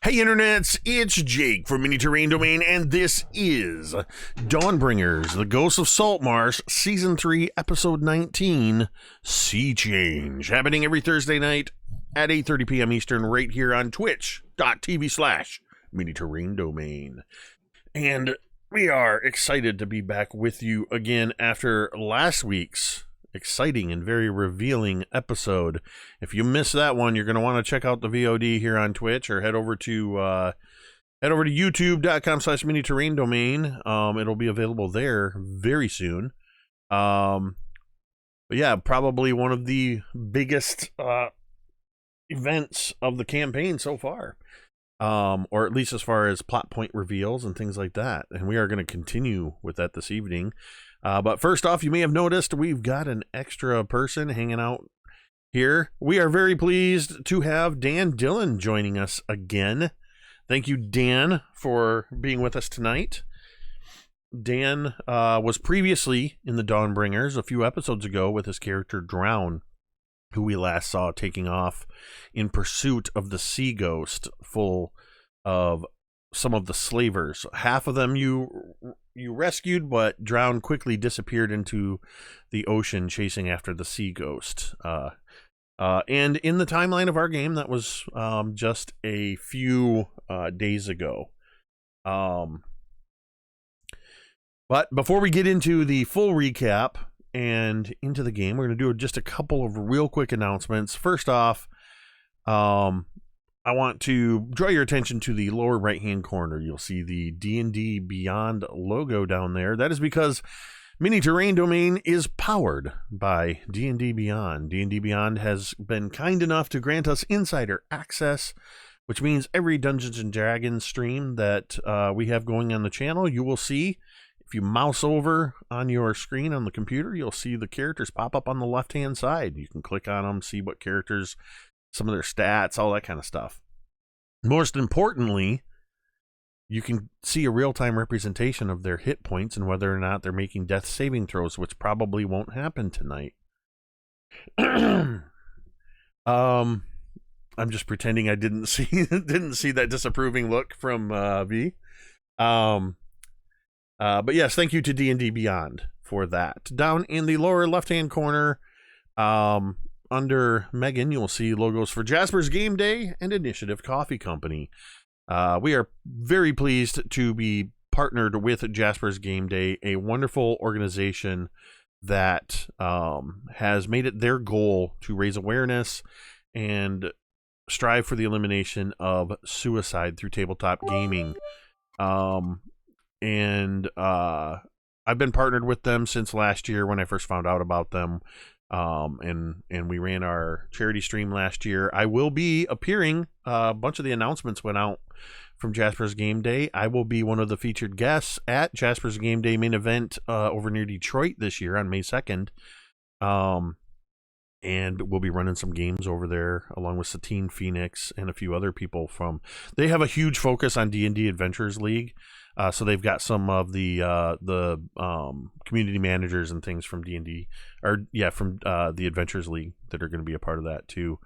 Hey internets, it's Jake from Mini Terrain Domain, and this is Dawnbringers, The Ghosts of Saltmarsh, Season 3, Episode 19, Sea Change, happening every Thursday night at 8:30 p.m. Eastern, right here on twitch.tv/Mini Terrain Domain. And we are excited to be back with you again after last week's exciting and very revealing episode. If you missed that one, you're going to want to check out the VOD here on Twitch, or head over to youtube.com/Mini Terrain Domain. It'll be available there very soon. But yeah, probably one of the biggest events of the campaign so far, or at least as far as plot point reveals and things like that. And we are going to continue with that this evening. But first off, you may have noticed we've got an extra person hanging out here. We are very pleased to have Dan Dillon joining us again. Thank you, Dan, for being with us tonight. Dan was previously in the Dawnbringers a few episodes ago with his character Drown, who we last saw taking off in pursuit of the sea ghost full of some of the slavers. Half of them you rescued, but Drown quickly disappeared into the ocean chasing after the sea ghost. And in the timeline of our game, that was just a few days ago. But before we get into the full recap and into the game, we're going to do just a couple of real quick announcements. First off, I want to draw your attention to the lower right-hand corner. You'll see the D&D Beyond logo down there. That is because Mini Terrain Domain is powered by D&D Beyond. D&D Beyond has been kind enough to grant us insider access, which means every Dungeons & Dragons stream that we have going on the channel, you will see, if you mouse over on your screen on the computer, you'll see the characters pop up on the left-hand side. You can click on them, see what characters, some of their stats, all that kind of stuff. Most importantly, you can see a real-time representation of their hit points and whether or not they're making death saving throws, which probably won't happen tonight. I'm just pretending I didn't see that disapproving look from V. But yes, thank you to D&D Beyond for that. Down in the lower left-hand corner, under Megan, you'll see logos for Jasper's Game Day and Initiative Coffee Company. We are very pleased to be partnered with Jasper's Game Day, a wonderful organization that has made it their goal to raise awareness and strive for the elimination of suicide through tabletop gaming. I've been partnered with them since last year when I first found out about them. And we ran our charity stream last year. I will be appearing. A bunch of the announcements went out from Jasper's Game Day. I will be one of the featured guests at Jasper's Game Day main event over near Detroit this year on May 2nd. And we'll be running some games over there along with Satine Phoenix and a few other people from. They have a huge focus on D&D Adventures League. So they've got some of the community managers and things from D&D, from the Adventures League that are going to be a part of that too.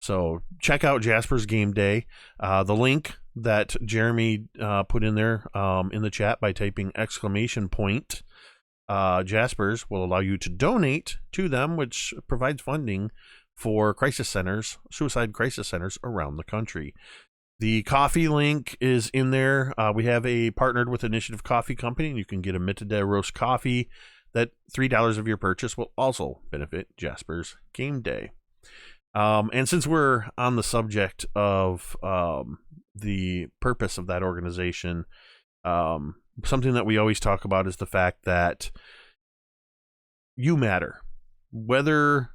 So check out Jasper's Game Day. The link that Jeremy put in there in the chat by typing ! Jaspers will allow you to donate to them, which provides funding for crisis centers, suicide crisis centers around the country. The coffee link is in there. We have partnered with Initiative Coffee Company, and you can get a Mitadea roast coffee. That $3 of your purchase will also benefit Jasper's Game Day. And since we're on the subject of the purpose of that organization, something that we always talk about is the fact that you matter. Whether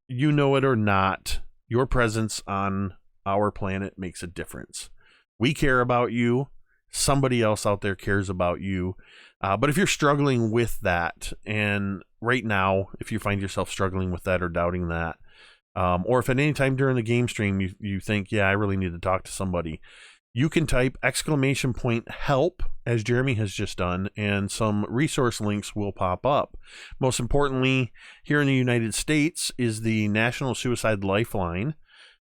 you know it or not, your presence on our planet makes a difference. We care about you. Somebody else out there cares about you. But if you're struggling with that, and right now, if you find yourself struggling with that or doubting that, or if at any time during the game stream you think, yeah, I really need to talk to somebody, you can type !help, as Jeremy has just done, and some resource links will pop up. Most importantly, here in the United States is the National Suicide Lifeline.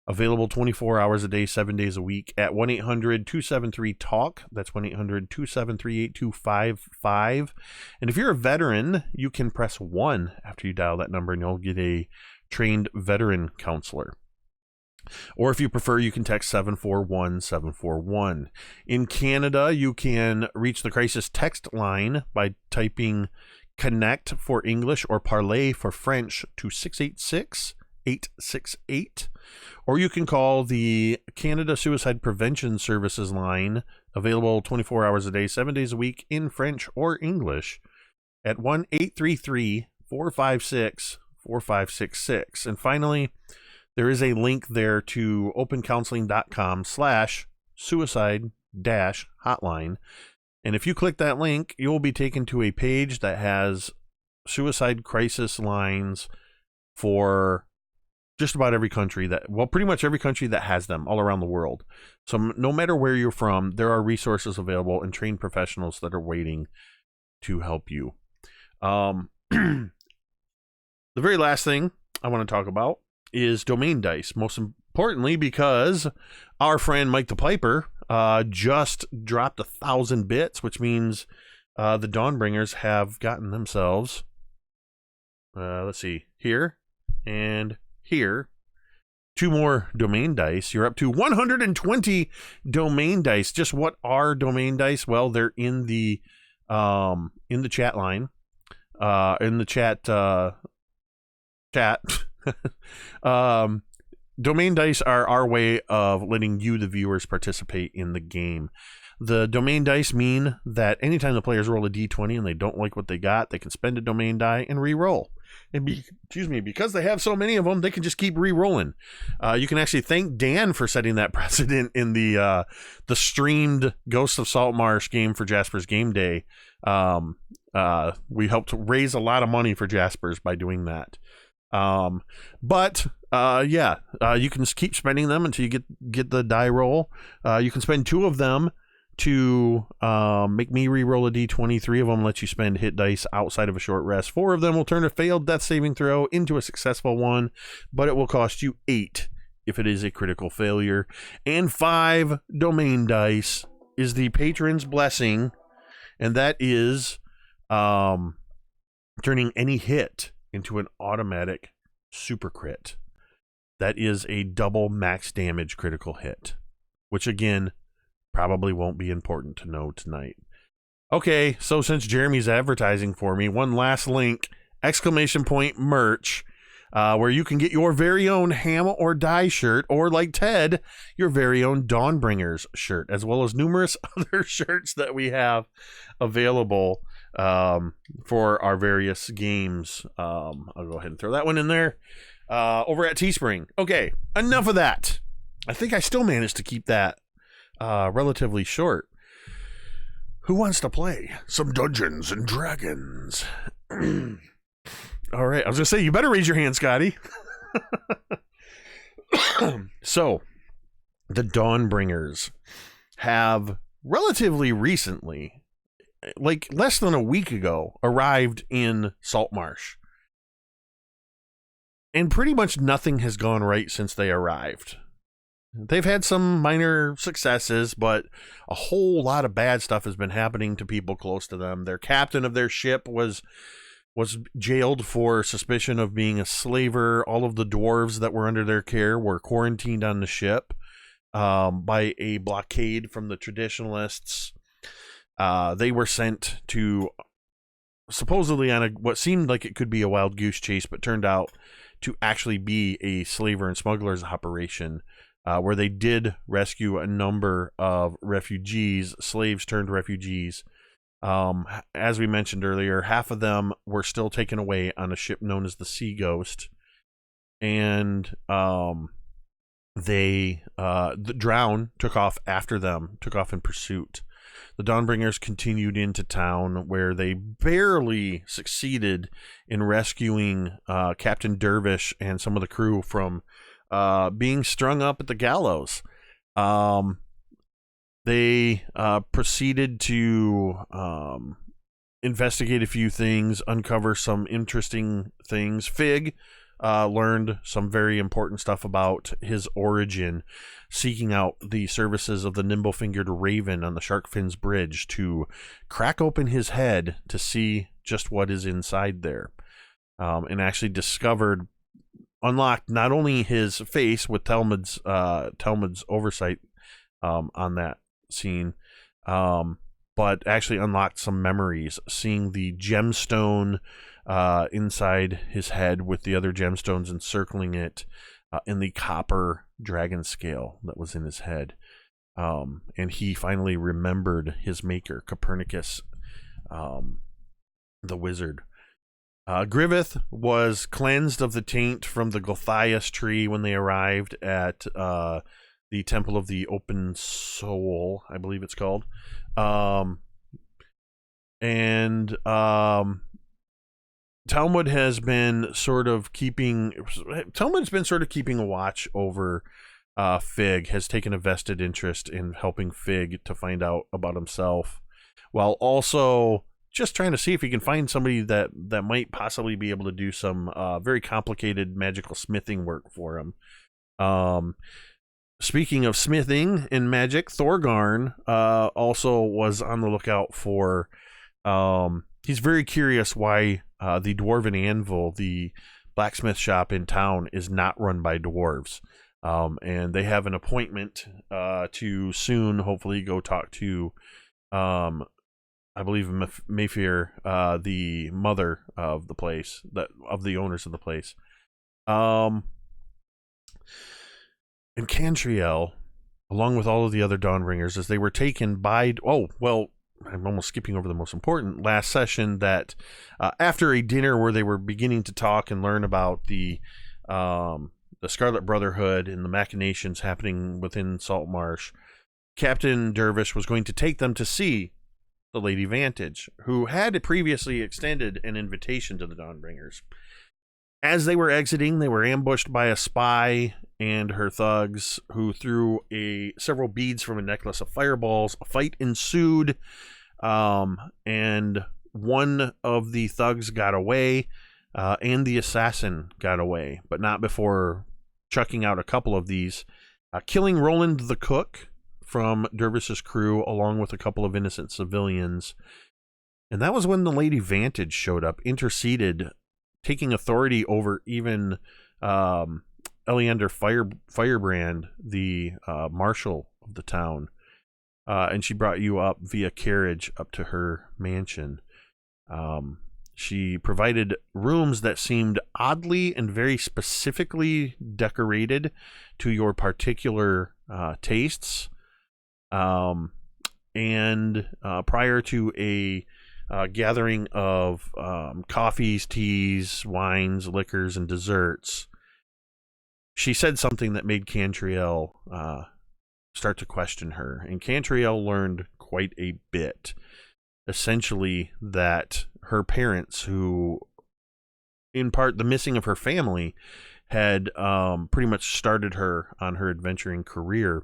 Available 24 hours a day, 7 days a week at 1-800-273-TALK. That's 1-800-273-8255. And if you're a veteran, you can press 1 after you dial that number, and you'll get a trained veteran counselor. Or if you prefer, you can text 741-741. In Canada, you can reach the crisis text line by typing Connect for English or Parlez for French to 686-868. Or you can call the Canada Suicide Prevention Services line, available 24 hours a day, 7 days a week in French or English, at 1-833-456-4566. And finally, there is a link there to opencounseling.com/suicide-hotline. And if you click that link, you'll be taken to a page that has suicide crisis lines for just about every country pretty much every country that has them all around the world. So no matter where you're from, there are resources available and trained professionals that are waiting to help you. The very last thing I want to talk about is domain dice. Most importantly, because our friend Mike the Piper just dropped 1,000 bits, which means the Dawnbringers have gotten themselves, let's see, here and here, 2 more domain dice. You're up to 120 domain dice. Just what are domain dice? Well, they're in the chat line, in the chat. Domain dice are our way of letting you, the viewers, participate in the game. The domain dice mean that anytime the players roll a d20 and they don't like what they got, they can spend a domain die and re-roll. And because they have so many of them, they can just keep re-rolling. You can actually thank Dan for setting that precedent in the streamed Ghost of Saltmarsh game for Jasper's Game Day. We helped raise a lot of money for Jasper's by doing that. You can just keep spending them until you get the die roll. You can spend 2 of them to make me re-roll a d20. 3 of them let you spend hit dice outside of a short rest. 4 of them will turn a failed death saving throw into a successful one, but it will cost you 8 if it is a critical failure. And 5 domain dice is the patron's blessing, and that is turning any hit into an automatic super crit. That is a double max damage critical hit, which again probably won't be important to know tonight. Okay, so since Jeremy's advertising for me, one last link, ! merch, where you can get your very own Ham or Die shirt, or like Ted, your very own Dawnbringers shirt, as well as numerous other shirts that we have available for our various games. I'll go ahead and throw that one in there over at Teespring. Okay, enough of that. I think I still managed to keep that relatively short. Who wants to play some Dungeons and Dragons? All right, I was gonna say, you better raise your hand, Scotty. So the Dawnbringers have relatively recently, like less than a week ago, arrived in Saltmarsh. And pretty much nothing has gone right since they arrived. They've had some minor successes, but a whole lot of bad stuff has been happening to people close to them. Their captain of their ship was jailed for suspicion of being a slaver. All of the dwarves that were under their care were quarantined on the ship by a blockade from the traditionalists. They were sent to, supposedly on what seemed like it could be a wild goose chase, but turned out to actually be a slaver and smugglers operation, where they did rescue a number of refugees, slaves turned refugees. As we mentioned earlier, half of them were still taken away on a ship known as the Sea Ghost, and the Drown took off after them, took off in pursuit. The Dawnbringers continued into town, where they barely succeeded in rescuing Captain Dervish and some of the crew from being strung up at the gallows. They proceeded to investigate a few things, uncover some interesting things. Fig, learned some very important stuff about his origin, seeking out the services of the nimble-fingered raven on the Sharkfin's Bridge to crack open his head to see just what is inside there, and actually unlocked not only his face with Talmud's oversight on that scene, but actually unlocked some memories, seeing the gemstone inside his head with the other gemstones encircling it, and the copper dragon scale that was in his head. And he finally remembered his maker, Copernicus, the wizard. Griveth was cleansed of the taint from the Gulthias tree when they arrived at the Temple of the Open Soul, I believe it's called. Talmud has been sort of keeping a watch over Fig, has taken a vested interest in helping Fig to find out about himself, while also just trying to see if he can find somebody that might possibly be able to do some very complicated magical smithing work for him. Speaking of smithing and magic, Thorgarn also was on the lookout for... he's very curious why the Dwarven Anvil, the blacksmith shop in town, is not run by dwarves. And they have an appointment to soon, hopefully, go talk to... I believe Mayfair, the mother of the place, of the owners of the place. And Cantriel, along with all of the other Dawnbringers, as they were taken by... I'm almost skipping over the most important last session, that after a dinner where they were beginning to talk and learn about the Scarlet Brotherhood and the machinations happening within Saltmarsh, Captain Dervish was going to take them to see the Lady Vantage, who had previously extended an invitation to the Dawnbringers. As they were exiting, they were ambushed by a spy and her thugs, who threw several beads from a necklace of fireballs. A fight ensued, and one of the thugs got away, and the assassin got away, but not before chucking out a couple of these, killing Roland the cook from Dervish's crew, along with a couple of innocent civilians. And that was when the Lady Vantage showed up, interceded, taking authority over even Eleander Firebrand, the marshal of the town. And she brought you up via carriage up to her mansion. She provided rooms that seemed oddly and very specifically decorated to your particular tastes. And prior to a gathering of coffees, teas, wines, liquors, and desserts, she said something that made Cantriel start to question her. And Cantriel learned quite a bit. Essentially, that her parents, who, in part, the missing of her family, had pretty much started her on her adventuring career.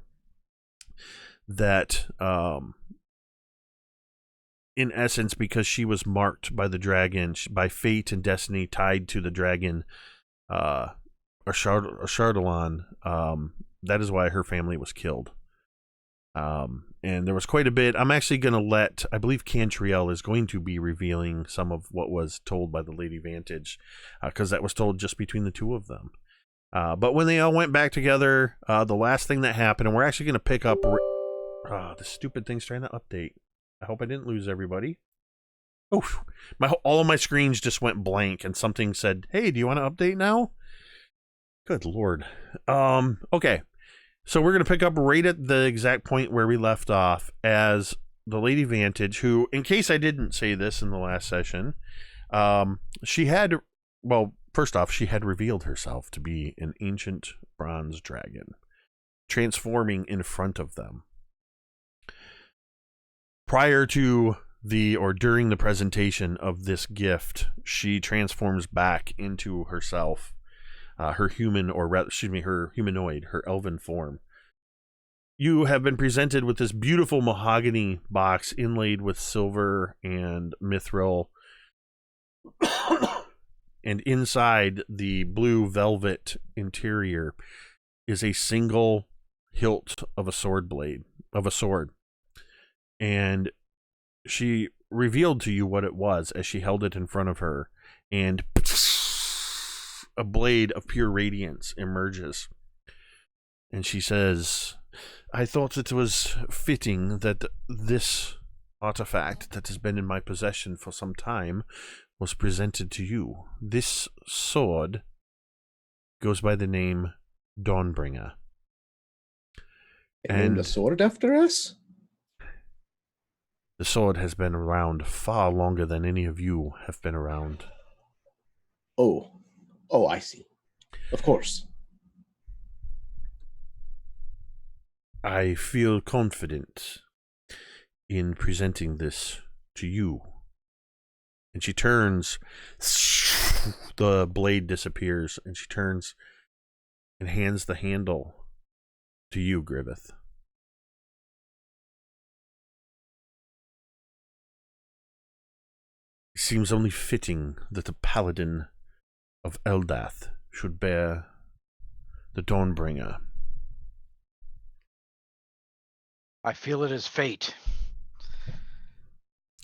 That, in essence, because she was marked by the dragon, by fate and destiny tied to the dragon, Ashardalon, that is why her family was killed. And there was quite a bit. I'm actually going to I believe Cantriel is going to be revealing some of what was told by the Lady Vantage, because that was told just between the two of them. But when they all went back together, the last thing that happened, and we're actually going to pick up... the stupid thing's trying to update. I hope I didn't lose everybody. Oh, all of my screens just went blank, and something said, "Hey, do you want to update now?" Good Lord. Okay. So we're going to pick up right at the exact point where we left off, as the Lady Vantage, who, in case I didn't say this in the last session, she had revealed herself to be an ancient bronze dragon, transforming in front of them. Prior to during the presentation of this gift, she transforms back into herself, her humanoid, her elven form. You have been presented with this beautiful mahogany box inlaid with silver and mithril, and inside the blue velvet interior is a single hilt of a sword blade, and she revealed to you what it was as she held it in front of her, and a blade of pure radiance emerges. And she says, I thought it was fitting that this artifact that has been in my possession for some time was presented to you. This sword goes by the name Dawnbringer. They named a sword after us? The sword has been around far longer than any of you have been around. Oh, I see. Of course. I feel confident in presenting this to you. And she turns, the blade disappears, and she turns and hands the handle to you, Griveth. It seems only fitting that the paladin of Eldath should bear the Dawnbringer. I feel it is fate.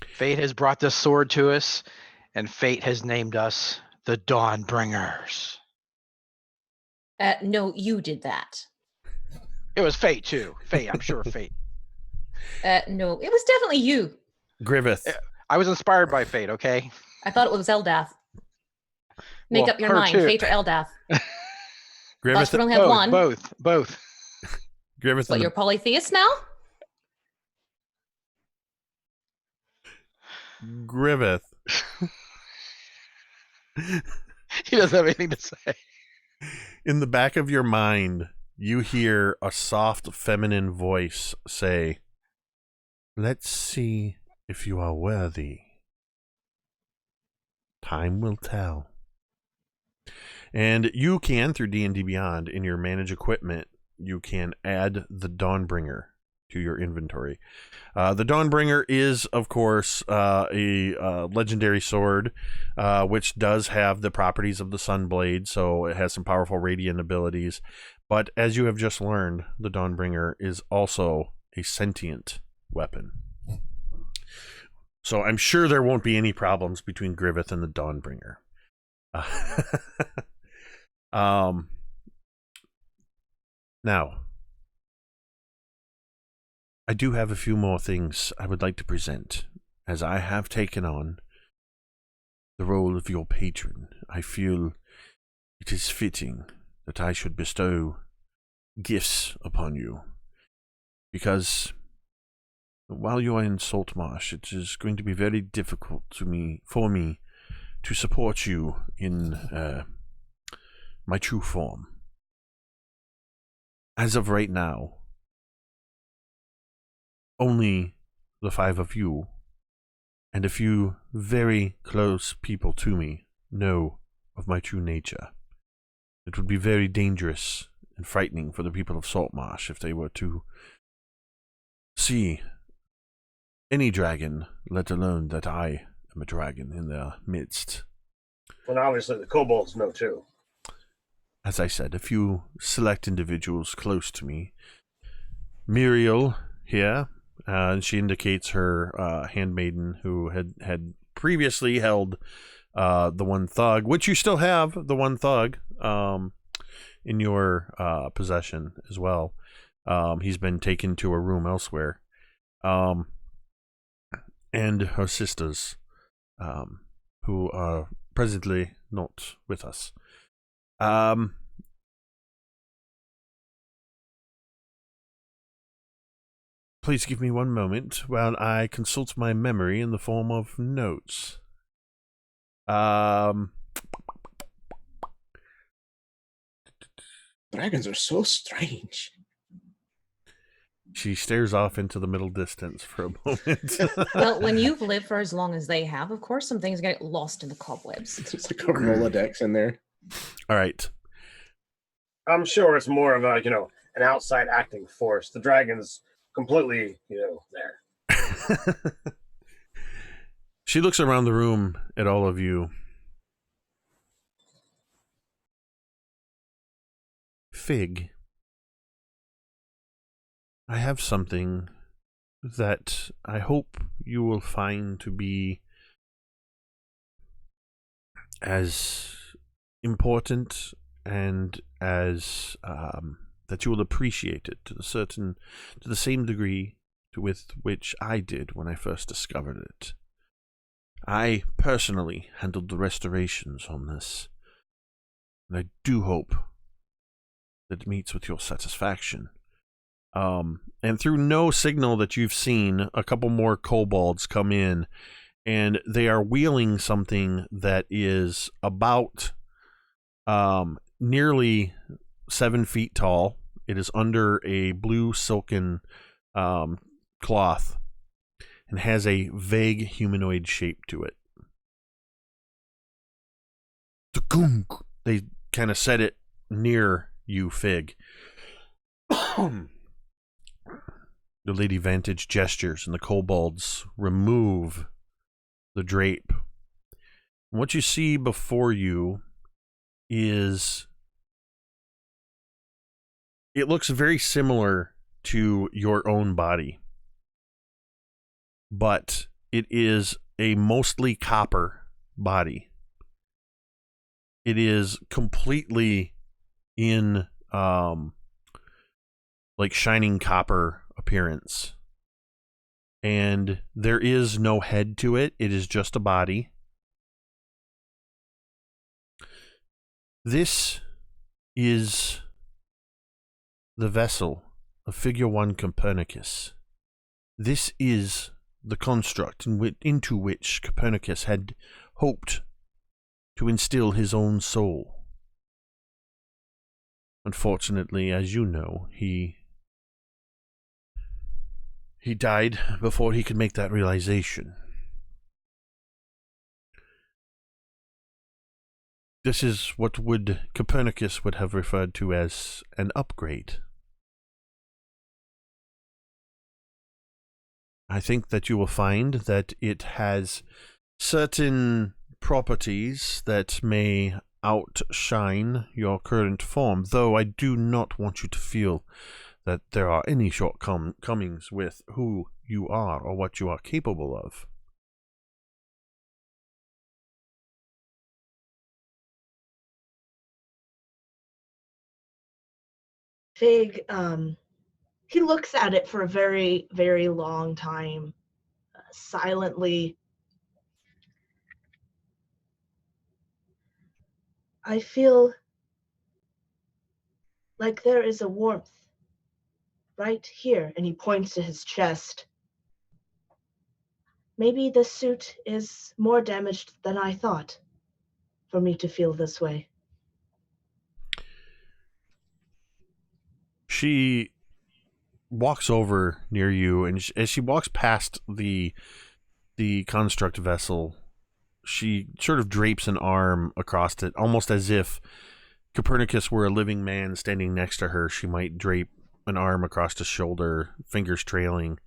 Fate has brought this sword to us, and fate has named us the Dawnbringers. No, you did that. It was fate, too. Fate, I'm sure fate. No, it was definitely you. Griveth. I was inspired by fate, okay? I thought it was Eldath. Make up your her mind, too. fate or Eldath. Grievous, we only have one. Both. Grievous. What, you're polytheist now? Griveth. He doesn't have anything to say. In the back of your mind, you hear a soft feminine voice say, "Let's see if you are worthy. Time will tell." And you can, through D&D Beyond, in your manage equipment, you can add the Dawnbringer to your inventory. The Dawnbringer is, of course, a legendary sword, which does have the properties of the Sunblade, so it has some powerful radiant abilities. But as you have just learned, the Dawnbringer is also a sentient weapon. So I'm sure there won't be any problems between Griveth and the Dawnbringer. Now, I do have a few more things I would like to present. As I have taken on the role of your patron, I feel it is fitting that I should bestow gifts upon you. Because while you are in Saltmarsh, it is going to be very difficult for me to support you in my true form. As of right now, only the 5 of you and a few very close people to me know of my true nature. It would be very dangerous and frightening for the people of Saltmarsh if they were to see any dragon, let alone that I am a dragon in their midst. And obviously the kobolds know too. As I said, a few select individuals close to me. Muriel here, and she indicates her handmaiden who had previously held the one thug, which you still have, the one thug, in your possession as well. He's been taken to a room elsewhere. And her sisters, who are presently not with us. Please give me one moment while I consult my memory in the form of notes. Dragons are so strange. She stares off into the middle distance for a moment. Well, when you've lived for as long as they have, of course, some things get lost in the cobwebs. It's like a Rolodex in there. All right. I'm sure it's more of a, an outside acting force. The dragon's completely, there. She looks around the room at all of you. Fig, I have something that I hope you will find to be as important and as that you will appreciate it to the same degree with which I did when I first discovered it. I personally handled the restorations on this, and I do hope that it meets with your satisfaction. And through no signal that you've seen, a couple more kobolds come in, and they are wheeling something that is about nearly 7 feet tall. It is under a blue silken cloth and has a vague humanoid shape to it. They kind of set it near you, Fig. The Lady Vantage gestures, and the kobolds remove the drape. And what you see before you is... it looks very similar to your own body, but it is a mostly copper body. It is completely in like shining copper appearance, and there is no head to it. It is just a body. This is the vessel of Figure 1 Copernicus. This is the construct into which Copernicus had hoped to instill his own soul. Unfortunately, as you know, he died before he could make that realization. This is what Copernicus would have referred to as an upgrade. I think that you will find that it has certain properties that may outshine your current form, though I do not want you to feel that there are any shortcomings with who you are or what you are capable of. Fig, he looks at it for a very, very long time, silently. I feel like there is a warmth right here, and he points to his chest. Maybe this suit is more damaged than I thought for me to feel this way. She walks over near you, and as she walks past the construct vessel, she sort of drapes an arm across it, almost as if Copernicus were a living man standing next to her. She might drape an arm across his shoulder, fingers trailing.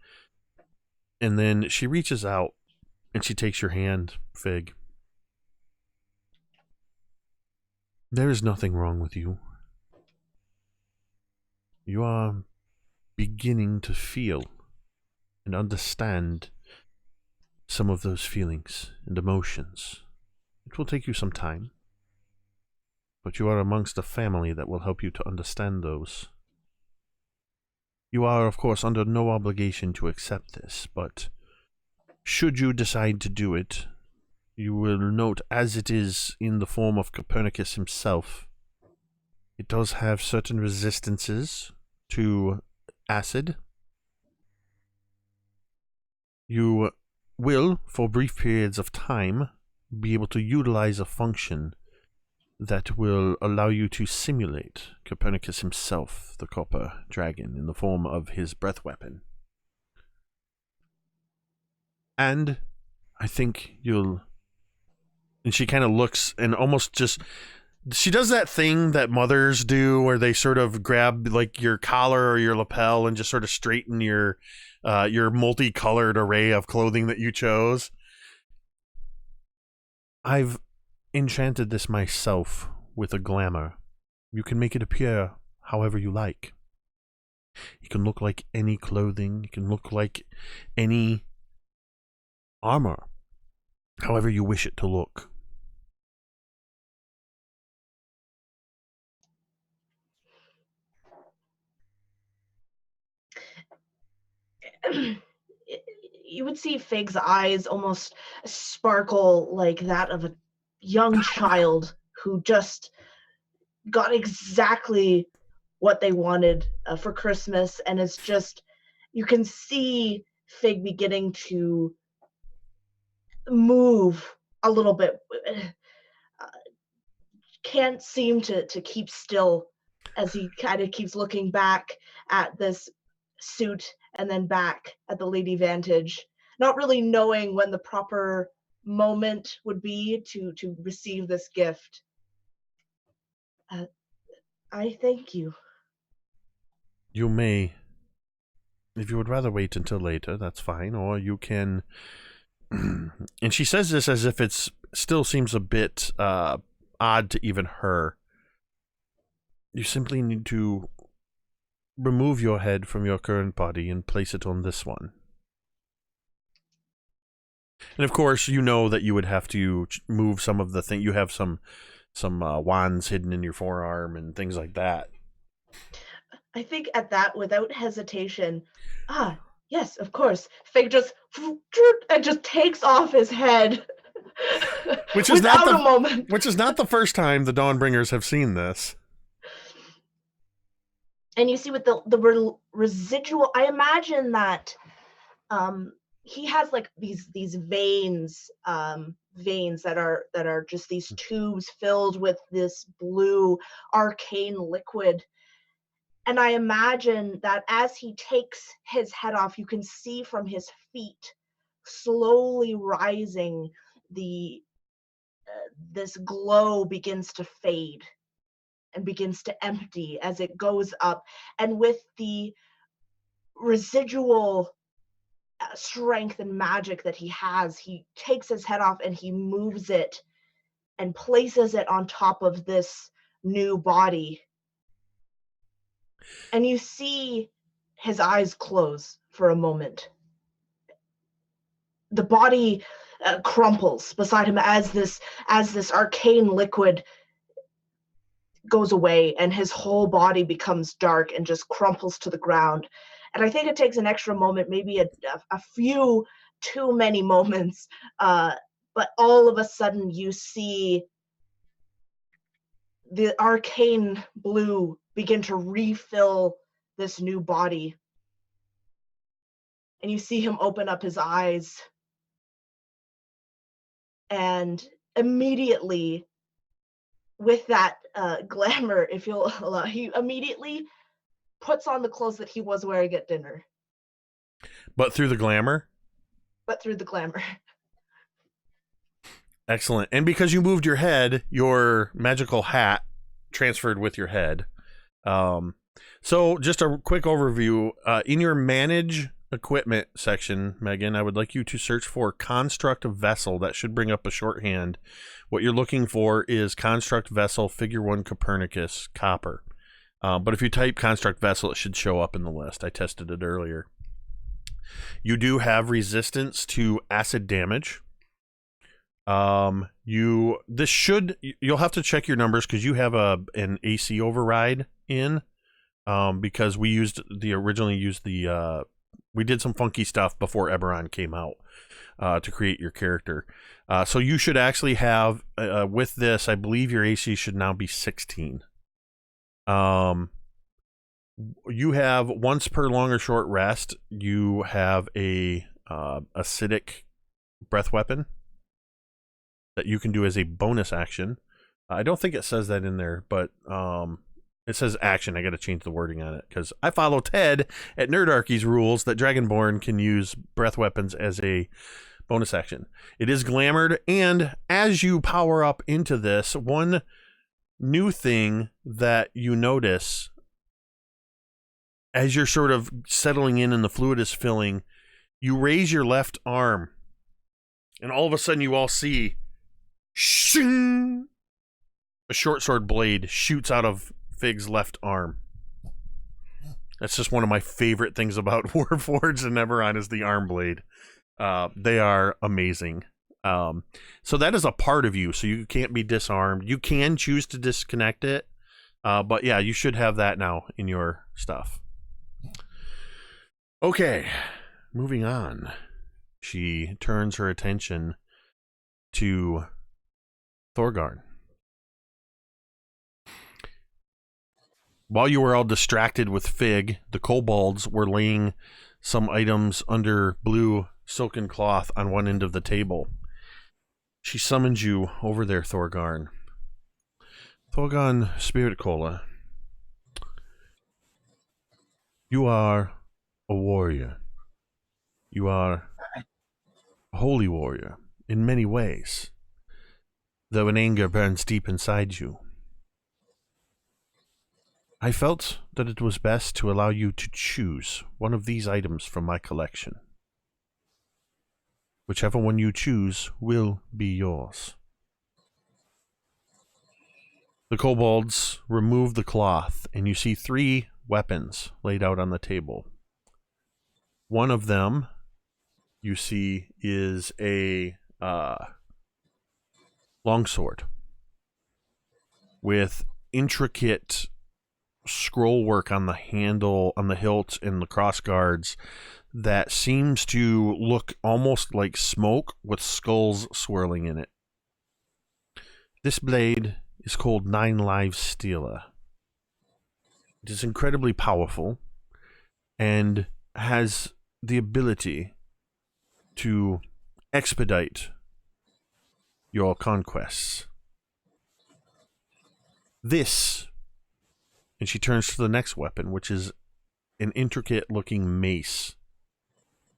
And then she reaches out, and she takes your hand, Fig. There is nothing wrong with you. You are beginning to feel and understand some of those feelings and emotions. It will take you some time, but you are amongst a family that will help you to understand those. You are, of course, under no obligation to accept this, but should you decide to do it, you will note, as it is in the form of Copernicus himself, it does have certain resistances to acid. You will, for brief periods of time, be able to utilize a function that will allow you to simulate Copernicus himself, the copper dragon, in the form of his breath weapon. And I think you'll... And she kind of looks and almost just... She does that thing that mothers do where they sort of grab like your collar or your lapel and just sort of straighten your multicolored array of clothing that you chose. I've enchanted this myself with a glamour. You can make it appear however you like. It can look like any clothing. It can look like any armor, however you wish it to look. You would see Fig's eyes almost sparkle like that of a young child who just got exactly what they wanted for Christmas, and it's just, you can see Fig beginning to move a little bit, can't seem to keep still as he kind of keeps looking back at this suit and then back at the Lady Vantage, not really knowing when the proper moment would be to receive this gift. I thank you. You may, if you would rather wait until later, that's fine, or you can... And she says this as if it's still seems a bit odd to even her. You simply need to remove your head from your current body and place it on this one. And of course, you know that you would have to move some of the thing. You have some wands hidden in your forearm and things like that. I think at that, without hesitation, yes, of course, Fig just takes off his head. Which is without a moment. Which is not the first time the Dawnbringers have seen this. And you see with the residual, I imagine that he has like these veins that are just these tubes filled with this blue arcane liquid. And I imagine that as he takes his head off, you can see from his feet slowly rising, this glow begins to fade and begins to empty as it goes up. And with the residual strength and magic that he has, he takes his head off and he moves it and places it on top of this new body. And you see his eyes close for a moment. The body crumples beside him as this arcane liquid goes away, and his whole body becomes dark and just crumples to the ground. And I think it takes an extra moment, maybe a few too many moments, but all of a sudden you see the arcane blue begin to refill this new body. And you see him open up his eyes. And immediately, with that glamour, if you'll allow, he immediately puts on the clothes that he was wearing at dinner. But through the glamour? But through the glamour. Excellent. And because you moved your head, your magical hat transferred with your head. So just a quick overview. In your manage equipment section, Megan, I would like you to search for construct vessel. That should bring up a shorthand. What you're looking for is construct vessel, figure 1 Copernicus, copper. But if you type construct vessel, it should show up in the list. I tested it earlier. You do have resistance to acid damage. You'll have to check your numbers because you have an AC override in, because we did some funky stuff before Eberron came out, to create your character. So you should actually have, with this, I believe your AC should now be 16. You have once per long or short rest, you have a acidic breath weapon that you can do as a bonus action. I don't think it says that in there, but it says action. I got to change the wording on it because I follow Ted at Nerdarchy's rules that Dragonborn can use breath weapons as a bonus action. It is glamored, and as you power up into this, one new thing that you notice as you're sort of settling in and the fluid is filling, you raise your left arm, and all of a sudden you all see shing, a short sword blade shoots out of Fig's left arm. That's just one of my favorite things about Warforged and Eberron is the arm blade. They are amazing. So that is a part of you, so you can't be disarmed. You can choose to disconnect it, but yeah, you should have that now in your stuff. Okay, moving on. She turns her attention to Thorgarn. While you were all distracted with Fig, the kobolds were laying some items under blue silken cloth on one end of the table. She summons you over there, Thorgarn. Thorgarn Spirit Cola. You are a warrior. You are a holy warrior in many ways, though an anger burns deep inside you. I felt that it was best to allow you to choose one of these items from my collection. Whichever one you choose will be yours. The kobolds remove the cloth, and you see 3 weapons laid out on the table. One of them, you see, is a longsword with intricate scroll work on the handle, on the hilt, and the cross guards that seems to look almost like smoke with skulls swirling in it. This blade is called 9 Lives Stealer. It is incredibly powerful and has the ability to expedite your conquests. This, and she turns to the next weapon, which is an intricate looking mace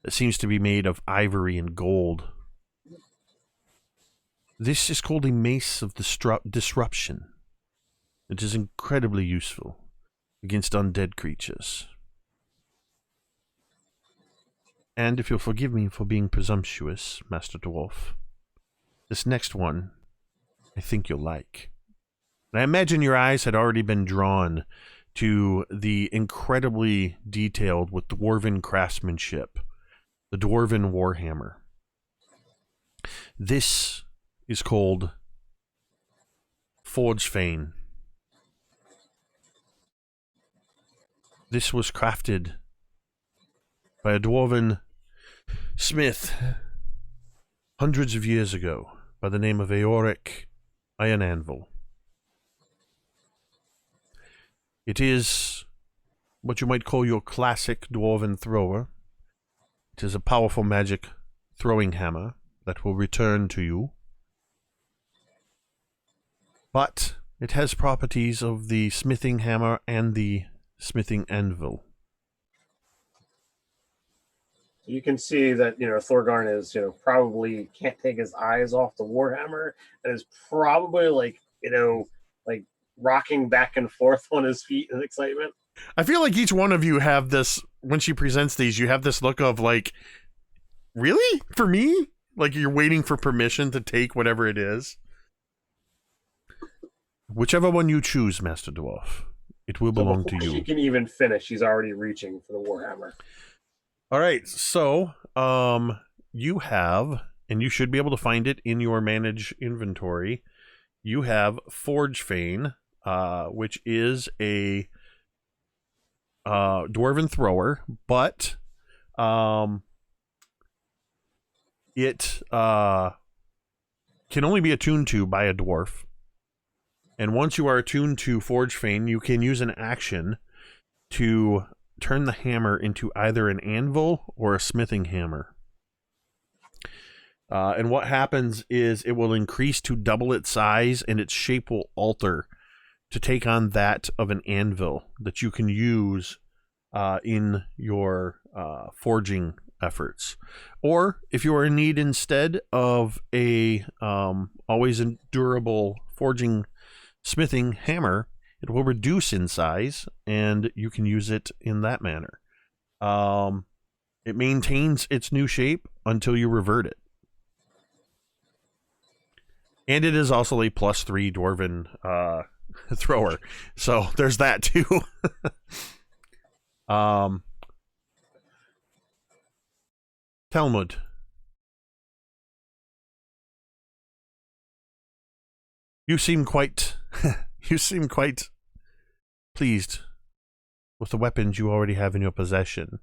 that seems to be made of ivory and gold. This is called a Mace of Disruption. It is incredibly useful against undead creatures. And if you'll forgive me for being presumptuous, Master Dwarf, this next one I think you'll like. And I imagine your eyes had already been drawn to the incredibly detailed with dwarven craftsmanship, the dwarven warhammer. This is called Forgefane. This was crafted by a dwarven smith hundreds of years ago by the name of Eoric Iron Anvil. It is what you might call your classic dwarven thrower. It is a powerful magic throwing hammer that will return to you. But it has properties of the smithing hammer and the smithing anvil. You can see that, Thorgarn is, probably can't take his eyes off the Warhammer and is probably like rocking back and forth on his feet in excitement. I feel like each one of you have this, when she presents these, you have this look of like, really? For me? Like you're waiting for permission to take whatever it is. Whichever one you choose, Master Dwarf, it will belong to you. She can even finish. She's already reaching for the Warhammer. All right, so you have, and you should be able to find it in your manage inventory, you have Forgefane, which is a dwarven thrower, but it can only be attuned to by a dwarf. And once you are attuned to Forgefane, you can use an action to turn the hammer into either an anvil or a smithing hammer. And what happens is it will increase to double its size, and its shape will alter to take on that of an anvil that you can use in your forging efforts. Or if you are in need instead of a always durable forging smithing hammer, it will reduce in size, and you can use it in that manner. It maintains its new shape until you revert it. And it is also a +3 dwarven thrower. So there's that too. Talmud. You seem quite pleased with the weapons you already have in your possession,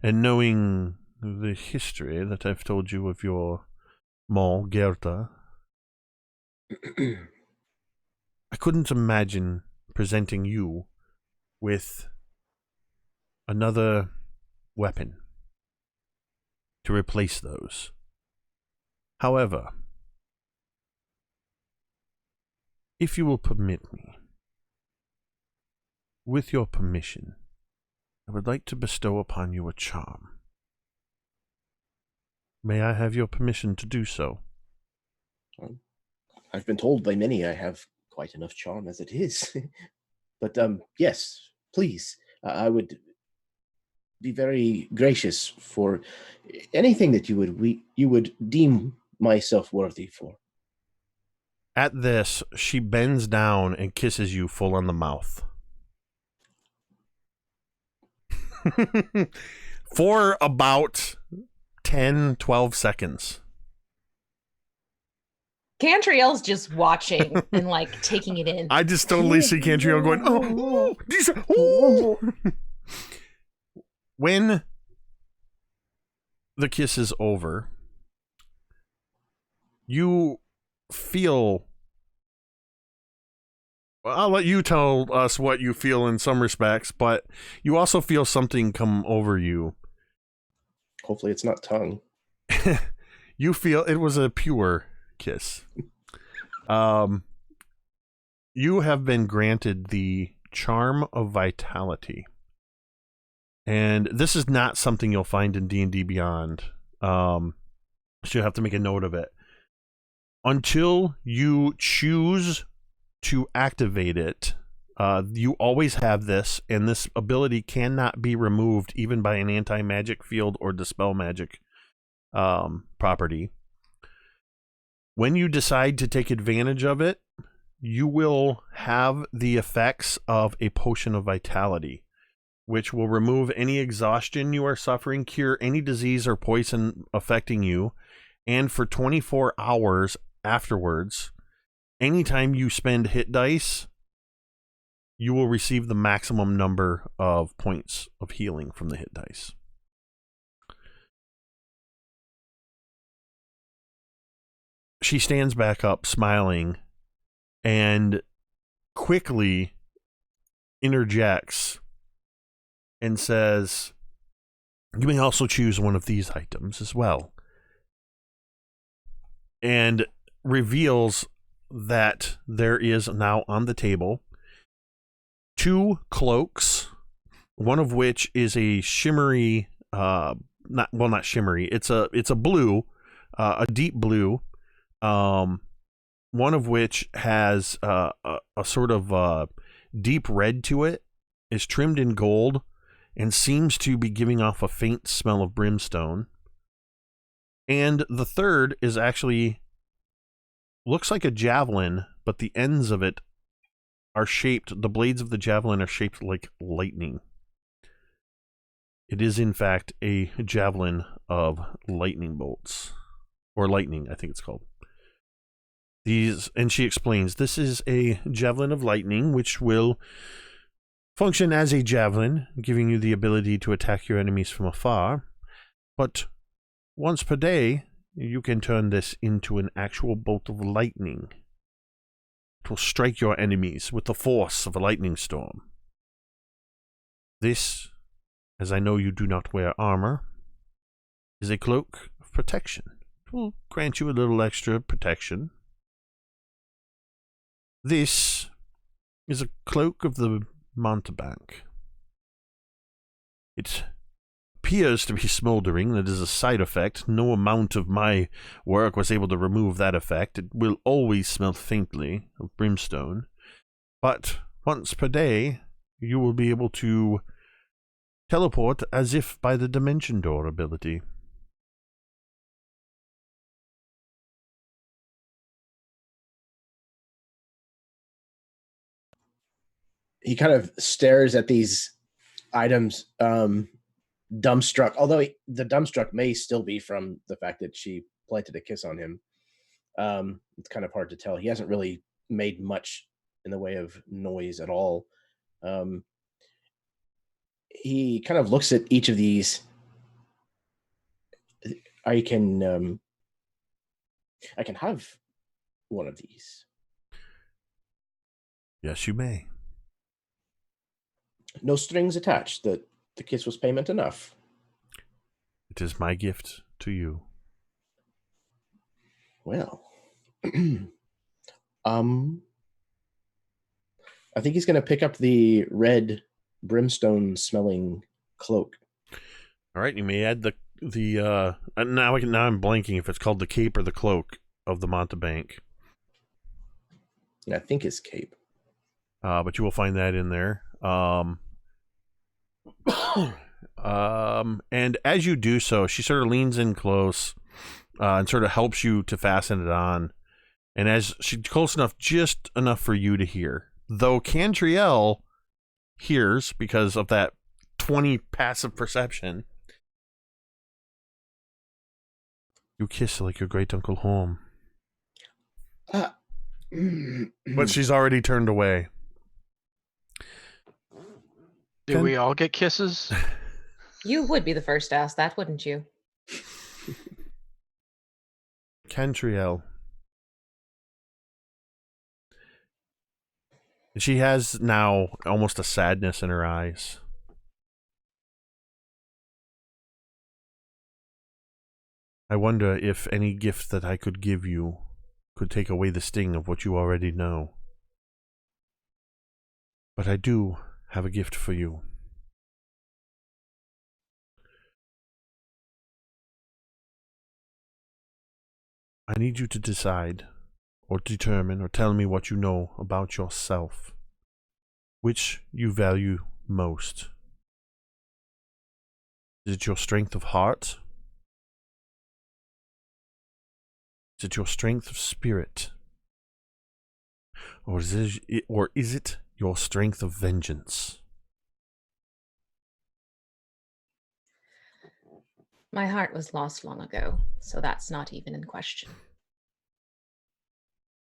and knowing the history that I've told you of your Maul Gerta, I couldn't imagine presenting you with another weapon to replace those. However, if you will permit me, with your permission, I would like to bestow upon you a charm. May I have your permission to do so? I've been told by many I have quite enough charm as it is. But yes, please. I would be very gracious for anything that you would deem myself worthy for. At this, she bends down and kisses you full on the mouth. For about 10, 12 seconds. Cantriel's just watching and like taking it in. I just totally see Cantriel going, oh, oh. When the kiss is over, you feel... Well, I'll let you tell us what you feel in some respects, but you also feel something come over you. Hopefully it's not tongue. You feel it was a pure kiss. You have been granted the Charm of Vitality. And this is not something you'll find in D&D Beyond. So you'll have to make a note of it. Until you choose to activate it, you always have this, and this ability cannot be removed even by an anti-magic field or dispel magic property. When you decide to take advantage of it, you will have the effects of a potion of vitality, which will remove any exhaustion you are suffering, cure any disease or poison affecting you, and for 24 hours afterwards, anytime you spend hit dice, you will receive the maximum number of points of healing from the hit dice. She stands back up, smiling, and quickly interjects and says, "You may also choose one of these items as well." And reveals that there is now on the table 2 cloaks, one of which is a shimmery, not shimmery, it's a blue, a deep blue, one of which has a sort of deep red to it, is trimmed in gold, and seems to be giving off a faint smell of brimstone. And the third is actually, looks like a javelin, but the ends of it are shaped, the blades of the javelin are shaped like lightning. It is, in fact, a javelin of lightning bolts. Or lightning, I think it's called. And she explains, this is a javelin of lightning, which will function as a javelin, giving you the ability to attack your enemies from afar. But once per day, you can turn this into an actual bolt of lightning. It will strike your enemies with the force of a lightning storm. This, as I know you do not wear armor, is a cloak of protection. It will grant you a little extra protection. This is a cloak of the mountebank. It appears to be smoldering. That is a side effect. No amount of my work was able to remove that effect. It will always smell faintly of brimstone. But once per day, you will be able to teleport as if by the Dimension Door ability. He kind of stares at these items dumbstruck, although the dumbstruck may still be from the fact that she planted a kiss on him. It's kind of hard to tell. He hasn't really made much in the way of noise at all. He kind of looks at each of these. I can have one of these. Yes, you may. No strings attached. The kiss was payment enough. It is my gift to you. Well, I think he's going to pick up the red brimstone smelling cloak. All right, you may add the now I'm blanking if it's called the cape or the cloak of the Montebank. I think it's cape. But you will find that in there. And as you do so, she sort of leans in close and sort of helps you to fasten it on. And as she's close enough, just enough for you to hear. Though Cantriel hears because of that 20 passive perception. You kiss like your great uncle home. But she's already turned away. Do we all get kisses? You would be the first to ask that, wouldn't you? Cantriel. She has now almost a sadness in her eyes. I wonder if any gift that I could give you could take away the sting of what you already know. But I do have a gift for you. I need you to decide, or determine, or tell me what you know about yourself. Which you value most. Is it your strength of heart? Is it your strength of spirit? Or is it your strength of vengeance? My heart was lost long ago, so that's not even in question.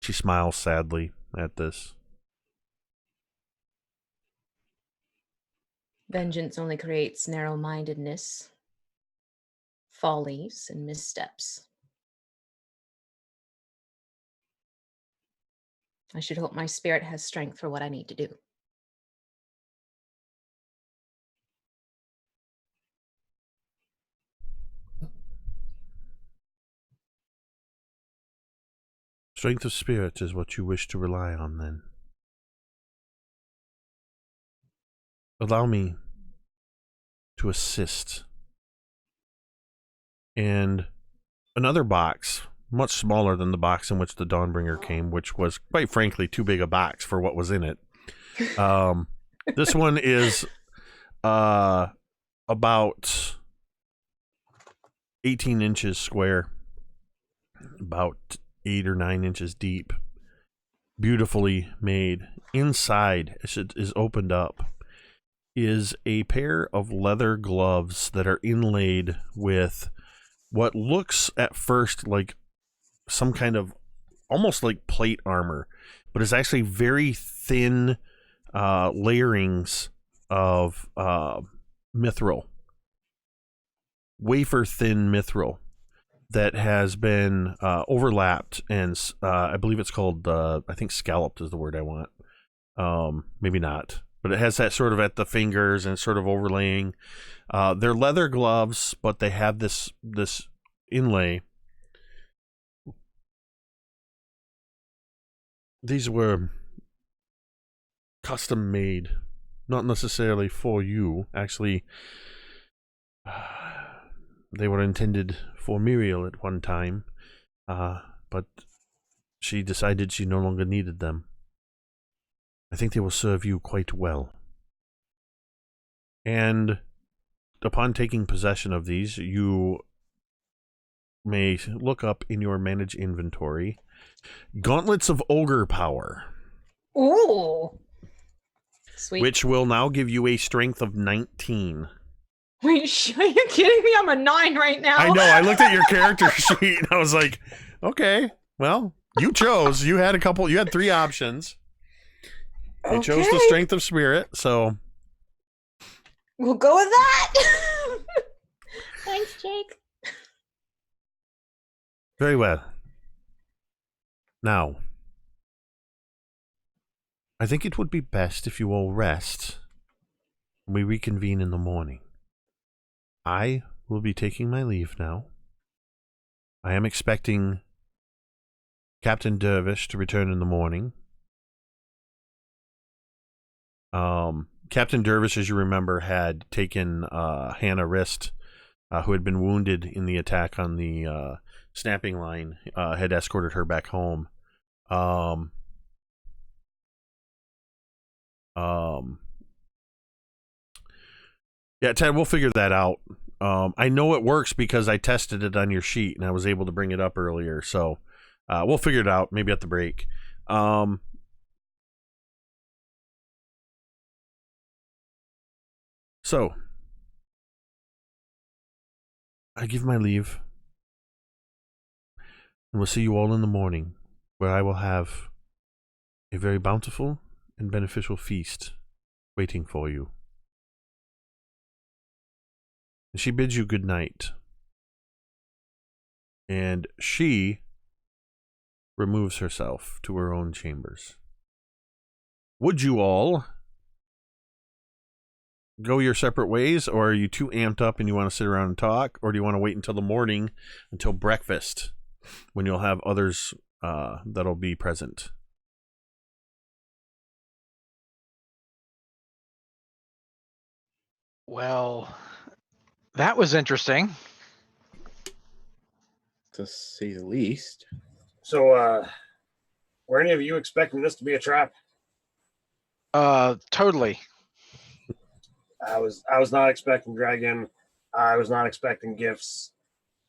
She smiles sadly at this. Vengeance only creates narrow-mindedness, follies, and missteps. I should hope my spirit has strength for what I need to do. Strength of spirit is what you wish to rely on, then. Allow me to assist. And another box, much smaller than the box in which the Dawnbringer came, which was, quite frankly, too big a box for what was in it. This one is about 18 inches square, about 8 or 9 inches deep, beautifully made. Inside, as it is opened up, is a pair of leather gloves that are inlaid with what looks at first like some kind of almost like plate armor, but it's actually very thin layerings of mithril, wafer thin mithril that has been overlapped, and I believe it's called, I think scalloped is the word I want. Maybe not, but it has that sort of at the fingers and sort of overlaying. They're leather gloves, but they have this inlay. These were custom made, not necessarily for you. Actually, they were intended for Muriel at one time, but she decided she no longer needed them. I think they will serve you quite well. And upon taking possession of these, you may look up in your manage inventory Gauntlets of Ogre Power. Ooh. Sweet. which will now give you a strength of 19. Wait, are you kidding me? I'm a 9 right now. I know. I looked at your character sheet and I was like, okay, well, you chose. You had 3 options. You chose the strength of spirit, so we'll go with that. Thanks, Jake. very well. Now, I think it would be best if you all rest and we reconvene in the morning. I will be taking my leave now. I am expecting Captain Dervish to return in the morning. Captain Dervish, as you remember, had taken Hannah Rist, who had been wounded in the attack on the snapping line, had escorted her back home. Yeah, Ted, we'll figure that out. I know it works because I tested it on your sheet and I was able to bring it up earlier. So we'll figure it out maybe at the break. So I give my leave. And we'll see you all in the morning, where I will have a very bountiful and beneficial feast waiting for you. And she bids you good night. And she removes herself to her own chambers. Would you all go your separate ways, or are you too amped up and you want to sit around and talk, or do you want to wait until the morning, until breakfast, when you'll have others that'll be present? Well, that was interesting. To say the least. So, were any of you expecting this to be a trap? Totally. I was not expecting dragon. I was not expecting gifts.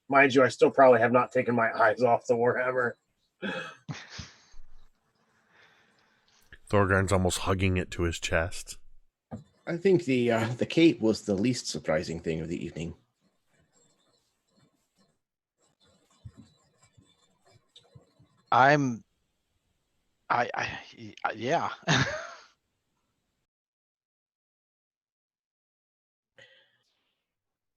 Mind you, I still probably have not taken my eyes off the Warhammer. Thorgarn's almost hugging it to his chest. I think the cape was the least surprising thing of the evening. Yeah.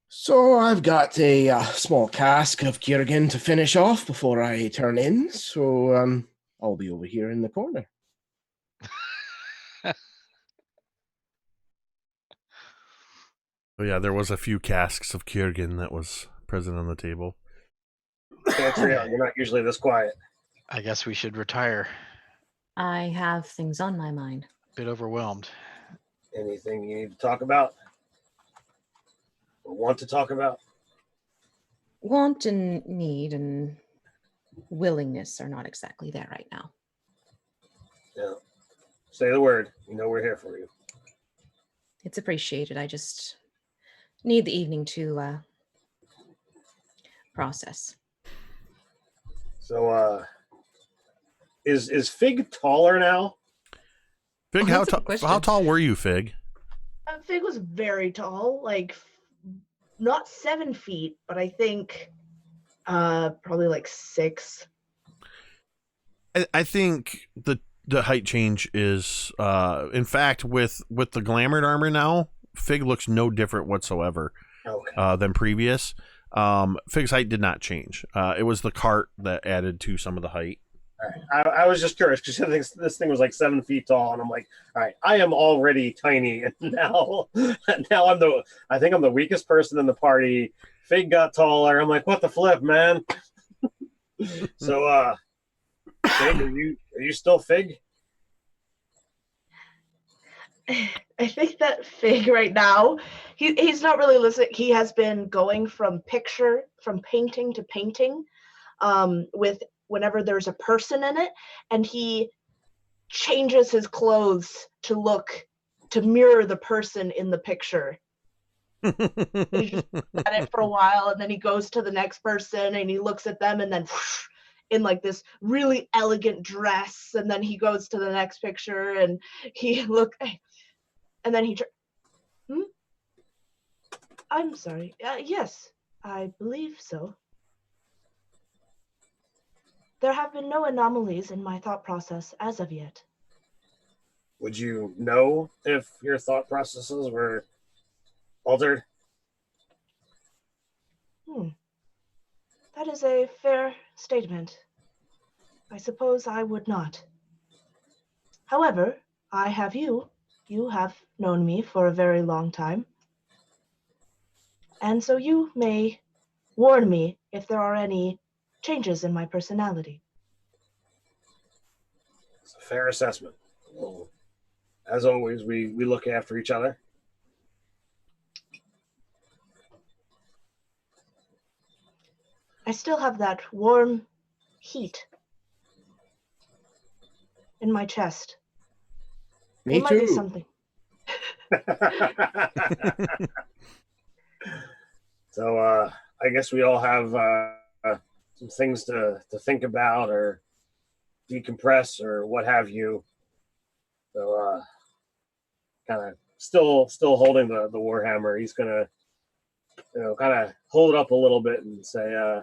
So I've got a small cask of Kiergan to finish off before I turn in. So I'll be over here in the corner. Oh yeah, there was a few casks of Kiergan that was present on the table. Cantriel, you're not usually this quiet. I guess we should retire. I have things on my mind. Bit overwhelmed. Anything you need to talk about? Or want to talk about? Want and need and willingness are not exactly there right now. No. Say the word. You know we're here for you. It's appreciated. I just need the evening to process. So, is Fig taller now? Fig, Oh, that's a good question. how tall were you, Fig? Fig was very tall, like not 7 feet, but I think probably like 6. I think the height change is, in fact, with the glamored armor now, Fig looks no different whatsoever than previous. Fig's height did not change. It was the cart that added to some of the height. All right. I was just curious because this thing was like 7 feet tall, and I'm like, all right, I am already tiny, and now I think I'm the weakest person in the party. Fig got taller. I'm like, what the flip, man? So, Fig, are you still Fig? I think that Fig right now, he's not really listening. He has been going from painting to painting, with whenever there's a person in it, and he changes his clothes to mirror the person in the picture. He just at it for a while, and then he goes to the next person and he looks at them, and then whoosh, in like this really elegant dress, and then he goes to the next picture and he And then he I'm sorry. Yes, I believe so. There have been no anomalies in my thought process as of yet. Would you know if your thought processes were altered? That is a fair statement. I suppose I would not. However, I have you. You have known me for a very long time. And so you may warn me if there are any changes in my personality. It's a fair assessment. Well, as always, we look after each other. I still have that warm heat in my chest. Me it might be too. something. So I guess we all have some things to think about or decompress or what have you. So kind of still holding the warhammer. He's gonna kind of hold it up a little bit and say,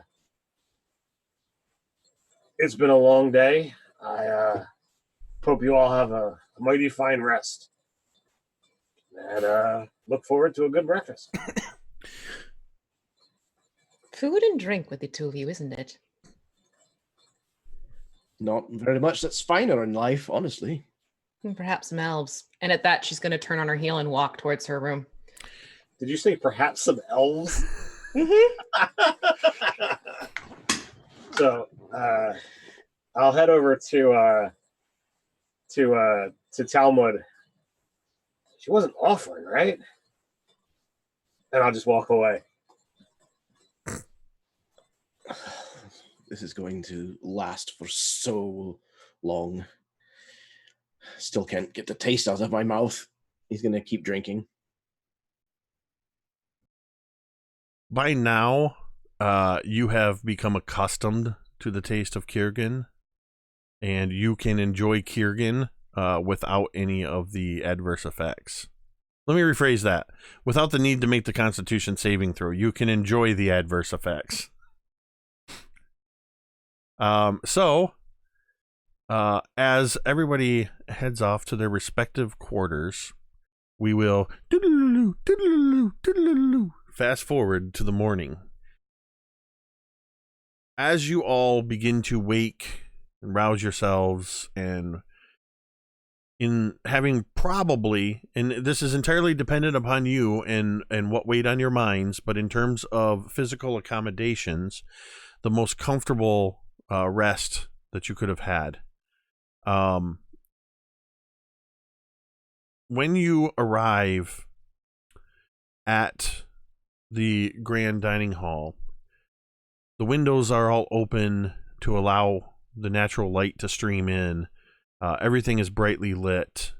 "It's been a long day. I hope you all have a mighty fine rest, and look forward to a good breakfast." Food and drink with the two of you, isn't it? Not very much that's finer in life, honestly. And perhaps some elves. And at that, she's going to turn on her heel and walk towards her room. Did you say perhaps some elves? So I'll head over to Talmud. She wasn't offering, right? And I'll just walk away. This is going to last for so long. Still can't get the taste out of my mouth. He's going to keep drinking. By now, you have become accustomed to the taste of Kiergan, and you can enjoy Kiergan without any of the adverse effects. Let me rephrase that. Without the need to make the Constitution saving throw, you can enjoy the adverse effects. As everybody heads off to their respective quarters, we will fast forward to the morning. As you all begin to wake and rouse yourselves, and in having probably, and this is entirely dependent upon you and what weighed on your minds, but in terms of physical accommodations, the most comfortable rest that you could have had. When you arrive at the grand dining hall, the windows are all open to allow the natural light to stream in. Everything is brightly lit.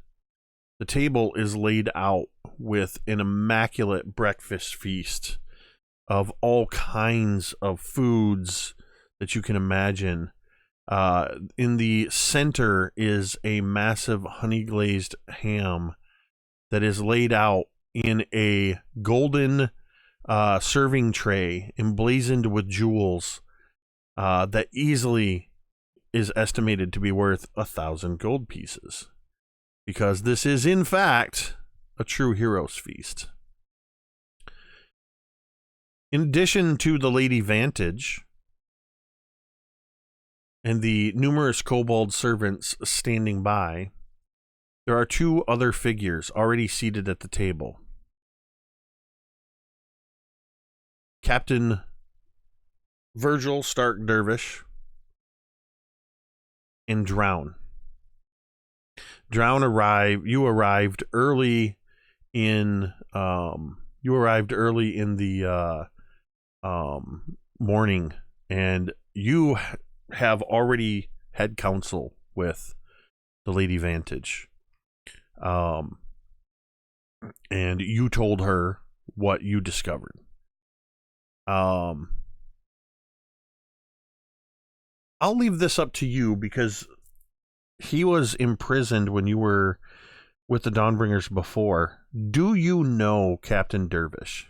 The table is laid out with an immaculate breakfast feast of all kinds of foods that you can imagine. In the center is a massive honey glazed ham that is laid out in a golden serving tray emblazoned with jewels that easily is estimated to be worth 1,000 gold pieces, because this is in fact a true hero's feast. In addition to the Lady Vantage and the numerous kobold servants standing by, there are two other figures already seated at the table. Captain Virgil Stark Dervish and Drown. Drown arrived. You arrived early in. You arrived early in the morning, and you have already had counsel with the Lady Vantage. And you told her what you discovered. I'll leave this up to you, because he was imprisoned when you were with the Dawnbringers before. Do you know Captain Dervish?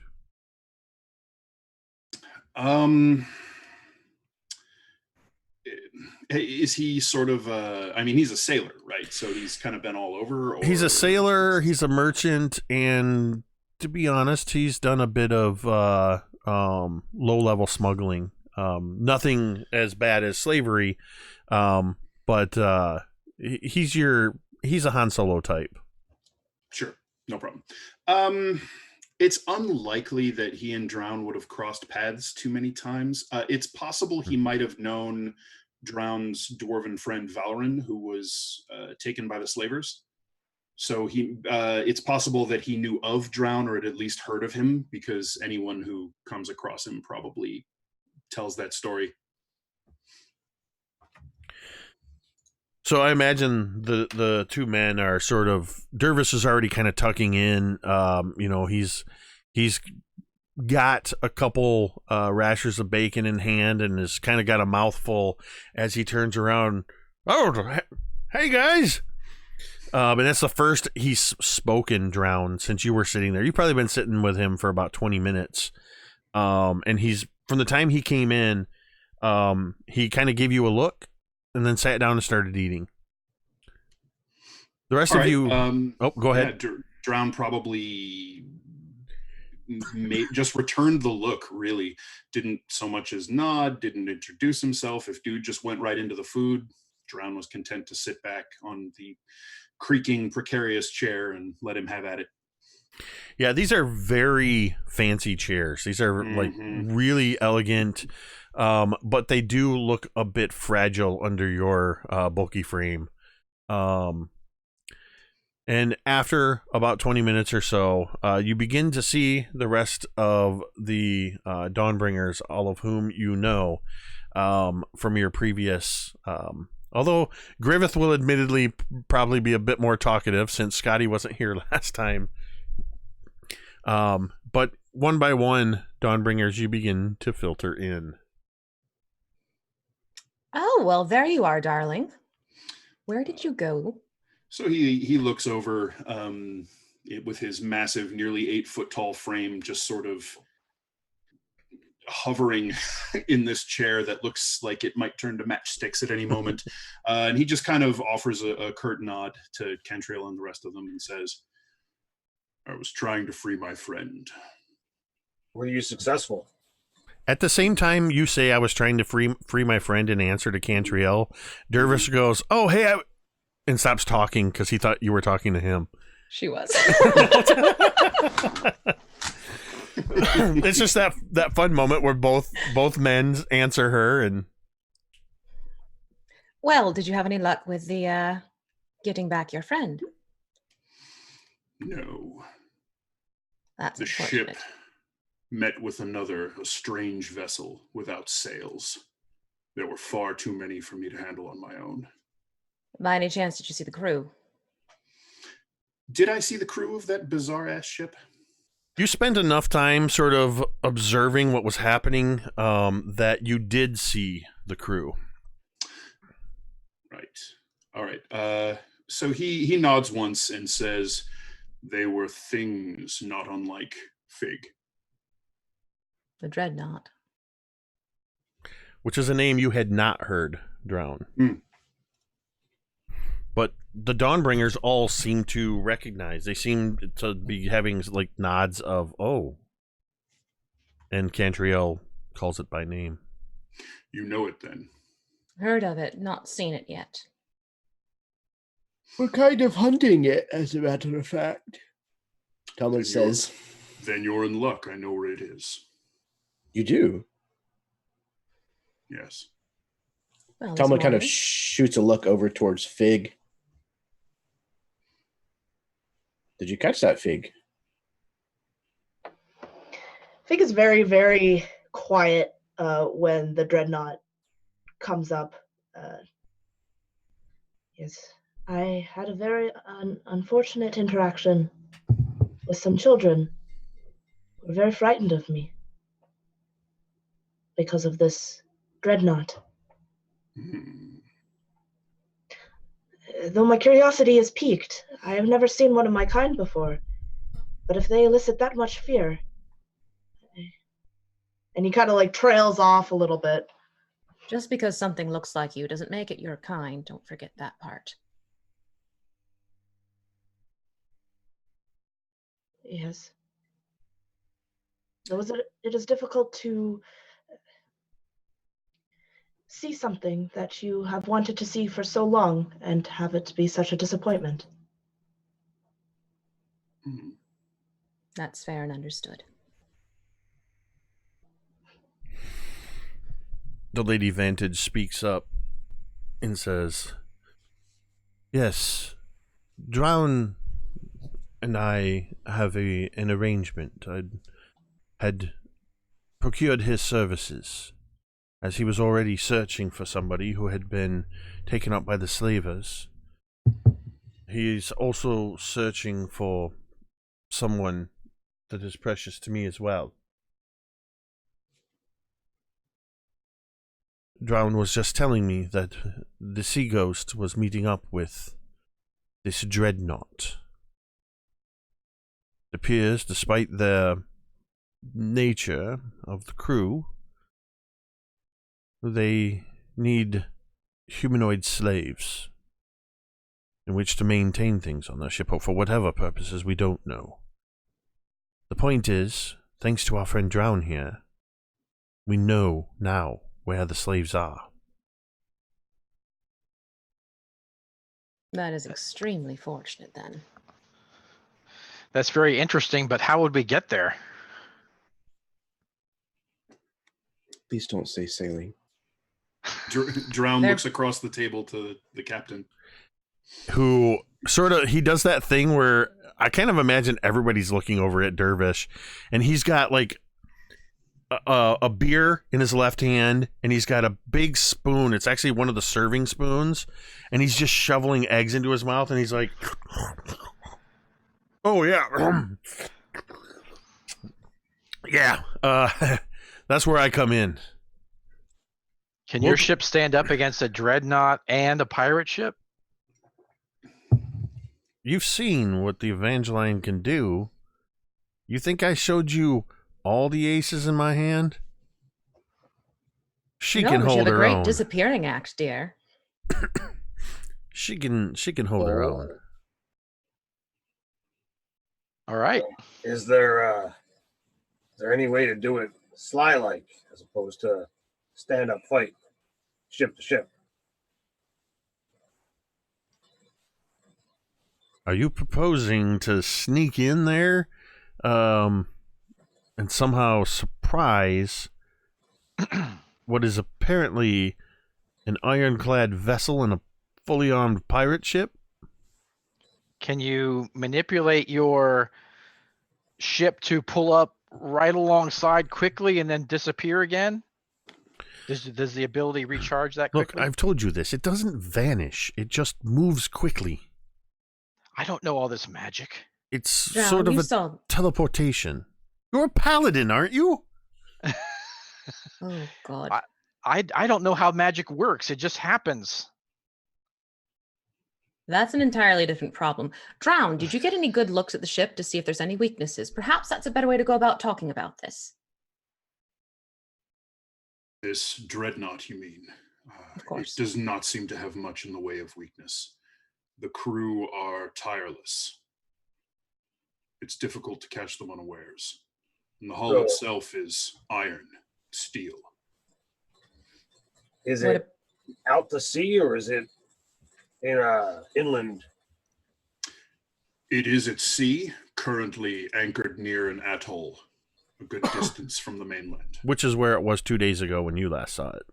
Is he sort of I mean, he's a sailor, right? So he's kind of been all over. Or... He's a sailor, he's a merchant, and to be honest, he's done a bit of low-level smuggling. Nothing as bad as slavery, but he's a Han Solo type. Sure, no problem. It's unlikely that he and Drown would have crossed paths too many times. It's possible he might have known Drown's dwarven friend Valoran, who was taken by the slavers. So it's possible that he knew of Drown, or had at least heard of him, because anyone who comes across him probably tells that story. So I imagine the two men are sort of, Dervish is already kind of tucking in. He's got a couple rashers of bacon in hand and has kind of got a mouthful as he turns around. Oh, hey guys. And that's the first he's spoken, Drown, since you were sitting there. You've probably been sitting with him for about 20 minutes. And he's, from the time he came in, he kind of gave you a look and then sat down and started eating. The rest of you... go ahead. Yeah, Drown probably just returned the look, really. Didn't so much as nod, didn't introduce himself. If dude just went right into the food, Drown was content to sit back on the creaking, precarious chair and let him have at it. Yeah, these are very fancy chairs. These are like really elegant, but they do look a bit fragile under your bulky frame. And after about 20 minutes or so, you begin to see the rest of the Dawnbringers, all of whom you know from your previous... although Griveth will admittedly probably be a bit more talkative since Scotty wasn't here last time. But one by one, Dawnbringers, you begin to filter in. Oh, well, there you are, darling. Where did you go? So he looks over with his massive, nearly 8-foot tall frame, just sort of hovering in this chair that looks like it might turn to matchsticks at any moment. And he just kind of offers a curt nod to Cantriel and the rest of them and says, I was trying to free my friend. Were you successful? At the same time you say I was trying to free my friend in answer to Cantriel, Dervish goes, oh, hey, and stops talking because he thought you were talking to him. She was. It's just that fun moment where both men answer her. And well, did you have any luck with the getting back your friend? No. That's the ship met with a strange vessel without sails. There were far too many for me to handle on my own. By any chance, did you see the crew? Did I see the crew of that bizarre-ass ship? You spent enough time sort of observing what was happening that you did see the crew. Right. All right. So he nods once and says, they were things not unlike Fig. The Dreadnought. Which is a name you had not heard, Drown. But the Dawnbringers all seem to recognize. They seem to be having like nods of, oh. And Cantriel calls it by name. You know it then. Heard of it, not seen it yet. We're kind of hunting it, as a matter of fact. Talmud says. Then you're in luck. I know where it is. You do? Yes. Well, Talmud kind of shoots a look over towards Fig. Did you catch that, Fig? Fig is very, very quiet when the Dreadnought comes up. Yes, I had a very unfortunate interaction with some children who were very frightened of me because of this Dreadnought. Though my curiosity is piqued, I have never seen one of my kind before. But if they elicit that much fear... And he kind of like trails off a little bit. Just because something looks like you doesn't make it your kind. Don't forget that part. Yes. Though it is difficult to see something that you have wanted to see for so long and have it be such a disappointment. That's fair and understood. The Lady Vantage speaks up and says, "Yes, Drown and I have an arrangement. I had procured his services, as he was already searching for somebody who had been taken up by the slavers. He's also searching for someone that is precious to me as well. Drown was just telling me that the Sea Ghost was meeting up with this dreadnought. It appears, despite the nature of the crew, they need humanoid slaves in which to maintain things on their ship, or for whatever purposes we don't know. The point is, thanks to our friend Drown here, we know now where the slaves are." That is extremely fortunate, then. That's very interesting, but how would we get there? Please don't say sailing. Drown looks across the table to the captain, who he does that thing where I kind of imagine everybody's looking over at Dervish, and he's got like a beer in his left hand, and he's got a big spoon. It's actually one of the serving spoons, and he's just shoveling eggs into his mouth, and he's like, "Oh yeah, yeah, that's where I come in." Can your ship stand up against a dreadnought and a pirate ship? You've seen what the Evangeline can do. You think I showed you all the aces in my hand? She can hold her own. She have a great disappearing act, dear. She can hold her own. All right. Is there any way to do it sly-like, as opposed to stand-up fight, ship to ship? Are you proposing to sneak in there, and somehow surprise what is apparently an ironclad vessel and a fully armed pirate ship? Can you manipulate your ship to pull up right alongside quickly and then disappear again? Does the ability recharge that quickly? Look, I've told you this. It doesn't vanish. It just moves quickly. I don't know all this magic. It's sort of a teleportation. You're a paladin, aren't you? Oh, God. I don't know how magic works. It just happens. That's an entirely different problem. Drown, did you get any good looks at the ship to see if there's any weaknesses? Perhaps that's a better way to go about talking about this. This dreadnought, you mean? Of course. It does not seem to have much in the way of weakness. The crew are tireless. It's difficult to catch them unawares. And the hull itself is iron, steel. Is it out to sea, or is it in inland? It is at sea, currently anchored near an atoll, a good distance from the mainland. Which is where it was 2 days ago when you last saw it.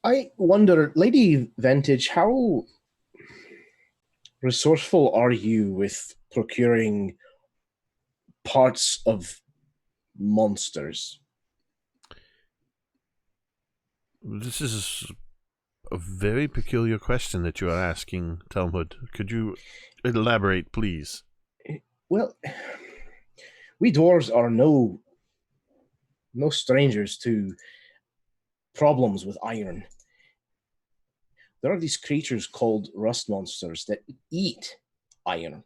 I wonder, Lady Vantage, how resourceful are you with procuring parts of monsters? This is a very peculiar question that you are asking, Talmud. Could you elaborate, please? Well, we dwarves are no strangers to problems with iron. there are these creatures called rust monsters that eat iron.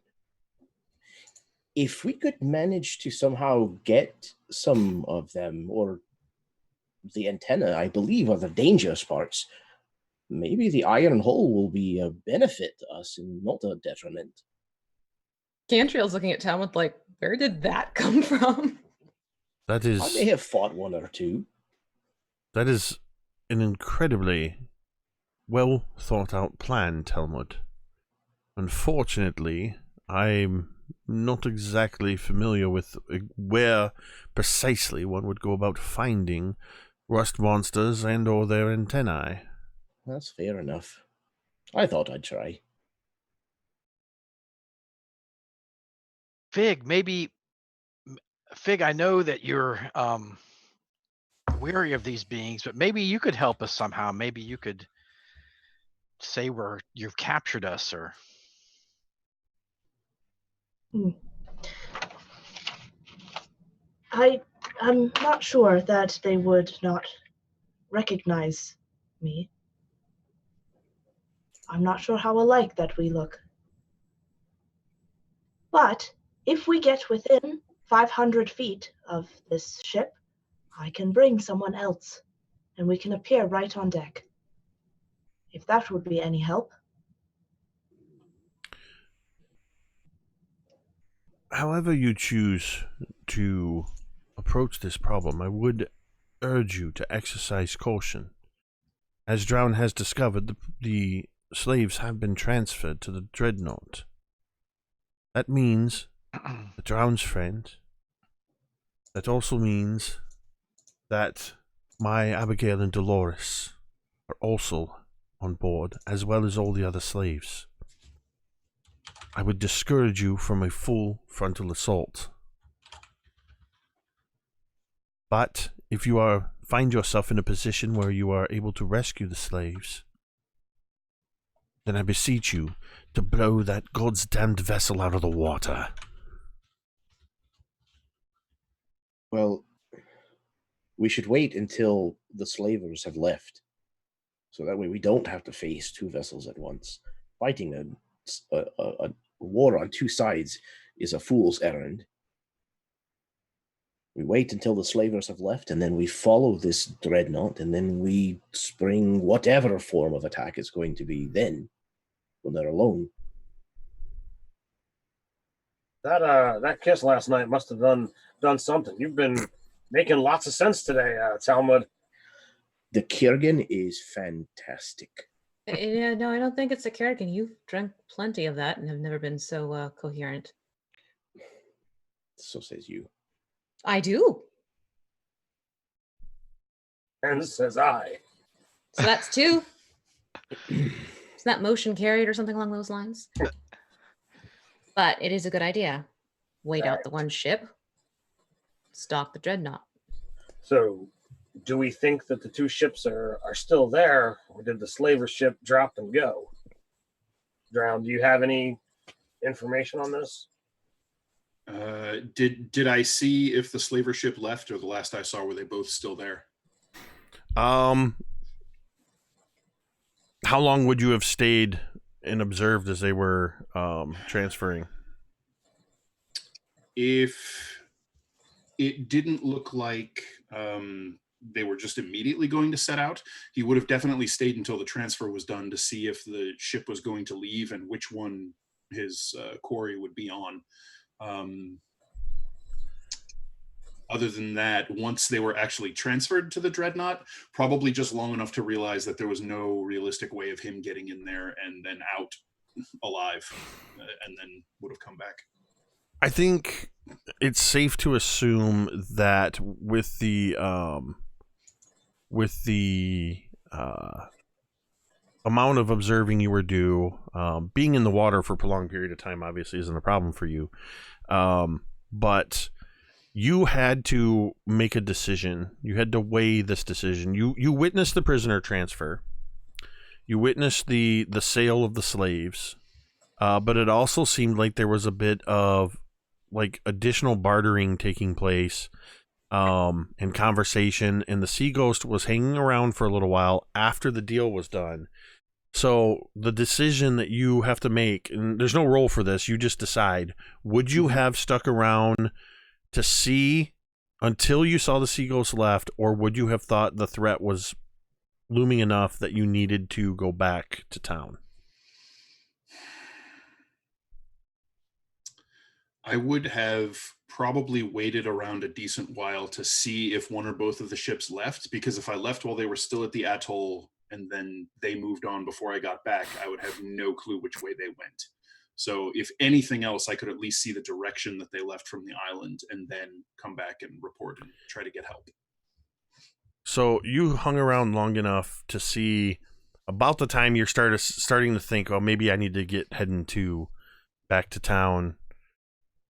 If we could manage to somehow get some of them, or the antenna, I believe, are the dangerous parts, maybe the iron hull will be a benefit to us and not a detriment. Cantriel's looking at Talmud like, where did that come from? That I may is have fought one or two. an incredibly well thought out plan, Talmud. Unfortunately, I'm not exactly familiar with where precisely one would go about finding rust monsters and or their antennae. That's fair enough. I thought I'd try. Fig, Fig, I know that you're weary of these beings, but maybe you could help us somehow. Maybe you could say where you've captured us, or I'm not sure that they would not recognize me. I'm not sure how alike that we look. But if we get within 500 feet of this ship, I can bring someone else, and we can appear right on deck. If that would be any help. However you choose to approach this problem, I would urge you to exercise caution. As Drown has discovered, the slaves have been transferred to the Dreadnought. That means that Drown's friend. That also means that my Abigail and Dolores are also on board, as well as all the other slaves. I would discourage you from a full frontal assault. But if you find yourself in a position where you are able to rescue the slaves, then I beseech you to blow that God's damned vessel out of the water. Well, we should wait until the slavers have left, so that way we don't have to face two vessels at once. Fighting a war on two sides is a fool's errand. We wait until the slavers have left, and then we follow this dreadnought, and then we spring whatever form of attack it's going to be then, when they're alone. That kiss last night must have done something. You've been making lots of sense today, Talmud. The Kirgan is fantastic. Yeah, no, I don't think it's a Kerrigan. You've drank plenty of that and have never been so coherent. So says you. I do. And says I. So that's two. Is that motion carried or something along those lines? But it is a good idea. Wait out the one ship. Stalk the dreadnought. So, do we think that the two ships are still there, or did the slaver ship drop and go? Drown, do you have any information on this? Did I see if the slaver ship left, or the last I saw were they both still there? How long would you have stayed and observed as they were transferring? If it didn't look like they were just immediately going to set out, he would have definitely stayed until the transfer was done to see if the ship was going to leave and which one his quarry would be on. Other than that, once they were actually transferred to the dreadnought, probably just long enough to realize that there was no realistic way of him getting in there and then out alive, and then would have come back. I think it's safe to assume that with the amount of observing you were due, being in the water for a prolonged period of time obviously isn't a problem for you, but you had to make a decision. You had to weigh this decision. You witnessed the prisoner transfer. You witnessed the sale of the slaves, but it also seemed like there was a bit of like additional bartering taking place, and conversation, and the Sea Ghost was hanging around for a little while after the deal was done So the decision that you have to make, and there's no role for this, you just decide, would you have stuck around to see until you saw the sea ghost left, or would you have thought the threat was looming enough that you needed to go back to town? I would have probably waited around a decent while to see if one or both of the ships left, because if I left while they were still at the atoll and then they moved on before I got back, I would have no clue which way they went. So if anything else, I could at least see the direction that they left from the island and then come back and report and try to get help. So you hung around long enough to see about the time you're starting to think, oh, maybe I need to get heading back to town.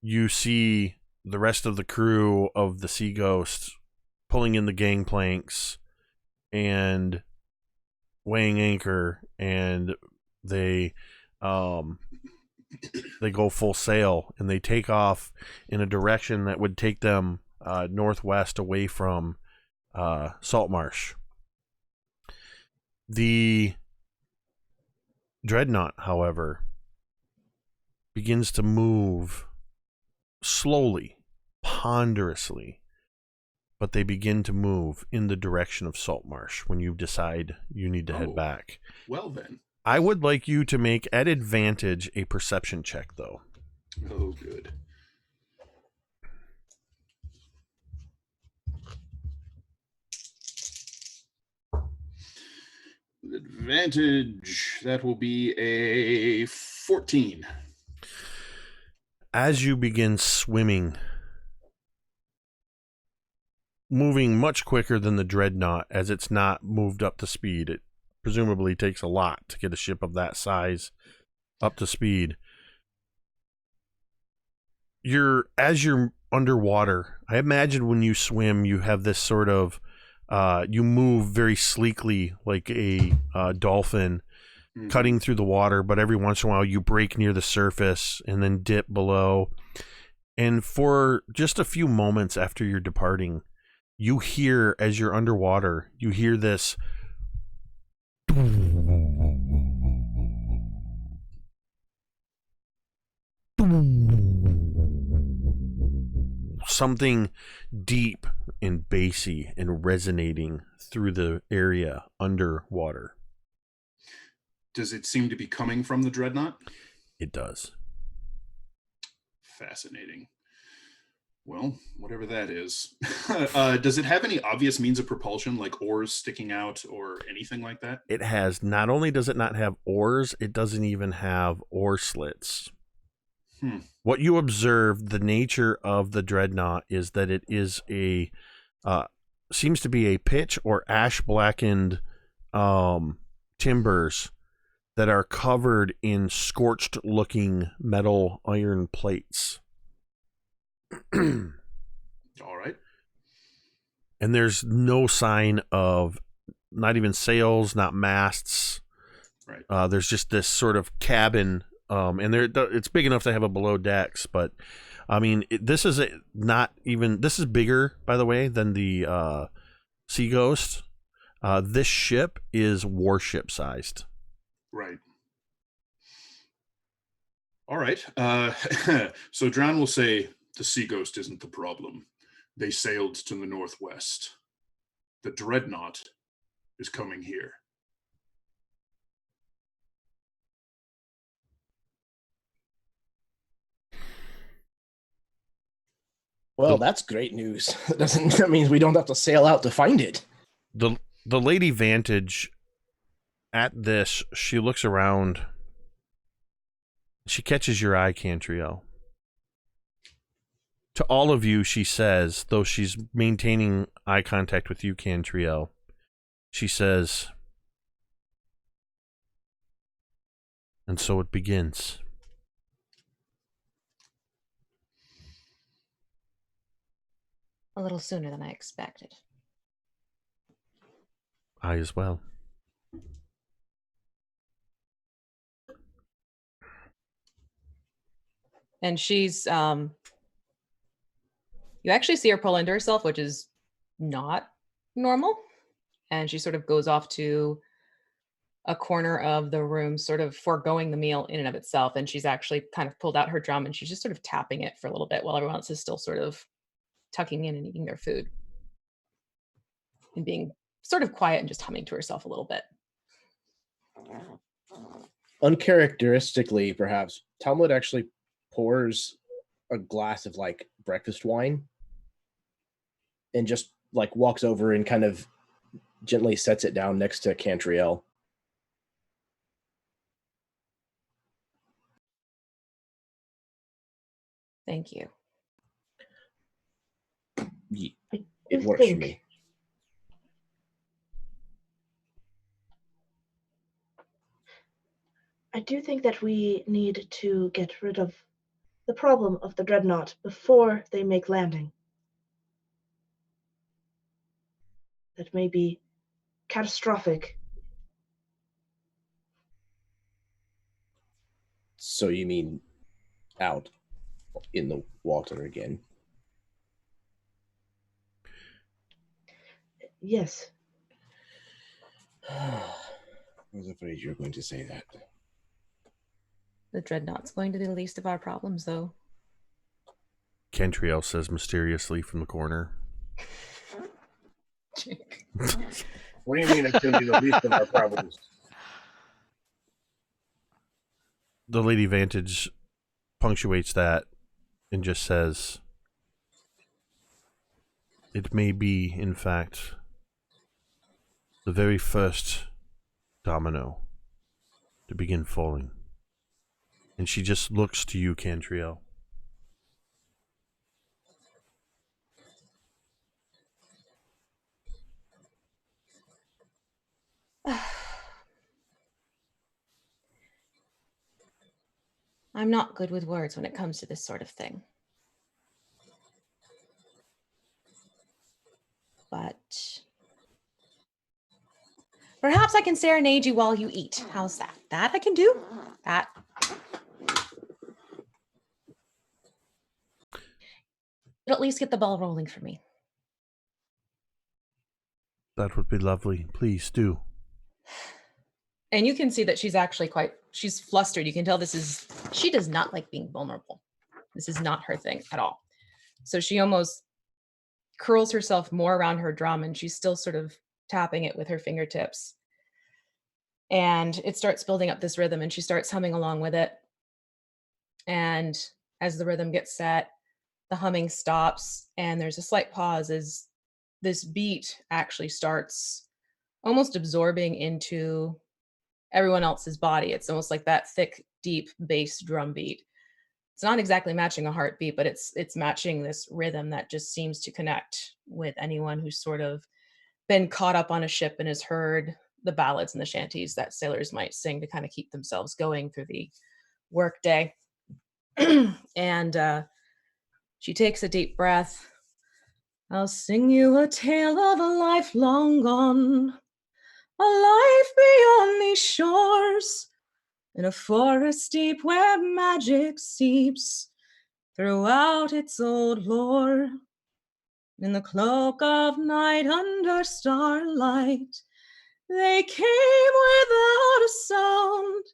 You see the rest of the crew of the Sea Ghost pulling in the gangplanks and weighing anchor, and they go full sail, and they take off in a direction that would take them northwest away from Saltmarsh. The dreadnought, however, begins to move slowly, ponderously, but they begin to move in the direction of Saltmarsh when you decide you need to head back. Well then. I would like you to make, at advantage, a perception check, though. Oh, good. Advantage, that will be a 14. As you begin swimming, moving much quicker than the dreadnought, as it's not moved up to speed. It presumably takes a lot to get a ship of that size up to speed. As you're underwater, I imagine when you swim, you have this sort of, you move very sleekly like a dolphin, cutting through the water, but every once in a while you break near the surface and then dip below. And for just a few moments after you're departing, you hear, as you're underwater, you hear this something deep and bassy and resonating through the area underwater. Does it seem to be coming from the dreadnought? It does. Fascinating. Well, whatever that is. Does it have any obvious means of propulsion, like oars sticking out or anything like that? It has. Not only does it not have oars, it doesn't even have oar slits. What you observe, the nature of the dreadnought, is that it is seems to be a pitch or ash blackened timbers that are covered in scorched looking metal iron plates. All right. And there's no sign of, not even sails, not masts. Right. There's just this sort of cabin, and it's big enough to have a below decks, but I mean, this is bigger, by the way, than the Sea Ghost. This ship is warship sized. Right. All right. So Drown will say, the Sea Ghost isn't the problem. They sailed to the northwest. The dreadnought is coming here. Well, that's great news. That means we don't have to sail out to find it. The Lady Vantage, at this, she looks around. She catches your eye, Cantriel. To all of you, she says, though she's maintaining eye contact with you, Cantriel, she says, and so it begins. A little sooner than I expected. I as well. And she's, you actually see her pull into herself, which is not normal. And she sort of goes off to a corner of the room, sort of foregoing the meal in and of itself. And she's actually kind of pulled out her drum and she's just sort of tapping it for a little bit while everyone else is still sort of tucking in and eating their food and being sort of quiet and just humming to herself a little bit. Uncharacteristically, perhaps, Talmud actually pours a glass of like breakfast wine and just like walks over and kind of gently sets it down next to Cantriel. Thank you. It works for me. I do think that we need to get rid of the problem of the dreadnought before they make landing. That may be catastrophic. So you mean out in the water again? Yes. I was afraid you were going to say that. The dreadnought's going to be the least of our problems, though. Cantriel says mysteriously from the corner. What do you mean it's going to be the least of our problems? The Lady Vantage punctuates that and just says, it may be, in fact, the very first domino to begin falling. And she just looks to you, Cantriel. I'm not good with words when it comes to this sort of thing. But perhaps I can serenade you while you eat. How's that? That I can do. That. It'll at least get the ball rolling for me. That would be lovely. Please do. And you can see that she's actually she's flustered. You can tell she does not like being vulnerable. This is not her thing at all. So she almost curls herself more around her drum and she's still sort of tapping it with her fingertips. And it starts building up this rhythm and she starts humming along with it. And as the rhythm gets set, the humming stops and there's a slight pause as this beat actually starts almost absorbing into everyone else's body. It's almost like that thick, deep bass drum beat. It's not exactly matching a heartbeat, but it's matching this rhythm that just seems to connect with anyone who's sort of been caught up on a ship and has heard the ballads and the shanties that sailors might sing to kind of keep themselves going through the work day. And she takes a deep breath. I'll sing you a tale of a life long gone, a life beyond these shores, in a forest deep where magic seeps throughout its old lore. In the cloak of night under starlight, they came without a sound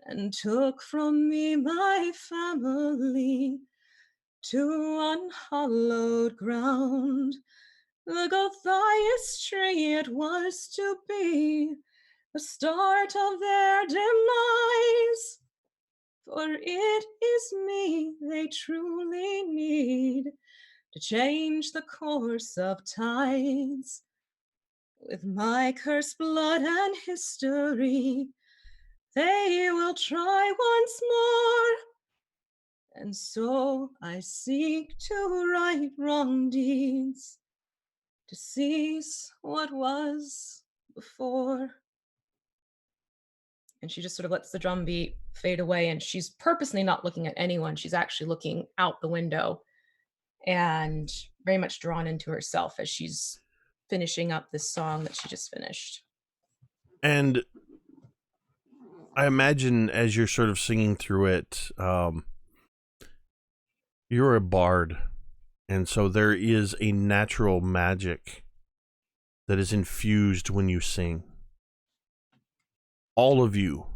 and took from me my family to unhallowed ground. The Gothias tree it was to be the start of their demise, for it is me they truly need to change the course of tides. With my cursed blood and history, they will try once more. And so I seek to right wrong deeds, to cease what was before. And she just sort of lets the drum beat fade away, and she's purposely not looking at anyone. She's actually looking out the window and very much drawn into herself as she's finishing up this song that she just finished. And I imagine as you're sort of singing through it, you're a bard, and so there is a natural magic that is infused when you sing. all of you,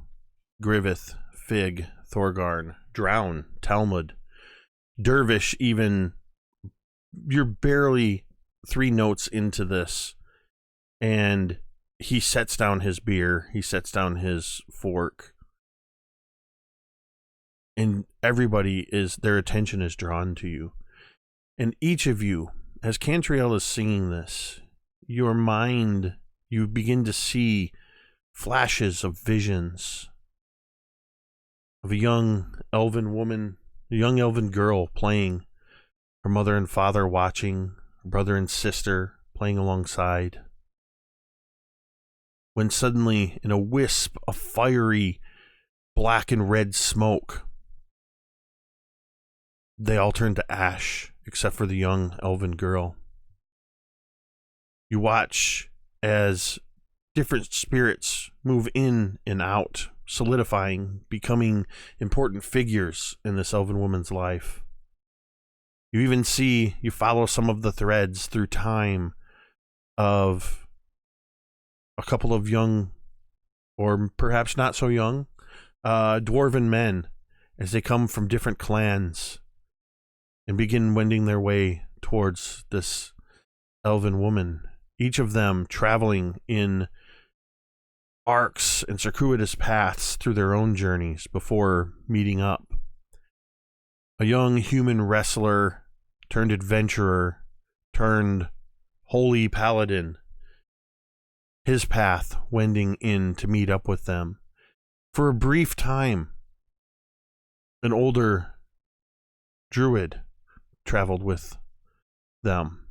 Griveth, Fig, Thorgarn, Drown, Talmud, Dervish, even, you're barely 3 notes into this, and he sets down his beer, he sets down his fork, and everybody their attention is drawn to you. And each of you, as Cantriel is singing this, your mind, you begin to see flashes of visions of a young elven woman, a young elven girl playing, her mother and father watching, her brother and sister playing alongside. When suddenly, in a wisp of fiery black and red smoke, they all turn to ash, except for the young elven girl. You watch as different spirits move in and out, solidifying, becoming important figures in this elven woman's life. You even you follow some of the threads through time of a couple of young, or perhaps not so young, dwarven men as they come from different clans and begin wending their way towards this elven woman, each of them traveling in arcs and circuitous paths through their own journeys before meeting up. A young human wrestler turned adventurer turned holy paladin, his path wending in to meet up with them. For a brief time, an older druid traveled with them,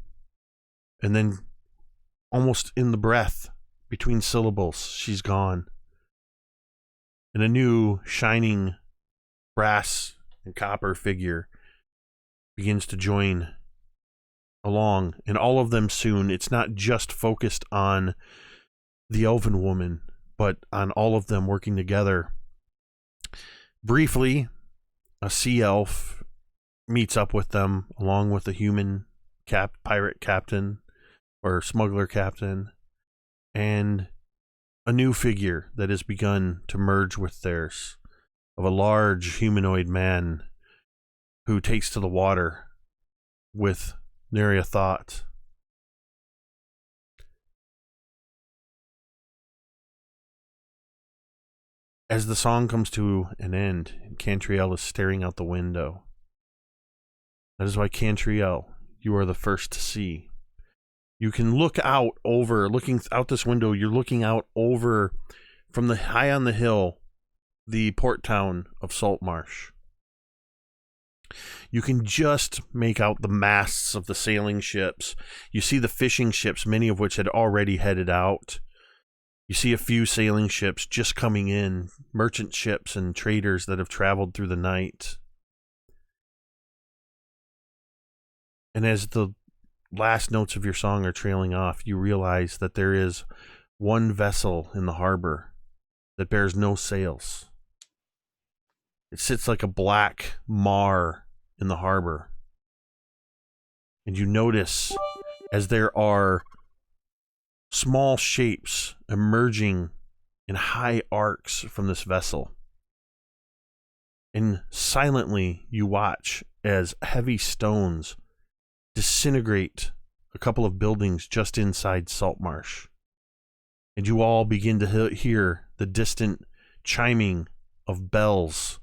and then almost in the breath, between syllables, she's gone. And a new shining brass and copper figure begins to join along, and all of them soon, it's not just focused on the elven woman, but on all of them working together. Briefly, a sea elf meets up with them along with a human pirate captain or smuggler captain, and a new figure that has begun to merge with theirs, of a large humanoid man who takes to the water with nary a thought. As the song comes to an end, and Cantriel is staring out the window, that is why, Cantriel, you are the first to see. You can look out looking out this window, you're looking out over from the high on the hill, the port town of Saltmarsh. You can just make out the masts of the sailing ships. You see the fishing ships, many of which had already headed out. You see a few sailing ships just coming in, merchant ships and traders that have traveled through the night. And as the last notes of your song are trailing off, you realize that there is one vessel in the harbor that bears no sails. It sits like a black mar in the harbor. And you notice as there are small shapes emerging in high arcs from this vessel. And silently you watch as heavy stones disintegrate a couple of buildings just inside Saltmarsh. And you all begin to hear the distant chiming of bells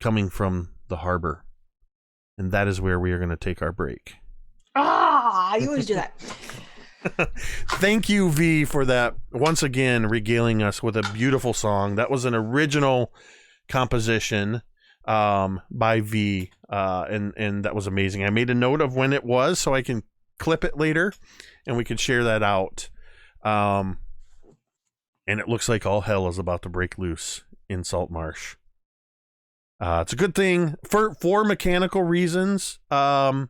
coming from the harbor. And that is where we are going to take our break. You always do that. Thank you, V, for that, once again regaling us with a beautiful song. That was an original composition by V, and that was amazing. I made a note of when it was so I can clip it later and we can share that out. And it looks like all hell is about to break loose in Saltmarsh. It's a good thing for mechanical reasons. We're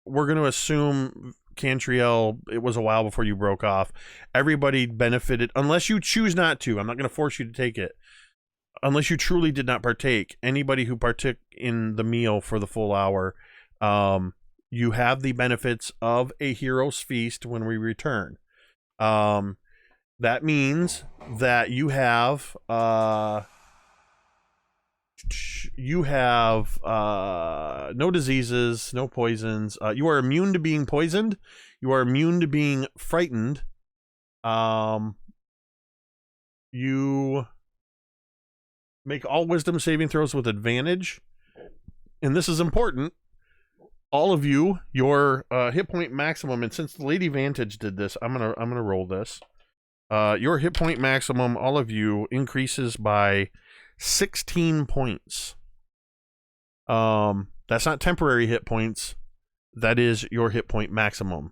going to assume, Cantriel, it was a while before you broke off. Everybody benefited, unless you choose not to. I'm not going to force you to take it. Unless you truly did not partake. Anybody who partook in the meal for the full hour, you have the benefits of a hero's feast when we return. The that means that you have no diseases, no poisons. You are immune to being poisoned. You are immune to being frightened. You make all wisdom saving throws with advantage. And this is important. All of you, your hit point maximum, and since the Lady Vantage did this, I'm gonna roll this. Your hit point maximum, all of you, increases by 16 points. That's not temporary hit points. That is your hit point maximum.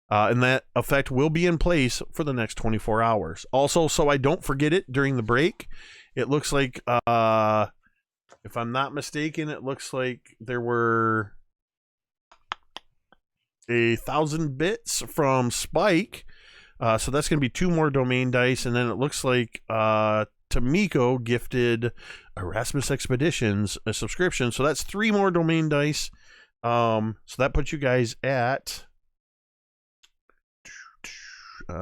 And that effect will be in place for the next 24 hours. Also, so I don't forget it during the break, it looks like, if I'm not mistaken, it looks like there were 1,000 bits from Spike. So that's going to be 2 more domain dice. And then it looks like Tamiko gifted Erasmus Expeditions a subscription. So that's 3 more domain dice. So that puts you guys at...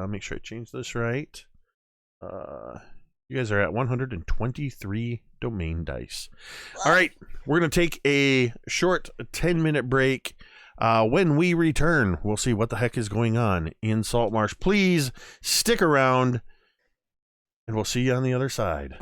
make sure I change this right. You guys are at 123 domain dice. All right, we're going to take a short 10-minute break. When we return, we'll see what the heck is going on in Saltmarsh. Please stick around, and we'll see you on the other side.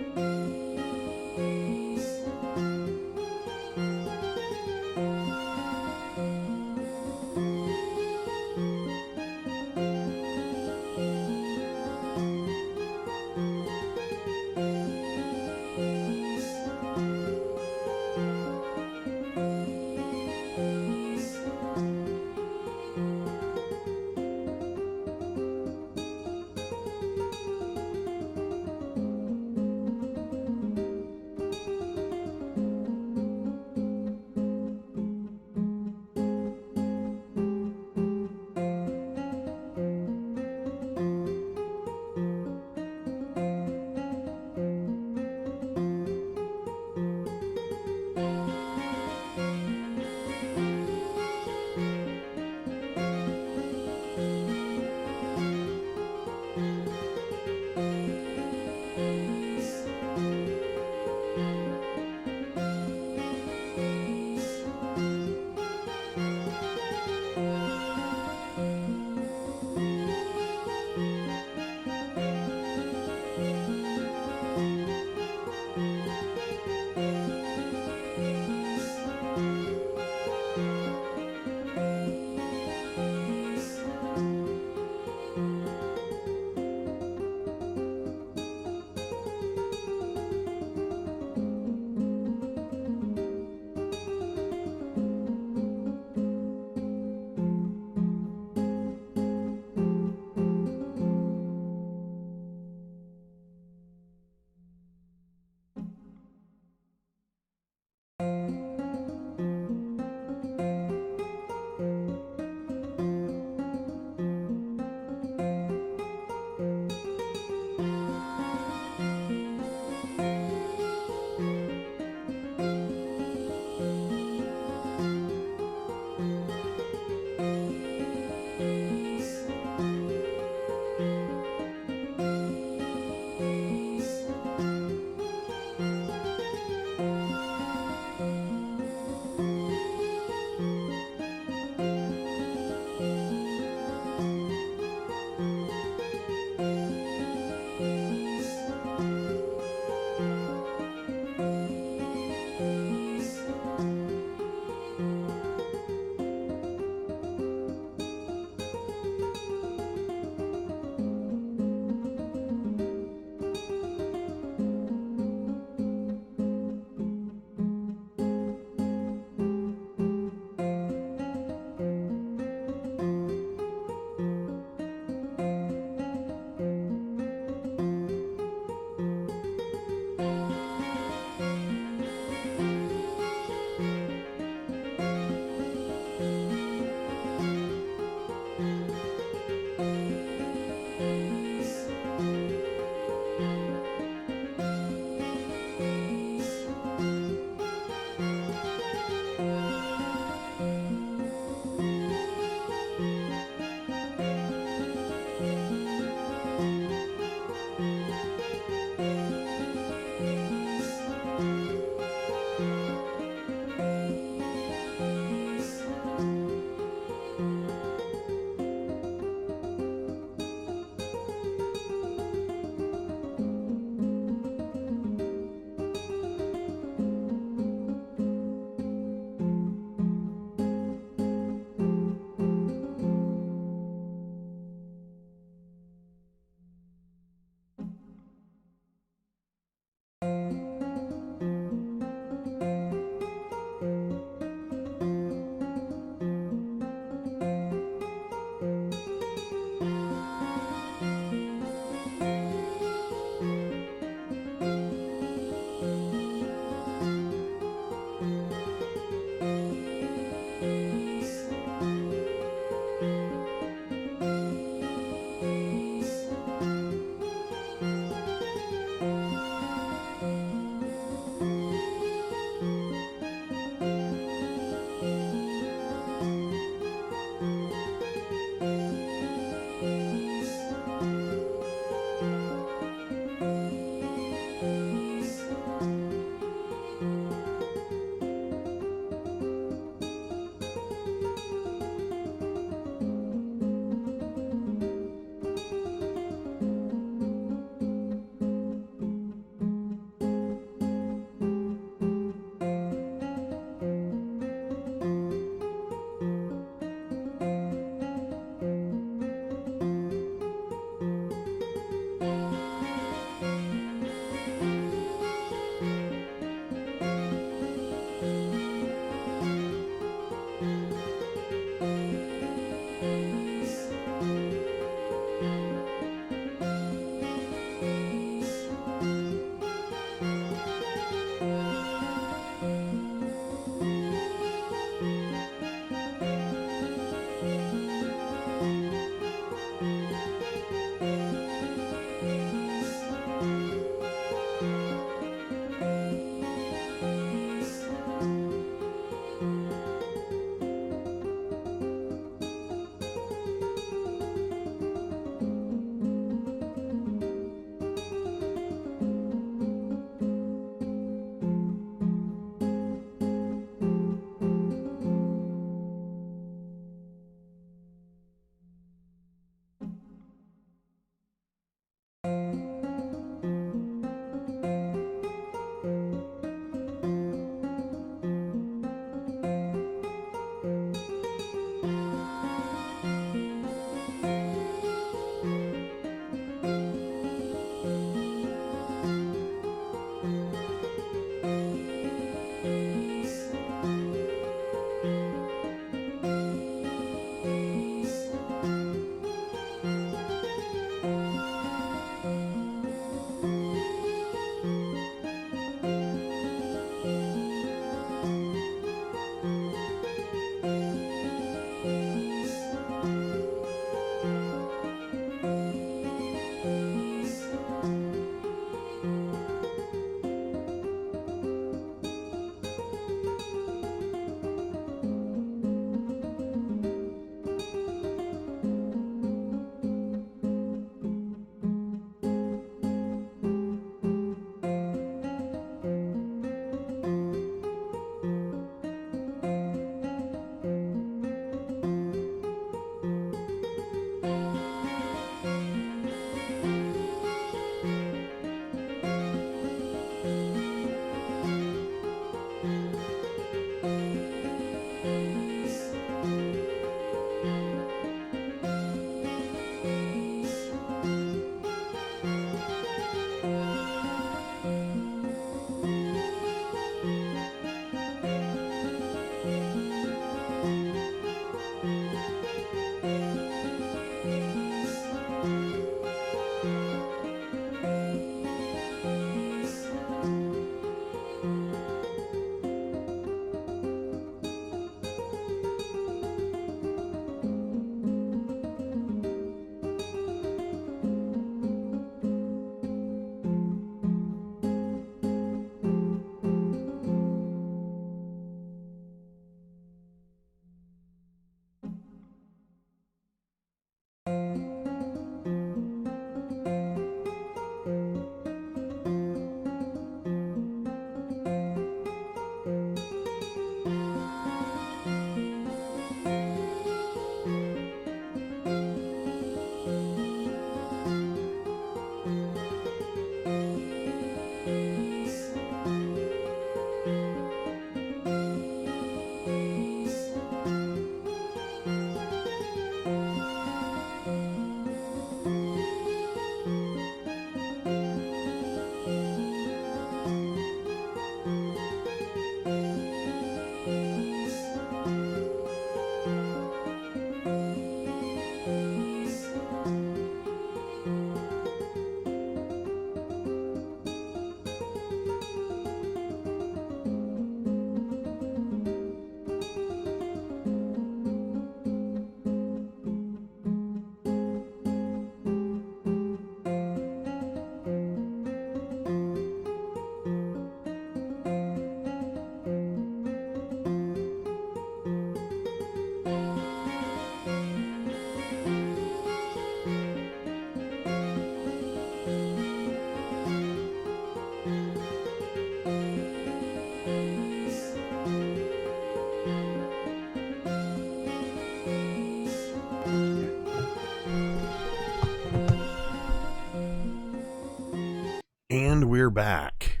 And we're back.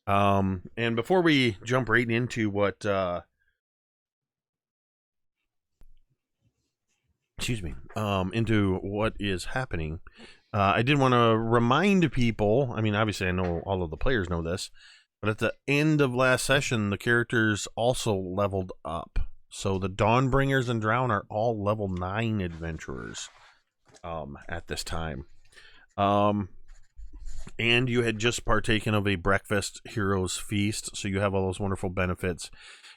And before we jump right into what into what is happening, I did want to remind people, I mean, obviously I know all of the players know this, but at the end of last session, the characters also leveled up. So the Dawnbringers and Drown are all level 9 adventurers at this time. And you had just partaken of a breakfast heroes feast, so you have all those wonderful benefits.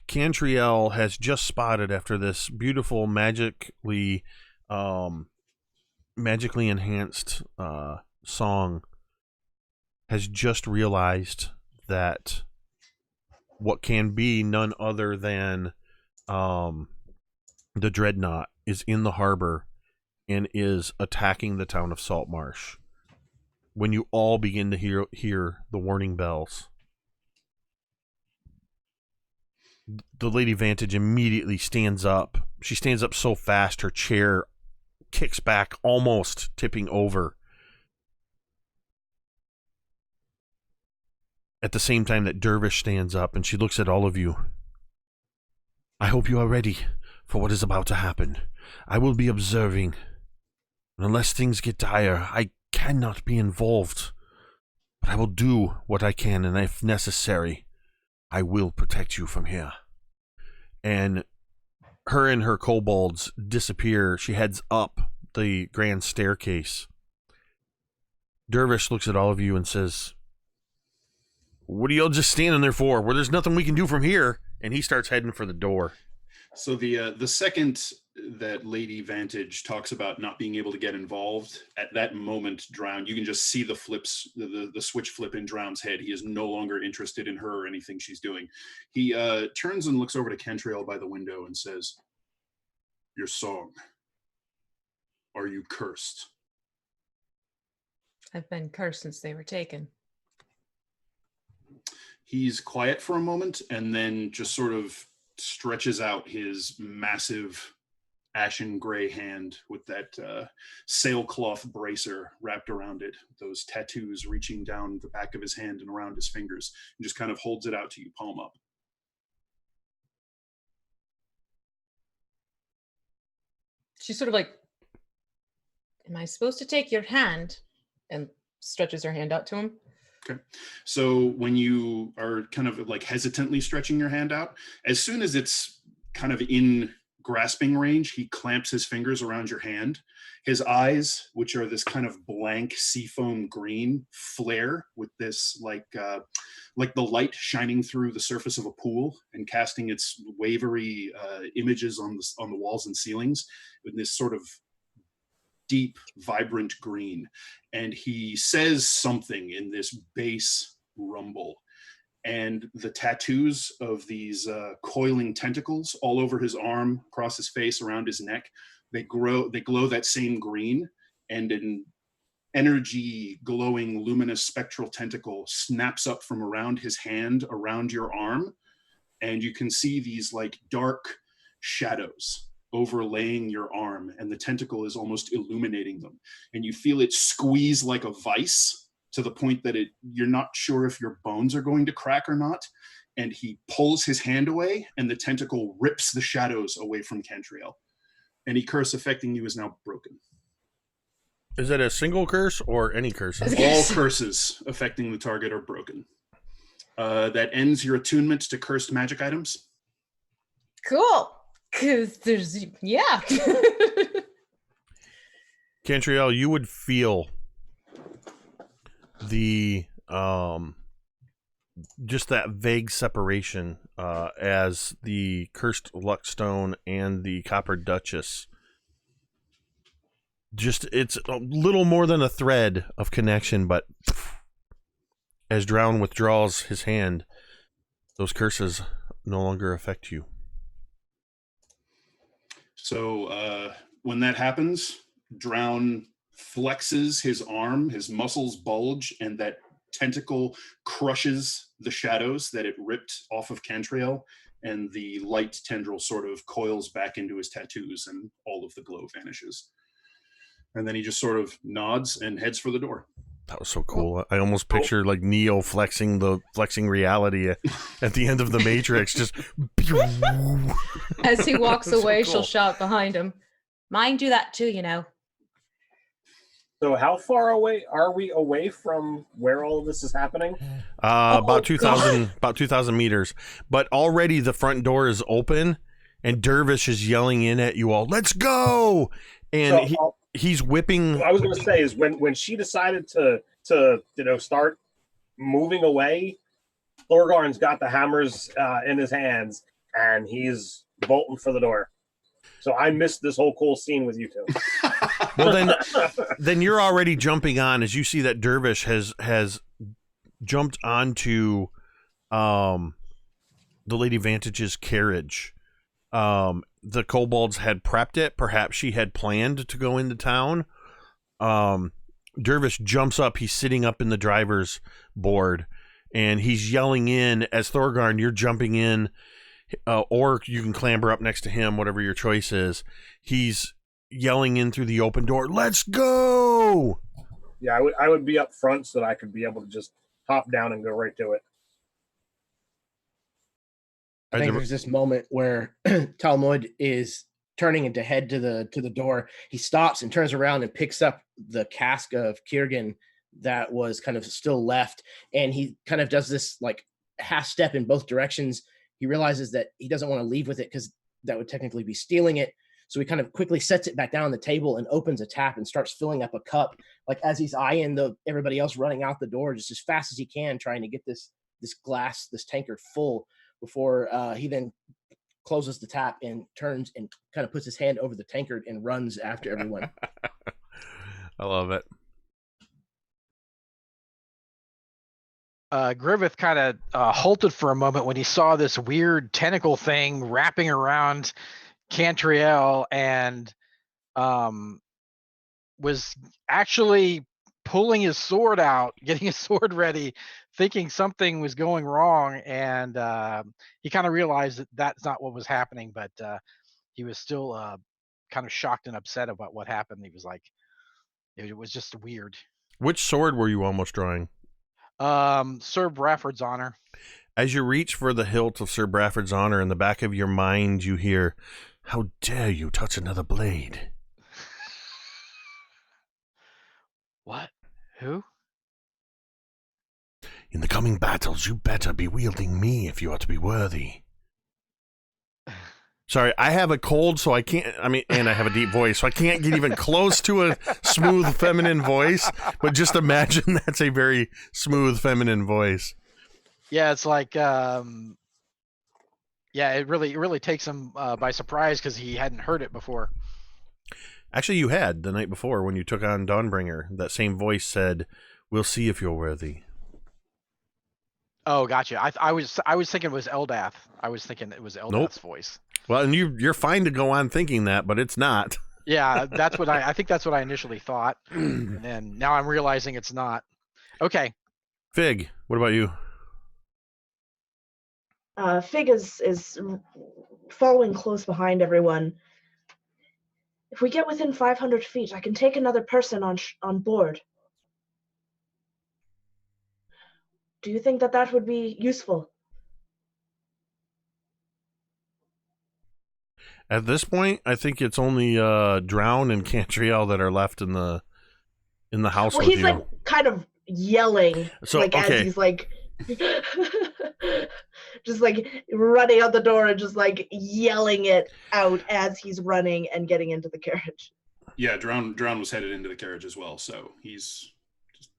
Cantriel has just spotted, after this beautiful magically enhanced song, has just realized that what can be none other than the Dreadnought is in the harbor and is attacking the town of Saltmarsh. When you all begin to hear the warning bells, the Lady Vantage immediately stands up. She stands up so fast, her chair kicks back, almost tipping over. At the same time that Dervish stands up, and she looks at all of you. I hope you are ready for what is about to happen. I will be observing. Unless things get dire, I cannot be involved. But I will do what I can, and if necessary, I will protect you from here. And her kobolds disappear. She heads up the grand staircase. Dervish looks at all of you and says, what are y'all just standing there for? Well, there's nothing we can do from here. And he starts heading for the door. So the second that Lady Vantage talks about not being able to get involved, at that moment, Drown, you can just see the flips, the switch flip in Drown's head. He is no longer interested in her or anything she's doing. He turns and looks over to Cantriel by the window and says, your song, are you cursed? I've been cursed since they were taken. He's quiet for a moment and then just sort of stretches out his massive ashen gray hand with that sailcloth bracer wrapped around it, those tattoos reaching down the back of his hand and around his fingers, and just kind of holds it out to you, palm up. She's sort of like, am I supposed to take your hand? And stretches her hand out to him. Okay. So when you are kind of like hesitantly stretching your hand out, as soon as it's kind of in grasping range, he clamps his fingers around your hand. His eyes, which are this kind of blank seafoam green, flare with this like the light shining through the surface of a pool and casting its wavery images on the walls and ceilings in this sort of deep, vibrant green. And he says something in this bass rumble. And the tattoos of these coiling tentacles all over his arm, across his face, around his neck, they glow that same green, and an energy glowing luminous spectral tentacle snaps up from around his hand, around your arm, and you can see these like dark shadows overlaying your arm, and the tentacle is almost illuminating them, and you feel it squeeze like a vice to the point that you're not sure if your bones are going to crack or not. And he pulls his hand away, and the tentacle rips the shadows away from Cantriel. Any curse affecting you is now broken. Is it a single curse or any curses? All curses affecting the target are broken. That ends your attunement to cursed magic items. Cool. Because there's, yeah. Cantriel, you would feel the just that vague separation as the cursed luckstone and the copper duchess, just it's a little more than a thread of connection, but as Drown withdraws his hand, those curses no longer affect you. So when that happens, Drown flexes his arm, his muscles bulge, and that tentacle crushes the shadows that it ripped off of Cantriel, and the light tendril sort of coils back into his tattoos, and all of the glow vanishes. And then he just sort of nods and heads for the door. That was so cool. I almost pictured like Neo flexing reality at the end of the Matrix. Just As he walks That's so away, cool. she'll shout behind him, "Mine do that too, you know." So how far away are we away from where all of this is happening? About 2,000 meters. But already the front door is open, and Dervish is yelling in at you all, "Let's go!" And So, he's whipping. what I was going to say is when she decided to start moving away, Thorgarn's got the hammers in his hands, and he's bolting for the door. So I missed this whole cool scene with you two. Well, then you're already jumping on as you see that Dervish has jumped onto the Lady Vantage's carriage. The kobolds had prepped it. Perhaps she had planned to go into town. Dervish jumps up. He's sitting up in the driver's board, and he's yelling in as Thorgarn, you're jumping in, or you can clamber up next to him, whatever your choice is. He's yelling in through the open door, "Let's go!" Yeah, I would be up front so that I could be able to just hop down and go right to it. I think there's this moment where Talmud is turning to head to the door. He stops and turns around and picks up the cask of Kirgan that was kind of still left, and he kind of does this like half step in both directions. He realizes that he doesn't want to leave with it because that would technically be stealing it. So he kind of quickly sets it back down on the table and opens a tap and starts filling up a cup, like as he's eyeing everybody else running out the door just as fast as he can, trying to get this tankard full before he then closes the tap and turns and kind of puts his hand over the tankard and runs after everyone. I love it. Griveth kind of halted for a moment when he saw this weird tentacle thing wrapping around Cantriel and was actually pulling his sword out, getting his sword ready, thinking something was going wrong. And he kind of realized that that's not what was happening, but he was still kind of shocked and upset about what happened. He was like, it was just weird. Which sword were you almost drawing? Sir Bradford's honor. As you reach for the hilt of Sir Bradford's honor, in the back of your mind you hear, "How dare you touch another blade?" What? Who? "In the coming battles, you better be wielding me if you are to be worthy." Sorry, I have a cold, so I can't, and I have a deep voice, so I can't get even close to a smooth feminine voice, but just imagine that's a very smooth feminine voice. Yeah, it's like, it really takes him by surprise because he hadn't heard it before. Actually, you had the night before when you took on Dawnbringer. That same voice said, "We'll see if you're worthy." Oh, gotcha. I was thinking it was Eldath. I was thinking it was Eldath's voice. Well, and you're fine to go on thinking that, but it's not. Yeah, that's what I think that's what I initially thought, and then now I'm realizing it's not. Okay. Fig, what about you? Fig is following close behind everyone. If we get within 500 feet, I can take another person on board. Do you think that would be useful? At this point, I think it's only Drown and Cantriel that are left in the house Well, with he's you. like kind of yelling, So, like okay. as he's like, just like running out the door and just like yelling it out as he's running and getting into the carriage. Yeah, Drown was headed into the carriage as well, so he's just...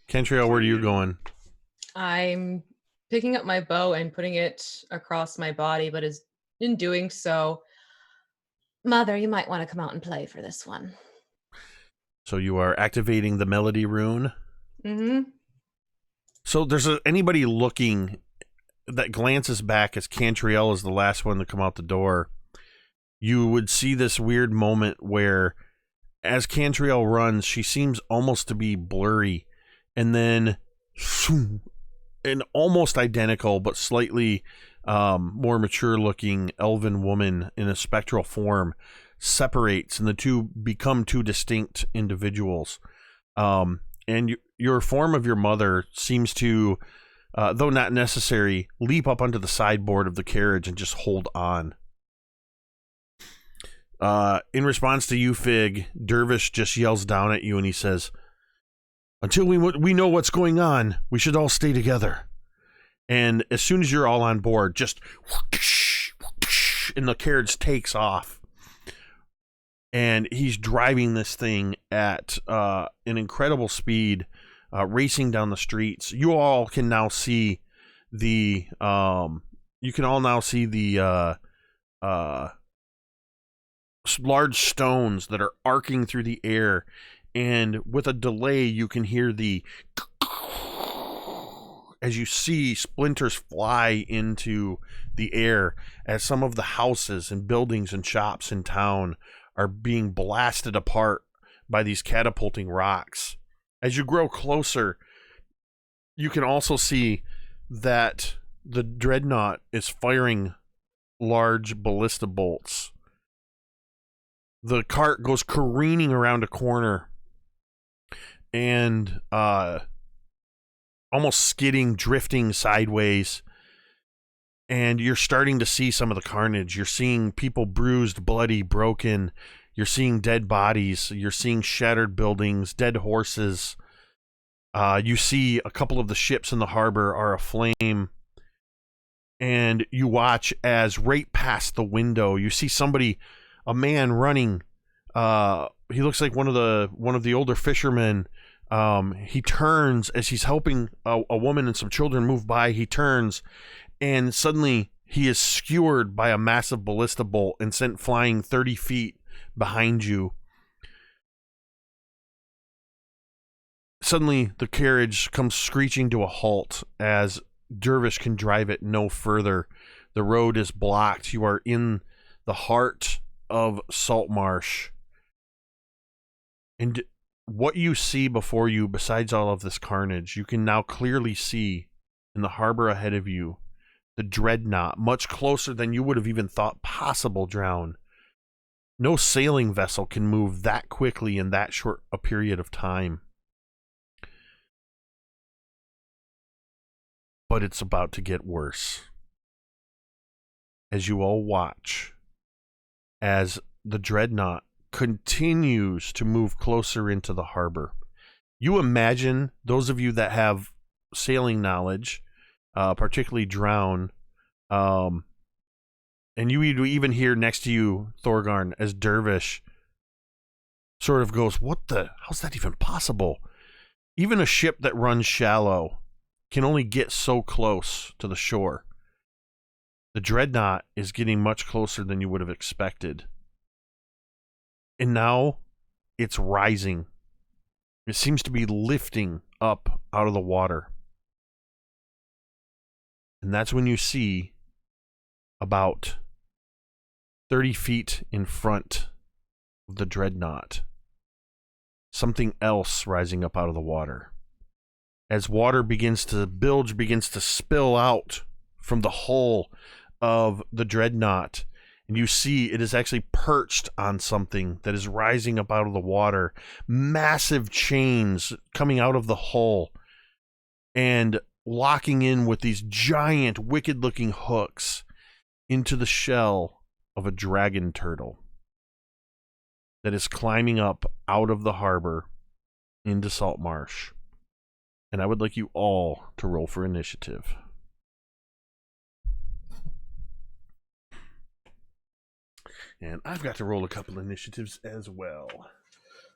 Cantriel, where are you going? I'm picking up my bow and putting it across my body, but in doing so, Mother, you might want to come out and play for this one. So you are activating the melody rune. Mm-hmm. So there's anybody looking that glances back as Cantriel is the last one to come out the door. You would see this weird moment where as Cantriel runs, she seems almost to be blurry. And then an almost identical but slightly more mature looking elven woman in a spectral form separates, and the two become two distinct individuals. and your form of your mother seems to, though not necessary, leap up onto the sideboard of the carriage and just hold on. In response to you, Fig, Dervish just yells down at you and he says, "Until we know what's going on, we should all stay together." And as soon as you're all on board, just whoosh, whoosh, and the carriage takes off. And he's driving this thing at an incredible speed, racing down the streets. You all can now see the large stones that are arcing through the air, and with a delay you can hear as you see splinters fly into the air as some of the houses and buildings and shops in town are being blasted apart by these catapulting rocks. As you grow closer, you can also see that the dreadnought is firing large ballista bolts. The cart goes careening around a corner and almost skidding, drifting sideways. And you're starting to see some of the carnage. You're seeing people bruised, bloody, broken. You're seeing dead bodies. You're seeing shattered buildings, dead horses. You see a couple of the ships in the harbor are aflame. And you watch as right past the window, you see somebody, a man running. He looks like one of the older fishermen. He turns as he's helping a woman and some children move by. He turns, and suddenly he is skewered by a massive ballista bolt and sent flying 30 feet behind you. Suddenly, the carriage comes screeching to a halt as Dervish can drive it no further. The road is blocked. You are in the heart of Saltmarsh. And what you see before you, besides all of this carnage, you can now clearly see in the harbor ahead of you the dreadnought, much closer than you would have even thought possible, Drown. No sailing vessel can move that quickly in that short a period of time. But it's about to get worse. As you all watch, as the dreadnought continues to move closer into the harbor. You imagine, those of you that have sailing knowledge, particularly Drown, and you even hear next to you, Thorgarn, as Dervish sort of goes, how's that even possible? Even a ship that runs shallow can only get so close to the shore. The dreadnought is getting much closer than you would have expected. And now it's rising. It seems to be lifting up out of the water. And that's when you see about 30 feet in front of the dreadnought something else rising up out of the water. As water begins to bilge, begins to spill out from the hull of the dreadnought, and you see it is actually perched on something that is rising up out of the water. Massive chains coming out of the hull and locking in with these giant, wicked-looking hooks into the shell of a dragon turtle that is climbing up out of the harbor into Saltmarsh. And I would like you all to roll for initiative. And I've got to roll a couple initiatives as well.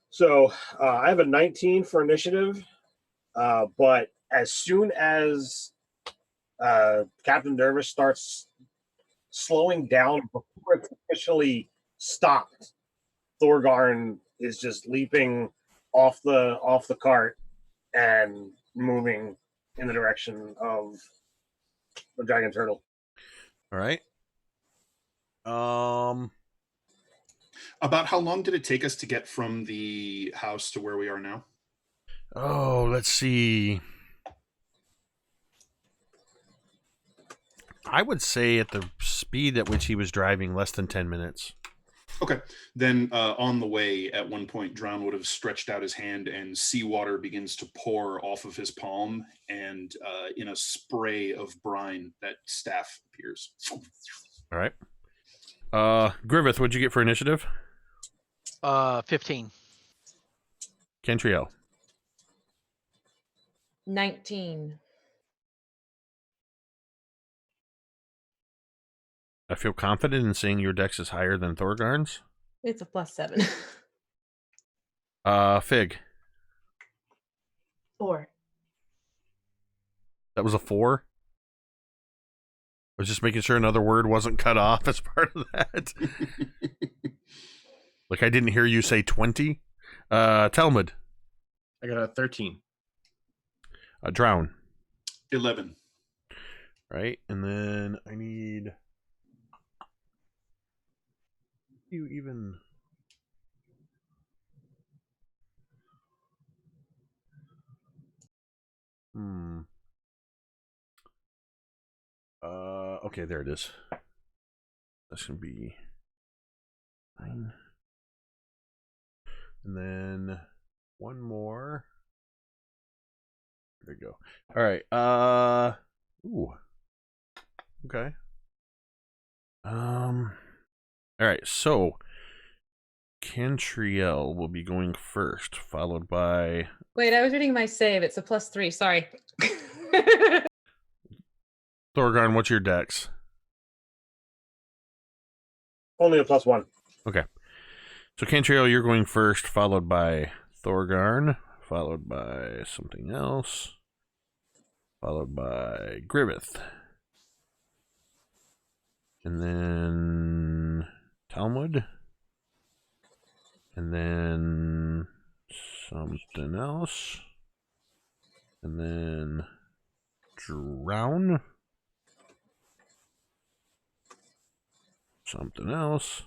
So I have a 19 for initiative, but as soon as Captain Dervish starts slowing down before it's officially stopped, Thorgarn is just leaping off the cart and moving in the direction of the dragon turtle. All right. About how long did it take us to get from the house to where we are now? Oh, let's see. I would say at the speed at which he was driving, less than 10 minutes. Okay. Then on the way, at one point, Drown would have stretched out his hand and seawater begins to pour off of his palm, and in a spray of brine, that staff appears. All right. Griveth, what'd you get for initiative? 15. Cantriel. 19. I feel confident in saying your dex is higher than Thorgarn's. It's a +7. Fig. 4. That was a 4? I was just making sure another word wasn't cut off as part of that. Like I didn't hear you say 20. Talmud. I got a 13. Drown. 11. Right, and then I need... You even... Okay, there it is. That's gonna be 9. And then one more. There we go. All right. Ooh. Okay. All right. So Cantriel will be going first, followed by... Wait, I was reading my save. It's a +3. Sorry. Thorgarn, what's your dex? Only a +1. Okay. So Cantriel, you're going first, followed by Thorgarn, followed by something else, followed by Griveth. And then Talmud. And then something else. And then Drown. Something else.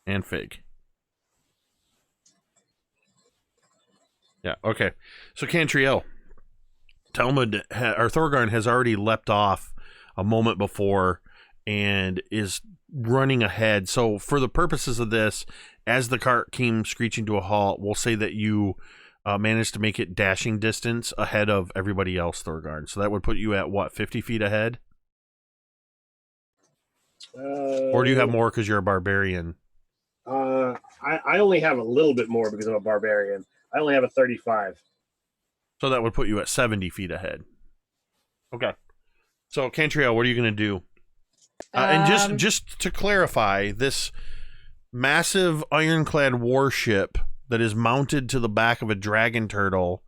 And Fig. Yeah, okay. So Cantriel. Talmud, or Thorgarn has already leapt off a moment before and is running ahead. So for the purposes of this, as the cart came screeching to a halt, we'll say that you managed to make it dashing distance ahead of everybody else, Thorgarn. So that would put you at, what, 50 feet ahead? Or do you have more because you're a barbarian? I only have a little bit more because I'm a barbarian. I only have a 35. So that would put you at 70 feet ahead. Okay. So, Cantriel, what are you going to do? And just to clarify, this massive ironclad warship that is mounted to the back of a dragon turtle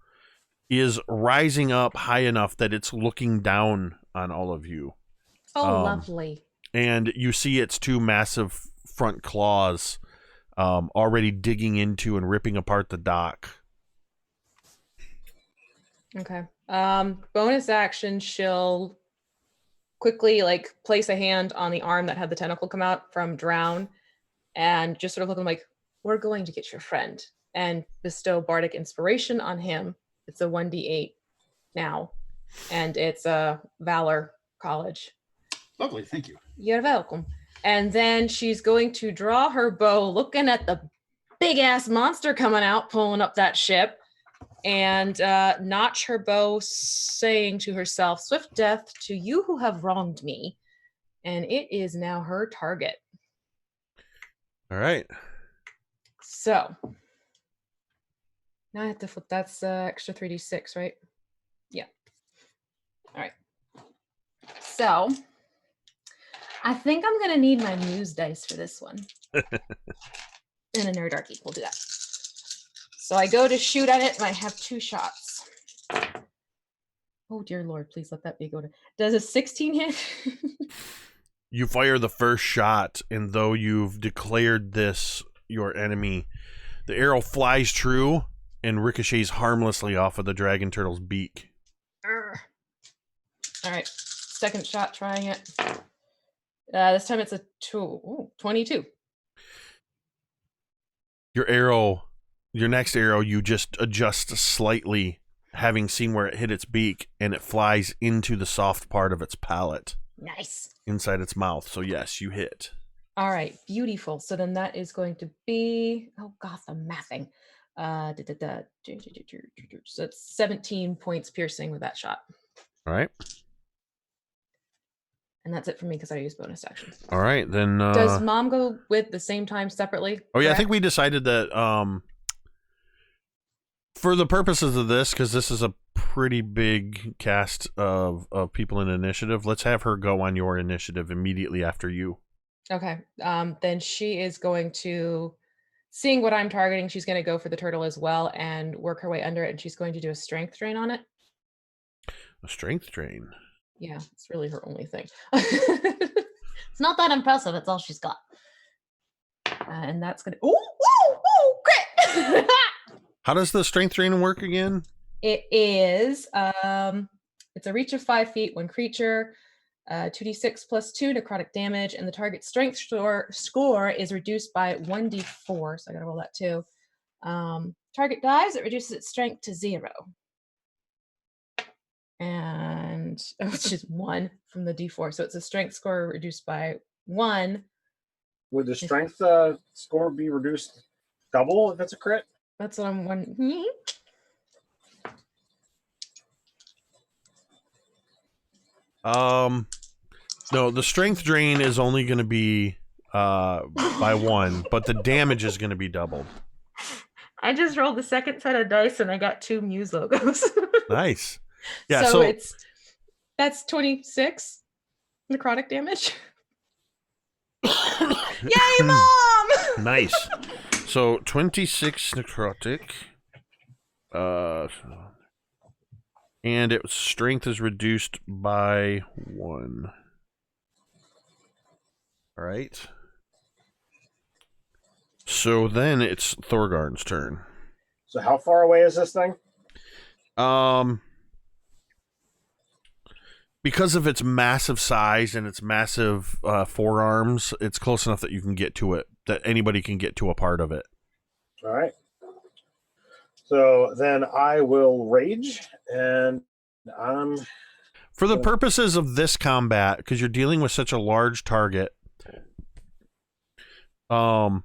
is rising up high enough that it's looking down on all of you. Oh, lovely. And you see its two massive front claws already digging into and ripping apart the dock. Okay. Bonus action, she'll quickly place a hand on the arm that had the tentacle come out from Drown and just sort of look at him like, we're going to get your friend, and bestow bardic inspiration on him. It's a 1d8 now, and it's a Valor College. Lovely, thank you. You're welcome. And then she's going to draw her bow, looking at the big ass monster coming out, pulling up that ship, and notch her bow, saying to herself, "Swift death to you who have wronged me." And it is now her target. All right. So now I have to flip. That's extra 3d6, right? Yeah. All right. So I think I'm going to need my Muse dice for this one. And a Nerdarchy. We'll do that. So I go to shoot at it, and I have 2 shots. Oh, dear Lord, please let that be go to... Does a 16 hit? You fire the first shot, and though you've declared this your enemy, the arrow flies true and ricochets harmlessly off of the dragon turtle's beak. All right. Second shot, trying it. This time it's a 22. Your next arrow, you just adjust slightly, having seen where it hit its beak, and it flies into the soft part of its palate. Nice. Inside its mouth. So yes, you hit. All right, beautiful. So then that is going to be, oh God, the mathing. So it's 17 points piercing with that shot. All right. And that's it for me because I use bonus actions. All right, then. Does mom go with the same time separately? Oh yeah, I think correct? we decided that for the purposes of this, because this is a pretty big cast of people in initiative, let's have her go on your initiative immediately after you. Okay. Then she is going to, seeing what I'm targeting, she's going to go for the turtle as well and work her way under it. And she's going to do a strength drain on it. A strength drain. Yeah, it's really her only thing. It's not that impressive. It's all she's got. And that's going to, ooh, crit! How does the strength drain work again? It is, it's a reach of 5 feet, one creature, 2d6 plus 2 necrotic damage, and the target strength score is reduced by 1d4. So I gotta roll that too. Target dies, it reduces its strength to 0. And it's just 1 from the d4. So it's a strength score reduced by 1. Would the strength score be reduced double if it's a crit? That's what I'm wondering. No, the strength drain is only going to be by 1, but the damage is going to be doubled. I just rolled the second set of dice and I got 2 Muse logos. Nice. Yeah, so that's 26 necrotic damage. Yay, Mom! Nice. So 26 necrotic. And its strength is reduced by 1. All right. So then it's Thorgarn's turn. So how far away is this thing? Because of its massive size and its massive forearms, it's close enough that you can get to it, that anybody can get to a part of it. All right. So then I will rage, and for the purposes of this combat, because you're dealing with such a large target, I'm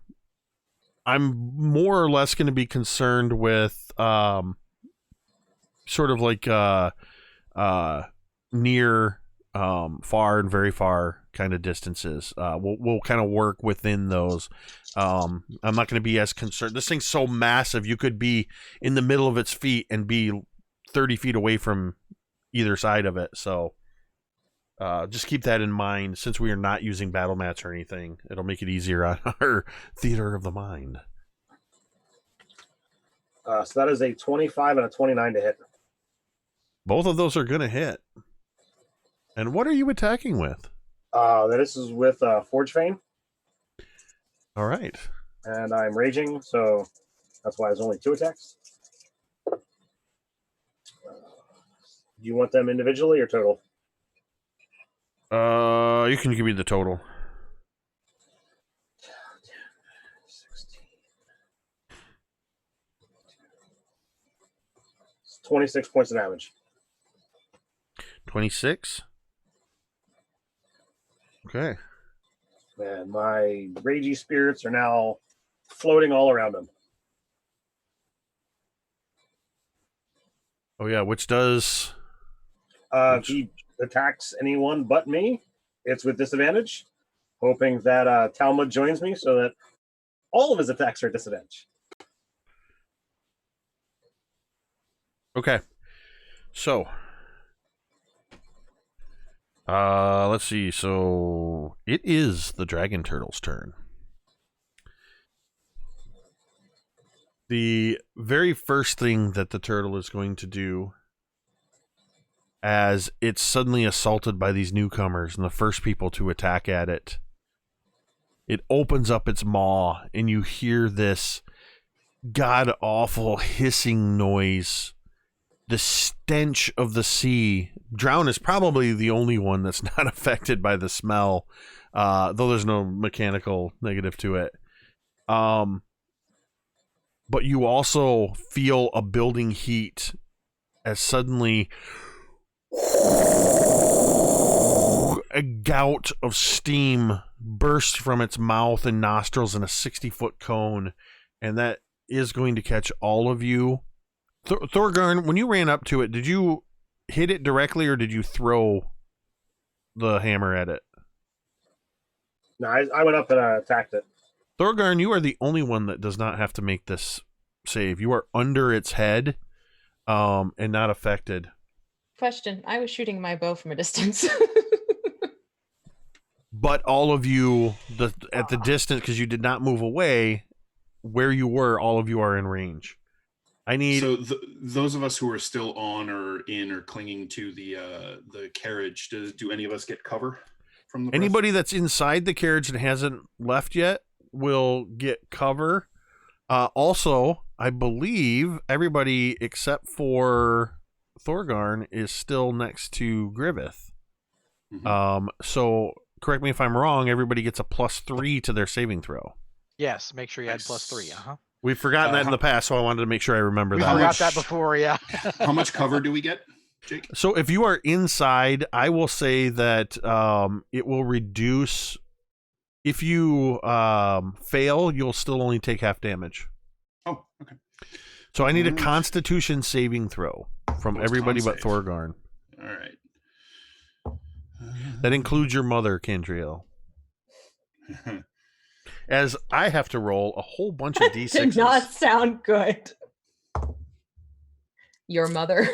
more or less going to be concerned with sort of like near, far, and very far kind of distances. We'll kind of work within those. I'm not going to be as concerned. This thing's so massive, you could be in the middle of its feet and be 30 feet away from either side of it. So just keep that in mind. Since we are not using battle mats or anything, it'll make it easier on our theater of the mind. So that is a 25 and a 29 to hit. Both of those are going to hit. And what are you attacking with? This is with Forge Fane. All right. And I'm raging, so that's why there's only 2 attacks. Do you want them individually or total? You can give me the total. 16. 26 points of damage. 26. Okay. And my ragey spirits are now floating all around him. Oh yeah, which does... If he attacks anyone but me, it's with disadvantage, hoping that Talmud joins me so that all of his attacks are at disadvantage. Okay. So... let's see. So it is the dragon turtle's turn. The very first thing that the turtle is going to do, as it's suddenly assaulted by these newcomers and the first people to attack at it, it opens up its maw and you hear this god-awful hissing noise. The stench of the sea. Drown is probably the only one that's not affected by the smell, though there's no mechanical negative to it. But you also feel a building heat as suddenly a gout of steam bursts from its mouth and nostrils in a 60-foot cone, and that is going to catch all of you. Thorgarn, when you ran up to it, did you hit it directly or did you throw the hammer at it? No, I went up and attacked it. Thorgarn, you are the only one that does not have to make this save. You are under its head and not affected. Question. I was shooting my bow from a distance. But all of you, at the distance, because you did not move away, where you were, all of you are in range. I need... So those of us who are still on or in or clinging to the carriage, do any of us get cover from the Anybody that's inside the carriage and hasn't left yet will get cover. Also, I believe everybody except for Thorgarn is still next to Griveth. Mm-hmm. So correct me if I'm wrong, everybody gets a +3 to their saving throw. Yes, make sure you add +3. Uh-huh. We've forgotten that in the past, so I wanted to make sure I remember We that. forgot that before, yeah. How much cover do we get, Jake? So if you are inside, I will say that it will reduce. If you fail, you'll still only take half damage. Oh, okay. So I need a Constitution saving throw from everybody but Thorgarn. All right. That includes your mother, Cantriel. As I have to roll a whole bunch of D6s. Did not sound good. Your mother.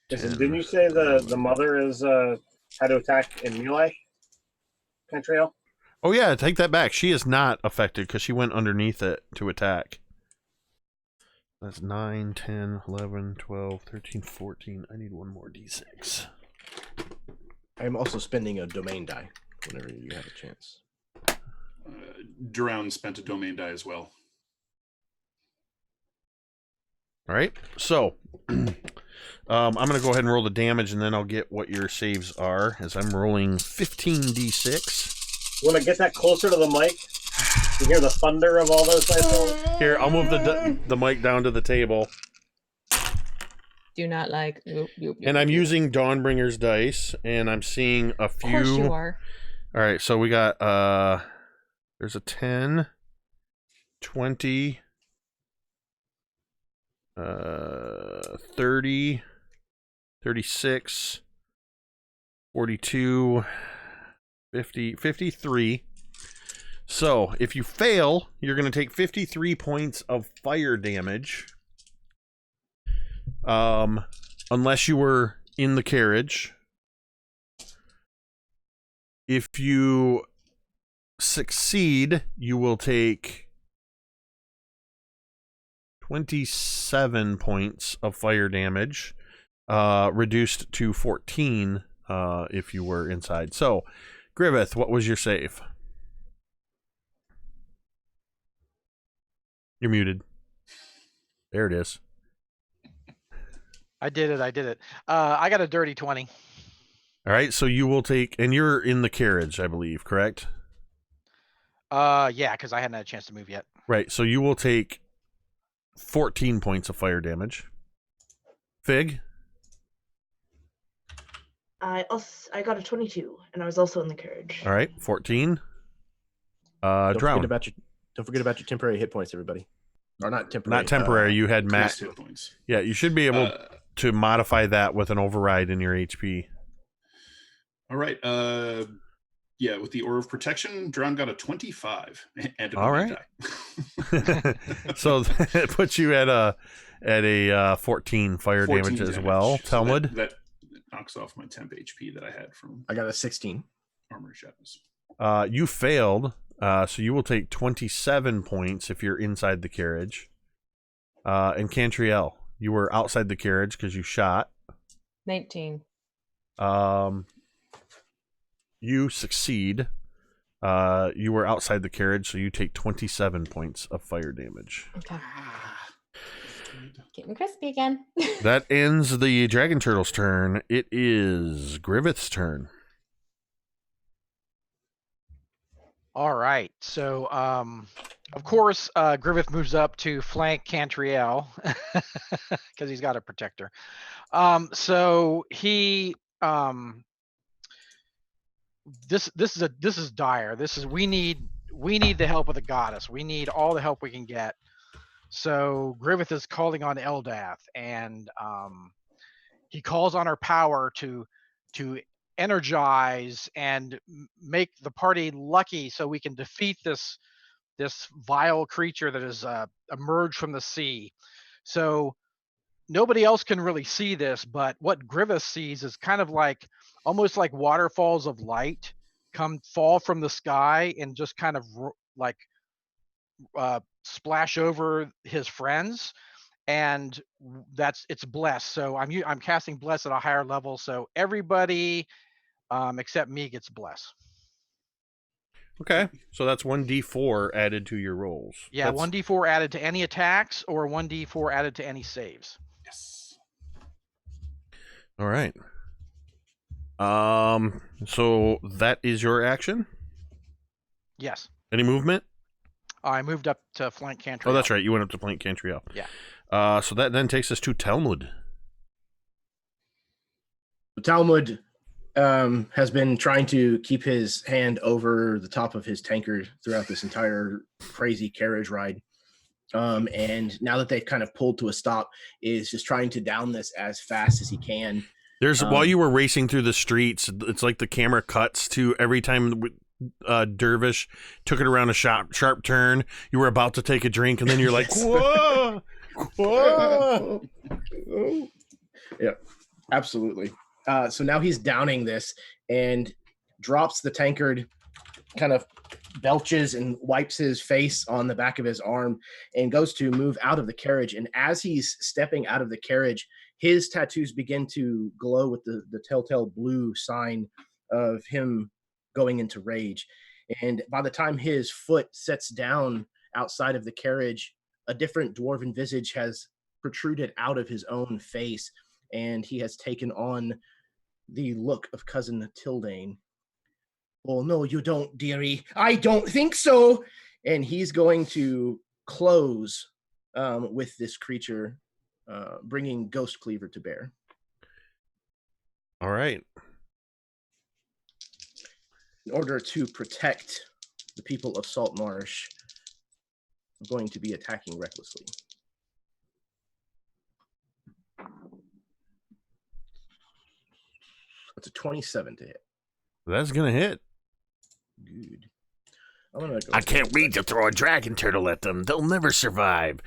Didn't you say the mother is had to attack in melee? Cantriel? Oh yeah, take that back. She is not affected because she went underneath it to attack. That's 9, 10, 11, 12, 13, 14. I need one more D6. I am also spending a domain die whenever you have a chance. Drown spent a domain die as well. All right, so I'm going to go ahead and roll the damage, and then I'll get what your saves are, as I'm rolling 15d6. You want to get that closer to the mic? You hear the thunder of all those dice? Here, I'll move the mic down to the table. Do not like. And I'm using Dawnbringers dice, and I'm seeing a few. Of course you are. All right, so we got there's a 10, 20, 30, 36, 42, 50, 53. So if you fail, you're going to take 53 points of fire damage. Unless you were in the carriage. If you succeed, you will take 27 points of fire damage, reduced to 14 if you were inside. So, Griveth, what was your save? You're muted. There it is. I did it. I got a dirty 20. All right, so you will take, and you're in the carriage, I believe, correct? Yeah, because I hadn't had a chance to move yet. Right, so you will take 14 points of fire damage. Fig? I got a 22, and I was also in the carriage. All right, 14. Don't Drown. forget about your temporary hit points, everybody. Or not temporary. Not temporary. You had max hit points. Yeah, you should be able to modify that with an override in your HP. All right. Yeah, with the Aura of Protection, Drown got a 25 and a all right. die. So that puts you at a 14 fire 14 damage as damage. well. So Talmud? that knocks off my temp HP that I had from I got a 16. Armor Shadows. You failed, so you will take 27 points if you're inside the carriage. And Cantriel, you were outside the carriage because you shot. 19. You succeed. You were outside the carriage, so you take 27 points of fire damage. Okay. Getting crispy again. That ends the Dragon Turtle's turn. It is Griveth's turn. All right. So, of course, Griveth moves up to flank Cantriel because he's got a protector. So he, this is dire. We need the help of the goddess. We need all the help we can get. So Griveth is calling on Eldath, and he calls on her power to energize and make the party lucky, so we can defeat this vile creature that has emerged from the sea. So nobody else can really see this, but what Griveth sees is kind of like almost like waterfalls of light fall from the sky and just kind of like splash over his friends, and it's blessed. So I'm casting bless at a higher level, so everybody except me gets bless. Okay, so that's 1d4 added to your rolls. Yeah, That's- 1d4 added to any attacks, or 1d4 added to any saves. Yes. All right. So that is your action. Yes, Any movement? I moved up to flank Cantriel. Oh, that's right. You went up to flank Cantriel. Yeah. So that then takes us to Talmud. Talmud has been trying to keep his hand over the top of his tankard throughout this entire crazy carriage ride. And now that they've kind of pulled to a stop, is just trying to down this as fast as he can. There's while you were racing through the streets, it's like the camera cuts to every time Dervish took it around a sharp turn. You were about to take a drink, and then you're like, Yes. whoa, whoa. Yeah, absolutely. So now he's downing this and drops the tankard, kind of belches and wipes his face on the back of his arm, and goes to move out of the carriage. And as he's stepping out of the carriage, his tattoos begin to glow with the telltale blue sign of him going into rage. And by the time his foot sets down outside of the carriage, a different dwarven visage has protruded out of his own face, and he has taken on the look of cousin Tildane. "Oh, no, you don't, dearie. I don't think so." And he's going to close with this creature, bringing Ghost Cleaver to bear. All right. In order to protect the people of Saltmarsh, I'm going to be attacking recklessly. That's a 27 to hit. That's going to hit. Good. I'm gonna go I can't wait to throw a dragon turtle at them. They'll never survive.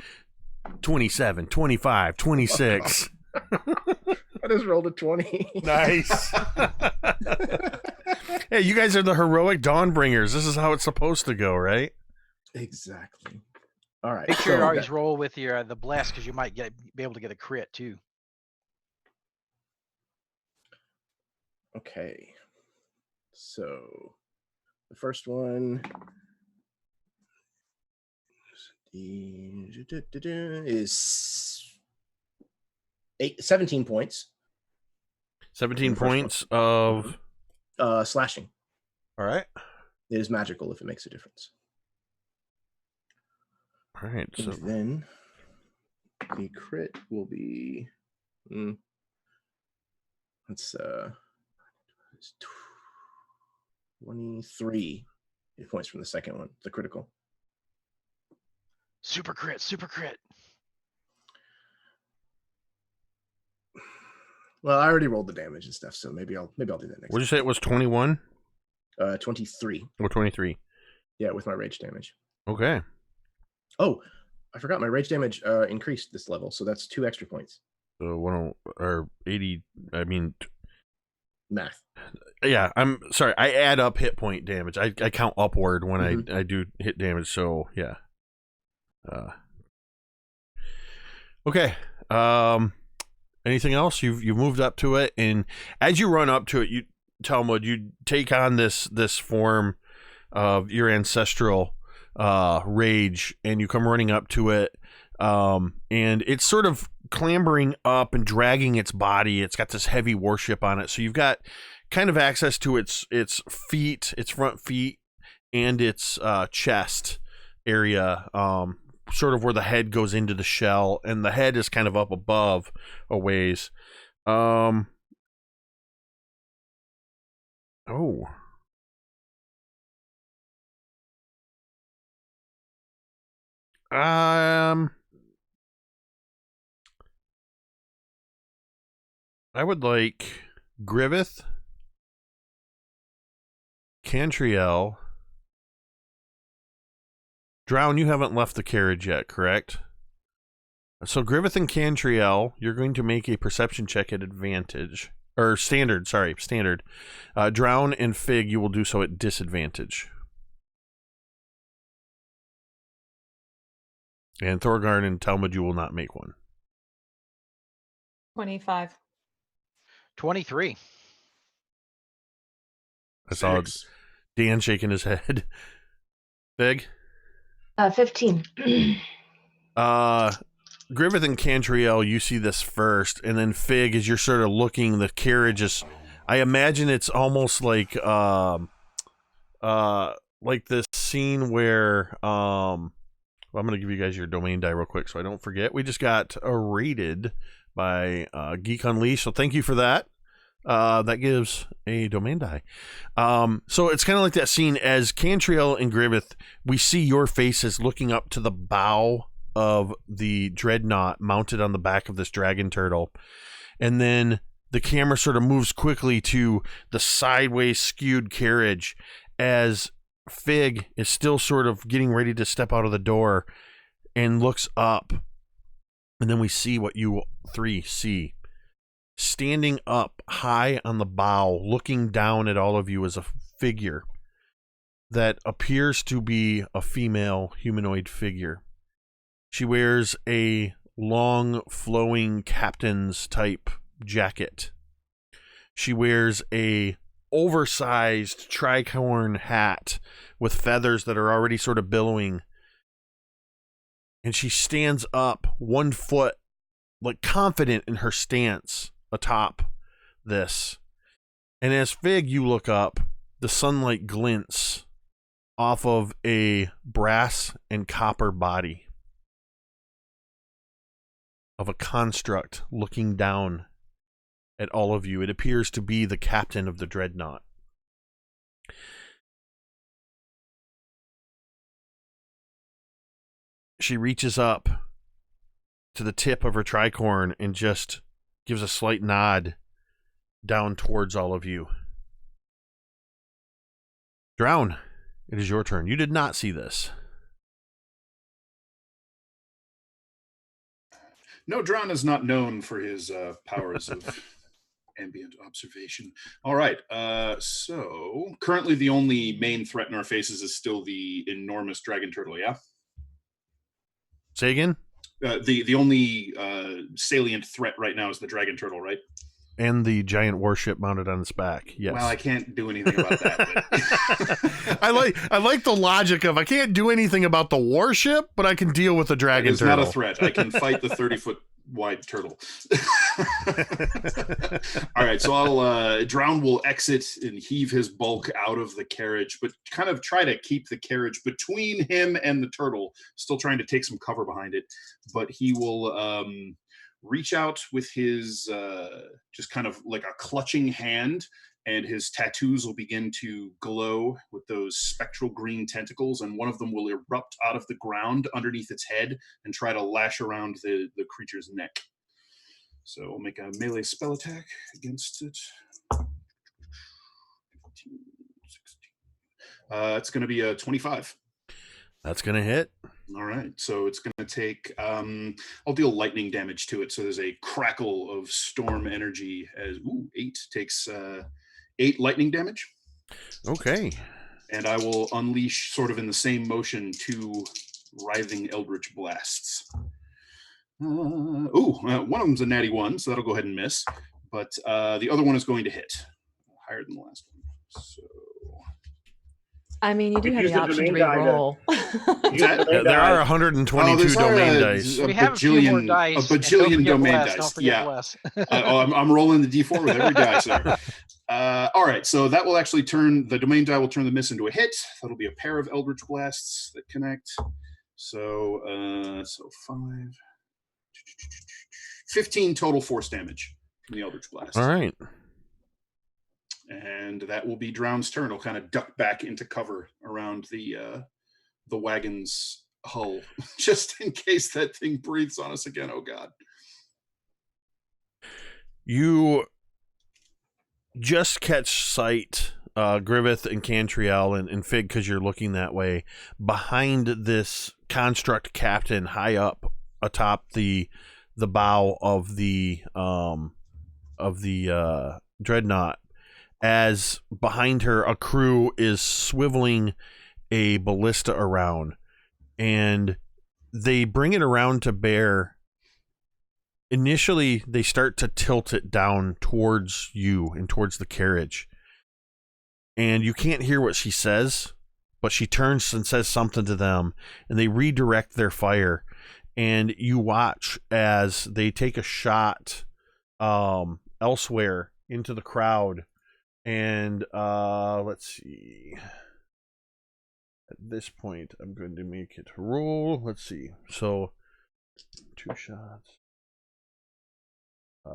27, 25, 26. I just rolled a 20. Nice. Hey, you guys are the heroic Dawnbringers. This is how it's supposed to go, right? Exactly. All right. Make sure you so always that- roll with your the bless, because you might be able to get a crit too. Okay. So the first one is 17 points. 17 The first points of... Slashing. All right. It is magical if it makes a difference. All right. So And then the crit will be that's 23 hit points from the second one, the critical. Super crit, super crit. Well, I already rolled the damage and stuff, so maybe I'll do that next what did you say it was, 21 time. 23. or 23? Yeah, with my rage damage. Okay. Oh, I forgot my rage damage increased this level, so that's 2 extra points. So 10 or 80, I mean... Math. Yeah, I'm sorry. I add up hit point damage. I count upward when I do hit damage. So yeah. Okay. Anything else? You've moved up to it, and as you run up to it, Talmud, you take on this form of your ancestral rage, and you come running up to it, and it's sort of clambering up and dragging its body. It's got this heavy warship on it, so you've got kind of access to its feet, its front feet, and its chest area, sort of where the head goes into the shell, and the head is kind of up above a ways. Oh. I would like Griveth, Cantriel. Drown, you haven't left the carriage yet, correct? So Griveth and Cantriel, you're going to make a perception check at advantage. Or standard, sorry, standard. Drown and Fig, you will do so at disadvantage. And Thorgarn and Talmud, you will not make one. 25. 23. I saw Six. Dan shaking his head. Fig? 15. Griveth and Cantriel, you see this first, and then Fig, as you're sort of looking, the carriage is, I imagine it's almost like this scene where, well, I'm going to give you guys your domain die real quick so I don't forget. We just got raided by Geek Unleashed, so thank you for that. That gives a domain die. So it's kind of like that scene as Cantriel and Griveth, we see your faces looking up to the bow of the dreadnought mounted on the back of this dragon turtle. And then the camera sort of moves quickly to the sideways skewed carriage as Fig is still sort of getting ready to step out of the door and looks up. And then we see what you three see. Standing up high on the bow, looking down at all of you, is a figure that appears to be a female humanoid figure. She wears a long, flowing captain's type jacket. She wears a oversized tricorn hat with feathers that are already sort of billowing. And she stands up 1 foot, like confident in her stance atop this. And as Fig, you look up, the sunlight glints off of a brass and copper body of a construct looking down at all of you. It appears to be the captain of the dreadnought. She reaches up to the tip of her tricorn and just gives a slight nod down towards all of you. Drown, it is your turn. You did not see this. No, Drown is not known for his powers of ambient observation. All right, so currently the only main threat in our faces is still the enormous dragon turtle, yeah? Say again? The only salient threat right now is the dragon turtle, right? And the giant warship mounted on its back. Yes. Well, I can't do anything about that. But... I like the logic of I can't do anything about the warship, but I can deal with the dragon turtle. It's not a threat. I can fight the 30-foot wide turtle. All right, so I'll Drown will exit and heave his bulk out of the carriage, but kind of try to keep the carriage between him and the turtle, still trying to take some cover behind it. But he will reach out with his just kind of like a clutching hand, and his tattoos will begin to glow with those spectral green tentacles, and one of them will erupt out of the ground underneath its head and try to lash around the creature's neck. So we'll make a melee spell attack against it. 15, 16. It's going to be a 25. That's going to hit. All right, so it's going to take, I'll deal lightning damage to it. So there's a crackle of storm energy as, 8 takes 8 lightning damage. Okay. And I will unleash, sort of in the same motion, 2 writhing eldritch blasts. One of them's a natty 1, so that'll go ahead and miss. But the other one is going to hit. Higher than the last one. So... I mean, you do have Use the the option to domain die to- re-roll. There are 122 domain dice. We have a few more dice. A bajillion and domain don't dice. forget Yeah. bless. I'm rolling the d4 with every die, sir. All right, so that will actually turn the domain die will turn the miss into a hit. That'll be a pair of Eldritch Blasts that connect. So 15 total force damage from the Eldritch Blast. All right. And that will be Drown's turn. He'll kind of duck back into cover around the wagon's hull, just in case that thing breathes on us again. Oh God! You just catch sight, Griveth and Cantriel and Fig, because you're looking that way, behind this construct captain high up atop the bow of the dreadnought, as behind her a crew is swiveling a ballista around, and they bring it around to bear. Initially, they start to tilt it down towards you and towards the carriage. And you can't hear what she says, but she turns and says something to them, and they redirect their fire. And you watch as they take a shot elsewhere into the crowd. And let's see. At this point, I'm going to make it roll. Let's see. So, 2 shots.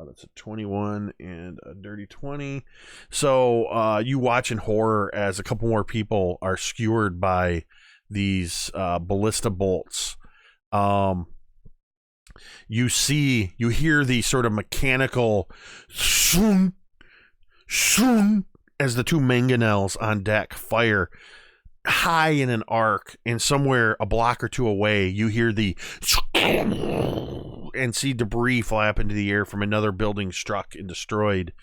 That's a 21 and a dirty 20. So you watch in horror as a couple more people are skewered by these ballista bolts. You hear the sort of mechanical shoom, shoom, as the 2 mangonels on deck fire high in an arc, and somewhere a block or 2 away, you hear the and see debris fly up into the air from another building struck and destroyed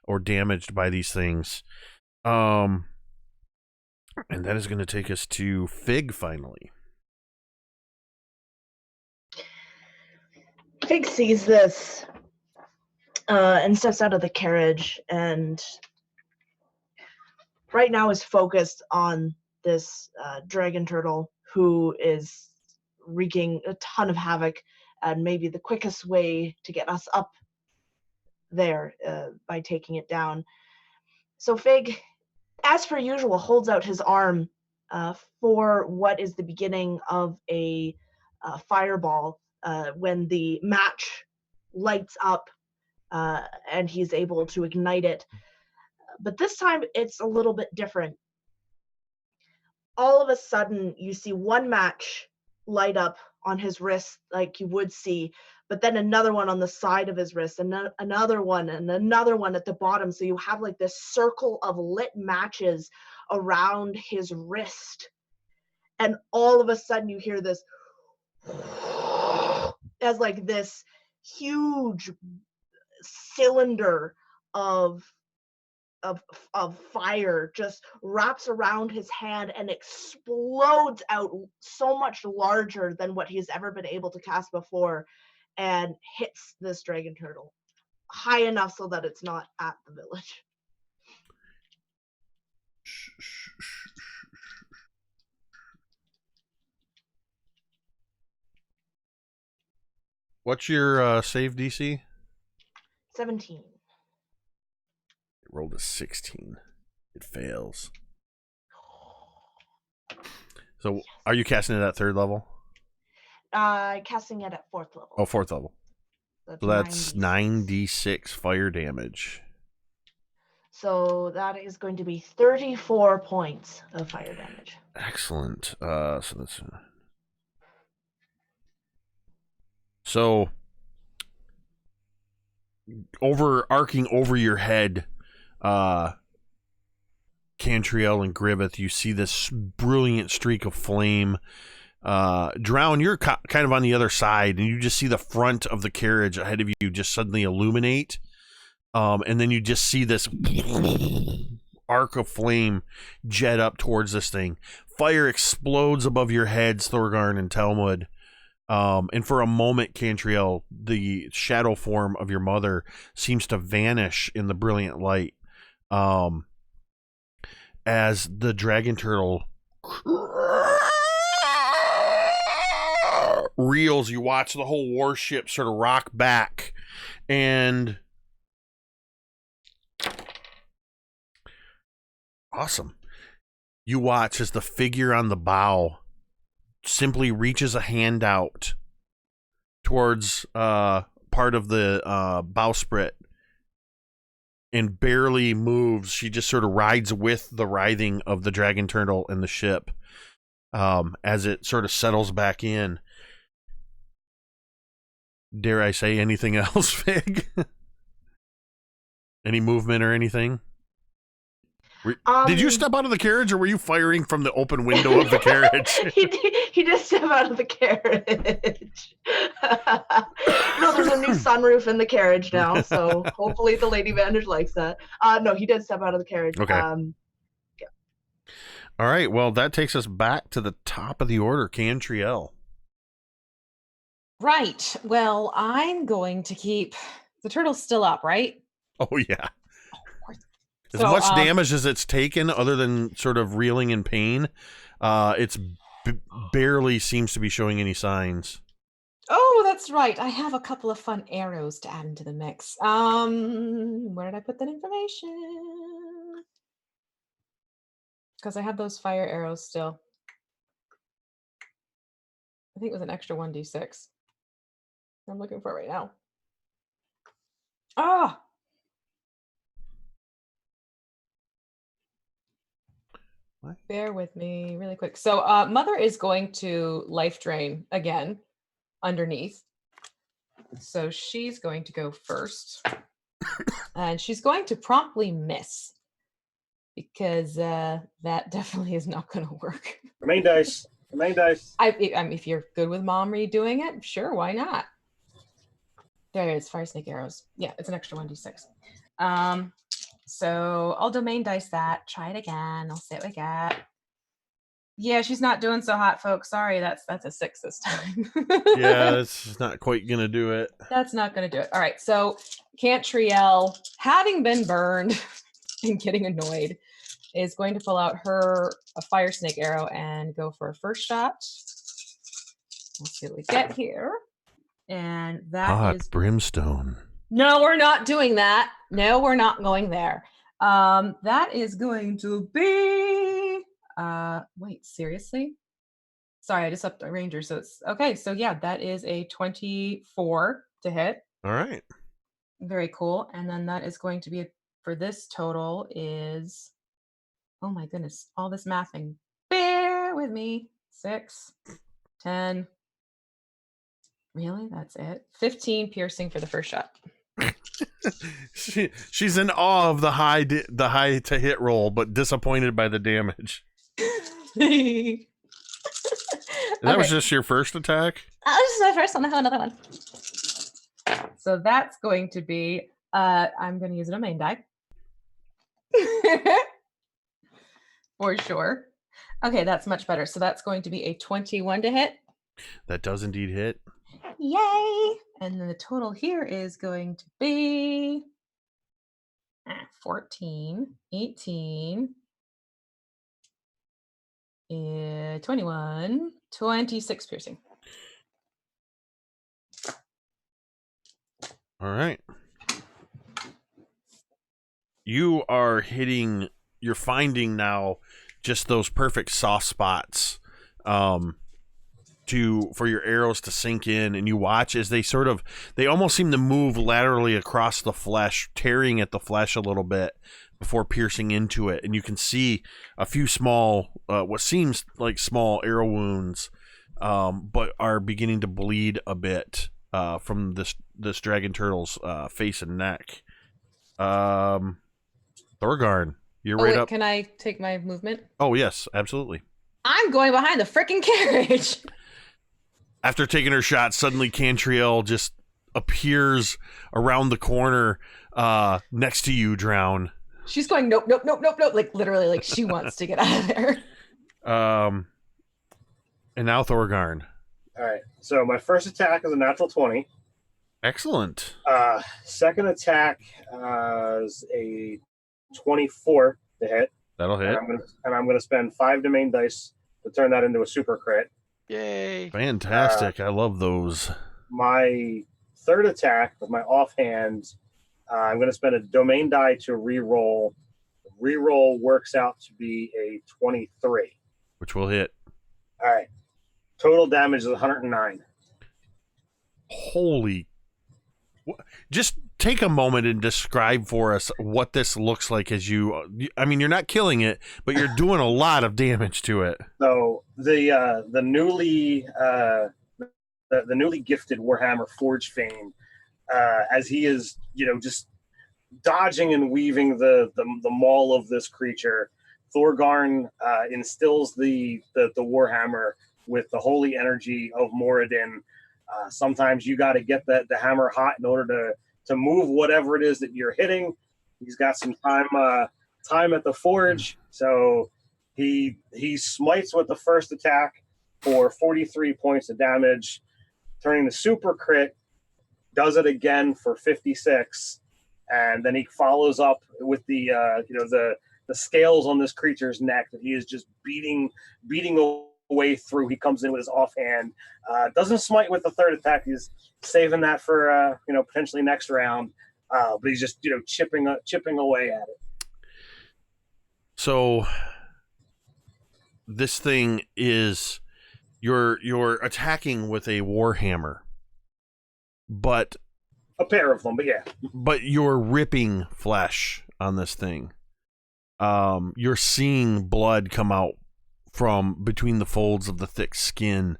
or damaged by these things. And that is going to take us to Fig finally. Fig sees this and steps out of the carriage, and right now is focused on this dragon turtle who is wreaking a ton of havoc, and maybe the quickest way to get us up there by taking it down. So Fig, as per usual, holds out his arm for what is the beginning of a fireball when the match lights up and he's able to ignite it. But this time it's a little bit different. All of a sudden you see one match light up on his wrist like you would see, but then another one on the side of his wrist, and another one and another one at the bottom. So you have like this circle of lit matches around his wrist. And all of a sudden you hear this as like this huge cylinder of fire just wraps around his hand and explodes out so much larger than what he's ever been able to cast before, and hits this dragon turtle high enough so that it's not at the village. What's your save DC? 17. It rolled a 16. It fails. So, yes. Are you casting it at 3rd level? Casting it at 4th level. Oh, 4th level. So that's 9d6 fire damage. So that is going to be 34 points of fire damage. Excellent. So that's arcing over your head, Cantriel and Griveth, you see this brilliant streak of flame. Drown, you're kind of on the other side, and you just see the front of the carriage ahead of you just suddenly illuminate. And then you just see this arc of flame jet up towards this thing. Fire explodes above your heads, Thorgarn and Talmud. And for a moment, Cantriel, the shadow form of your mother seems to vanish in the brilliant light. As the dragon turtle reels, you watch the whole warship sort of rock back, and Awesome. You watch as the figure on the bow simply reaches a hand out towards part of the bowsprit and barely moves. She just sort of rides with the writhing of the dragon turtle and the ship as it sort of settles back in. Dare I say anything else, Fig? Any movement or anything? Did you step out of the carriage, or were you firing from the open window of the carriage? He did step out of the carriage. No, there's a new sunroof in the carriage now, so hopefully the Lady Vantage likes that. No, he did step out of the carriage. Okay. Yeah. All right. Well, that takes us back to the top of the order, Cantriel. Right. Well, I'm going to keep the turtle's still up, right? Oh yeah. As So, much damage as it's taken, other than sort of reeling in pain, it's barely seems to be showing any signs. Oh, that's right. I have a couple of fun arrows to add into the mix. Where did I put that information? Because I have those fire arrows still. I think it was an extra 1d6. I'm looking for it right now. Ah! What? Bear with me really quick. So Mother is going to life drain again underneath. So she's going to go first. And she's going to promptly miss. Because that definitely is not going to work. Remain dice. Remain dice. I mean, if you're good with Mom redoing it, sure, why not? There it is, fire snake arrows. Yeah, it's an extra 1d6. So I'll domain dice that. Try it again. I'll see what we get. Yeah, she's not doing so hot, folks. Sorry, that's a 6 this time. Yeah, that's not quite gonna do it. That's not gonna do it. All right, so Cantriel, having been burned and getting annoyed, is going to pull out a fire snake arrow and go for a first shot. We'll see what we get here. And that Hot is brimstone. No, we're not doing that. No, we're not going there. That is going to be wait, seriously? Sorry, I just upped the ranger, so it's okay. So yeah, that is a 24 to hit. All right. Very cool. And then that is going to be for this total is, oh my goodness, all this mathing. Bear with me. 6, 10. Really? That's it. 15 piercing for the first shot. She's in awe of the high to hit roll, but disappointed by the damage. That was just your first attack? This is my first one. I have another one. So that's going to be, I'm going to use a domain die. For sure. Okay, that's much better. So that's going to be a 21 to hit. That does indeed hit. Yay! And then the total here is going to be 14, 18, 21, 26 piercing. All right. You're finding now just those perfect soft spots for your arrows to sink in, and you watch as they almost seem to move laterally across the flesh, tearing at the flesh a little bit before piercing into it. And you can see a few small, what seems like small arrow wounds, but are beginning to bleed a bit from this dragon turtle's face and neck. Thorgarn, you're right up. Can I take my movement? Oh yes, absolutely. I'm going behind the frickin' carriage. After taking her shot, suddenly Cantriel just appears around the corner next to you, Drown. She's going, nope, nope, nope, nope, nope. Like literally, like she wants to get out of there. And now Thorgarn. All right. So my first attack is a natural 20. Excellent. Second attack is a 24 to hit. That'll hit. And I'm gonna spend 5 domain dice to turn that into a super crit. Yay. Fantastic. I love those. My third attack with my offhand, I'm going to spend a domain die to re-roll reroll works out to be a 23. Which will hit. All right. Total damage is 109. Holy. Just take a moment and describe for us what this looks like as you. I mean, you're not killing it, but you're doing a lot of damage to it. So the newly gifted Warhammer Forge Fane, as he is, just dodging and weaving the maul of this creature, Thorgarn instills the Warhammer with the holy energy of Moradin. Sometimes you got to get the hammer hot in order to move whatever it is that you're hitting. He's got some time at the forge, so he smites with the first attack for 43 points of damage, turning the super crit, does it again for 56, and then he follows up with the scales on this creature's neck that he is just beating away through. He comes in with his offhand, doesn't smite with the third attack. He's saving that for potentially next round, but he's just chipping away at it. So this thing is you're attacking with a warhammer, but a pair of them, but yeah. But you're ripping flesh on this thing. You're seeing blood come out from between the folds of the thick skin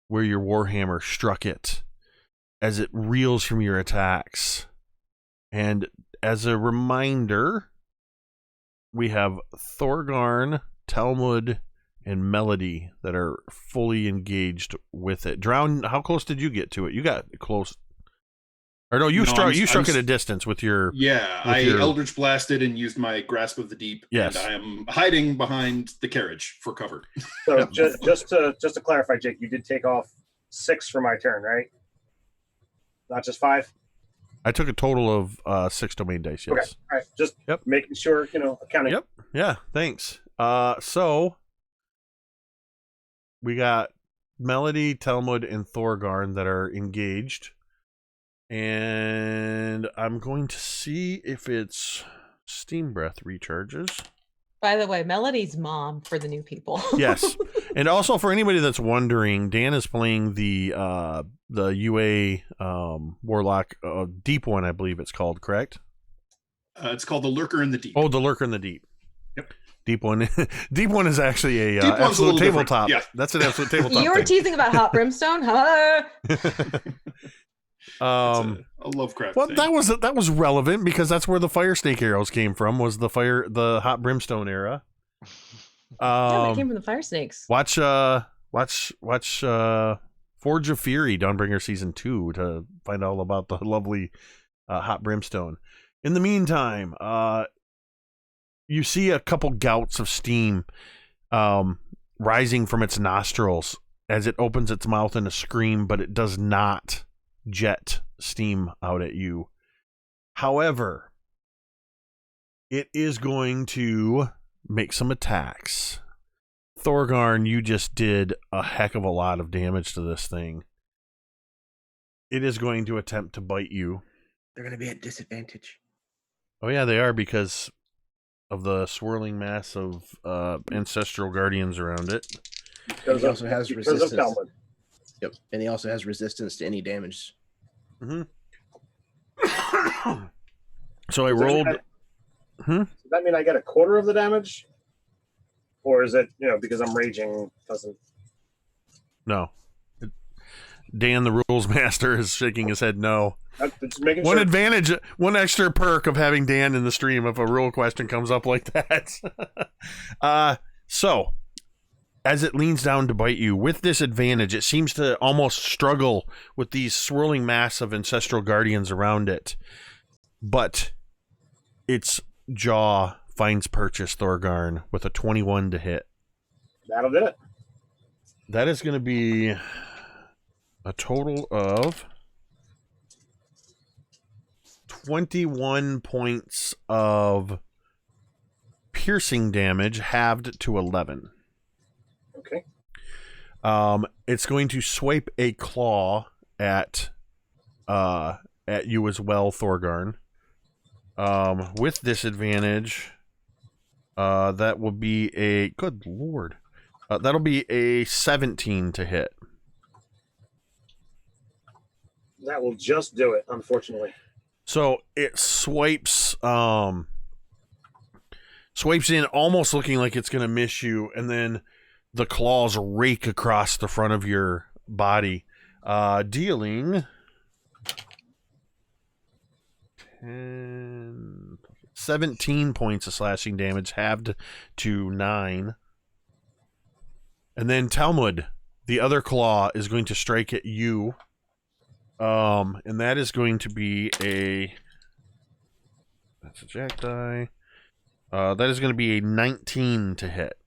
where your warhammer struck it as it reels from your attacks. And as a reminder, we have Thorgarn, Talmud, and Melody that are fully engaged with it. Drown, how close did you get to it? You got close. Or no, you struck at a distance with your... Yeah, I Eldritch Blasted and used my Grasp of the Deep. Yes. And I am hiding behind the carriage for cover. So just to clarify, Jake, you did take off 6 for my turn, right? Not just 5? I took a total of 6 domain dice, yes. Okay, all right. Just making sure, accounting. Yep, yeah, thanks. So, we got Melody, Talmud, and Thorgarn that are engaged. And I'm going to see if it's Steam Breath recharges. By the way, Melody's mom for the new people. Yes. And also for anybody that's wondering, Dan is playing the UA Warlock Deep one, I believe it's called, correct? It's called the Lurker in the Deep. Oh, the Lurker in the Deep. Yep. Deep one. Deep one is actually a Deep one's absolute a tabletop. Yeah. That's an absolute tabletop. You were teasing about Hot Brimstone, huh? A Lovecraft well, thing. that was relevant because that's where the fire snake arrows came from. Was the Hot Brimstone era? Yeah, it came from the fire snakes. Watch Forge of Fury, Dawnbringers season 2 to find out all about the lovely Hot Brimstone. In the meantime, you see a couple gouts of steam rising from its nostrils as it opens its mouth in a scream, but it does not jet steam out at you. However, it is going to make some attacks. Thorgarn, you just did a heck of a lot of damage to this thing. It is going to attempt to bite you. They're going to be at disadvantage. Oh yeah, they are because of the swirling mass of ancestral guardians around it. And he also has resistance. Talmud. Yep, and he also has resistance to any damage. Mm-hmm. So I rolled. Does that mean I get a quarter of the damage? Or is it, because I'm raging, doesn't... No. Dan, the rules master, is shaking his head no. Just making One sure. advantage, one extra perk of having Dan in the stream if a rule question comes up like that. So, as it leans down to bite you, with this advantage, it seems to almost struggle with these swirling mass of ancestral guardians around it. But its jaw finds purchase, Thorgarn, with a 21 to hit. That'll do it. That is going to be a total of 21 points of piercing damage, halved to 11. Okay. It's going to swipe a claw at you as well, Thorgarn. With disadvantage, that will be a good lord. That'll be a 17 to hit. That will just do it, unfortunately. So it swipes in, almost looking like it's going to miss you, and then the claws rake across the front of your body, dealing 17 points of slashing damage, halved to 9. And then Talmud, the other claw, is going to strike at you. And that is going to be that's a jack die. That is going to be a 19 to hit.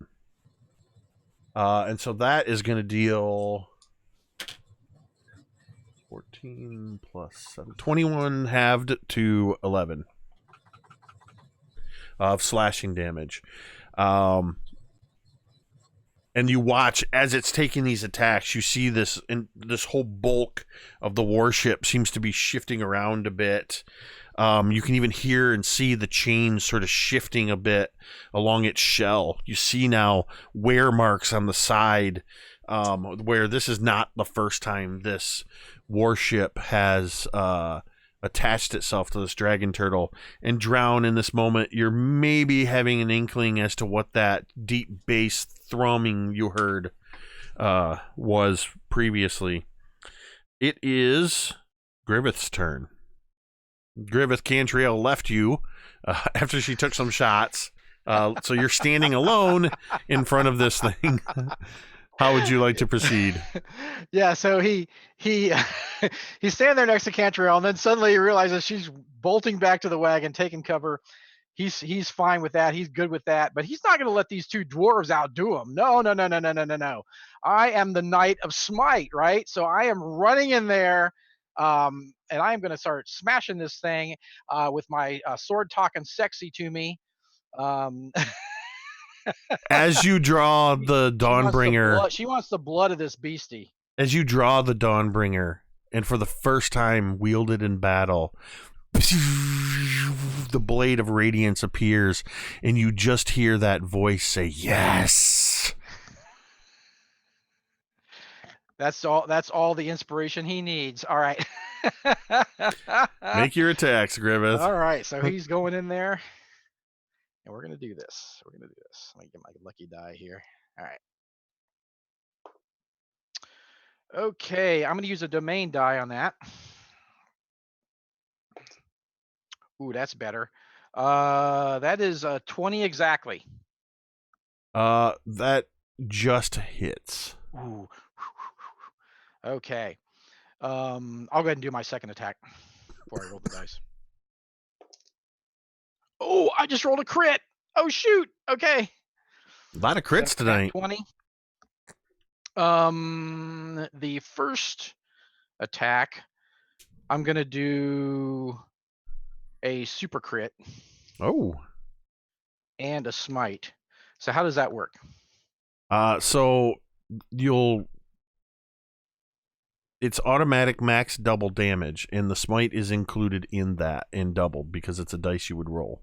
And so that is going to deal 14 plus 7, 21 halved to 11 of slashing damage. And you watch as it's taking these attacks. You see this, and this whole bulk of the warship seems to be shifting around a bit. You can even hear and see the chain sort of shifting a bit along its shell. You see now wear marks on the side, where this is not the first time this warship has attached itself to this dragon turtle. And Drown, in this moment, you're maybe having an inkling as to what that deep bass thrumming you heard was previously. It is Griveth's turn. Griveth, Cantriel left you after she took some shots. So you're standing alone in front of this thing. How would you like to proceed? Yeah, so he's standing there next to Cantriel, and then suddenly he realizes she's bolting back to the wagon, taking cover. He's fine with that. He's good with that, but he's not going to let these two dwarves outdo him. No. I am the Knight of Smite, right? So I am running in there, and I am going to start smashing this thing with my sword talking sexy to me. As you draw the Dawnbringer, she wants the blood of this beastie. As you draw the Dawnbringer, and for the first time wielded in battle, the blade of radiance appears, and you just hear that voice say, "Yes." That's all the inspiration he needs. All right. Make your attacks, Griveth. All right, so he's going in there. And we're going to do this. Let me get my lucky die here. All right. Okay, I'm going to use a domain die on that. Ooh, that's better. That is 20 exactly. That just hits. Ooh. Okay. I'll go ahead and do my second attack before I roll the dice. Oh, I just rolled a crit. Oh, shoot. Okay. A lot of crits tonight. 20. The first attack, I'm going to do a super crit. Oh. And a smite. So how does that work? So it's automatic max double damage, and the smite is included in that in doubled because it's a dice you would roll.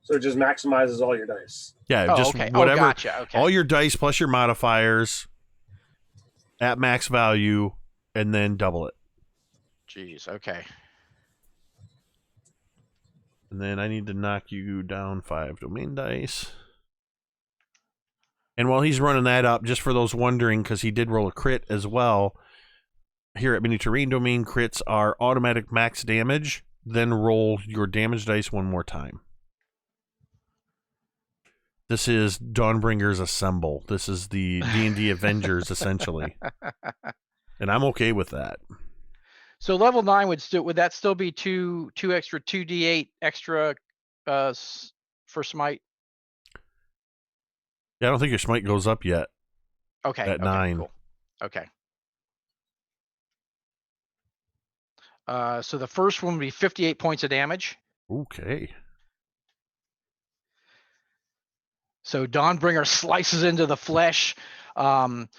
So it just maximizes all your dice. Yeah, just okay. whatever. Oh, gotcha. Okay. All your dice plus your modifiers at max value, and then double it. Jeez. Okay. And then I need to knock you down 5 domain dice. And while he's running that up, just for those wondering, because he did roll a crit as well, here at Mini Terrain Domain, crits are automatic max damage, then roll your damage dice one more time. This is Dawnbringers Assemble. This is the D&D Avengers, essentially. And I'm okay with that. So level 9 would that still be 2 extra 2d8 extra for smite? Yeah, I don't think your smite goes up yet. Okay. At 9. Cool. Okay. So the first one would be 58 points of damage. Okay. So Dawnbringer slices into the flesh, spraying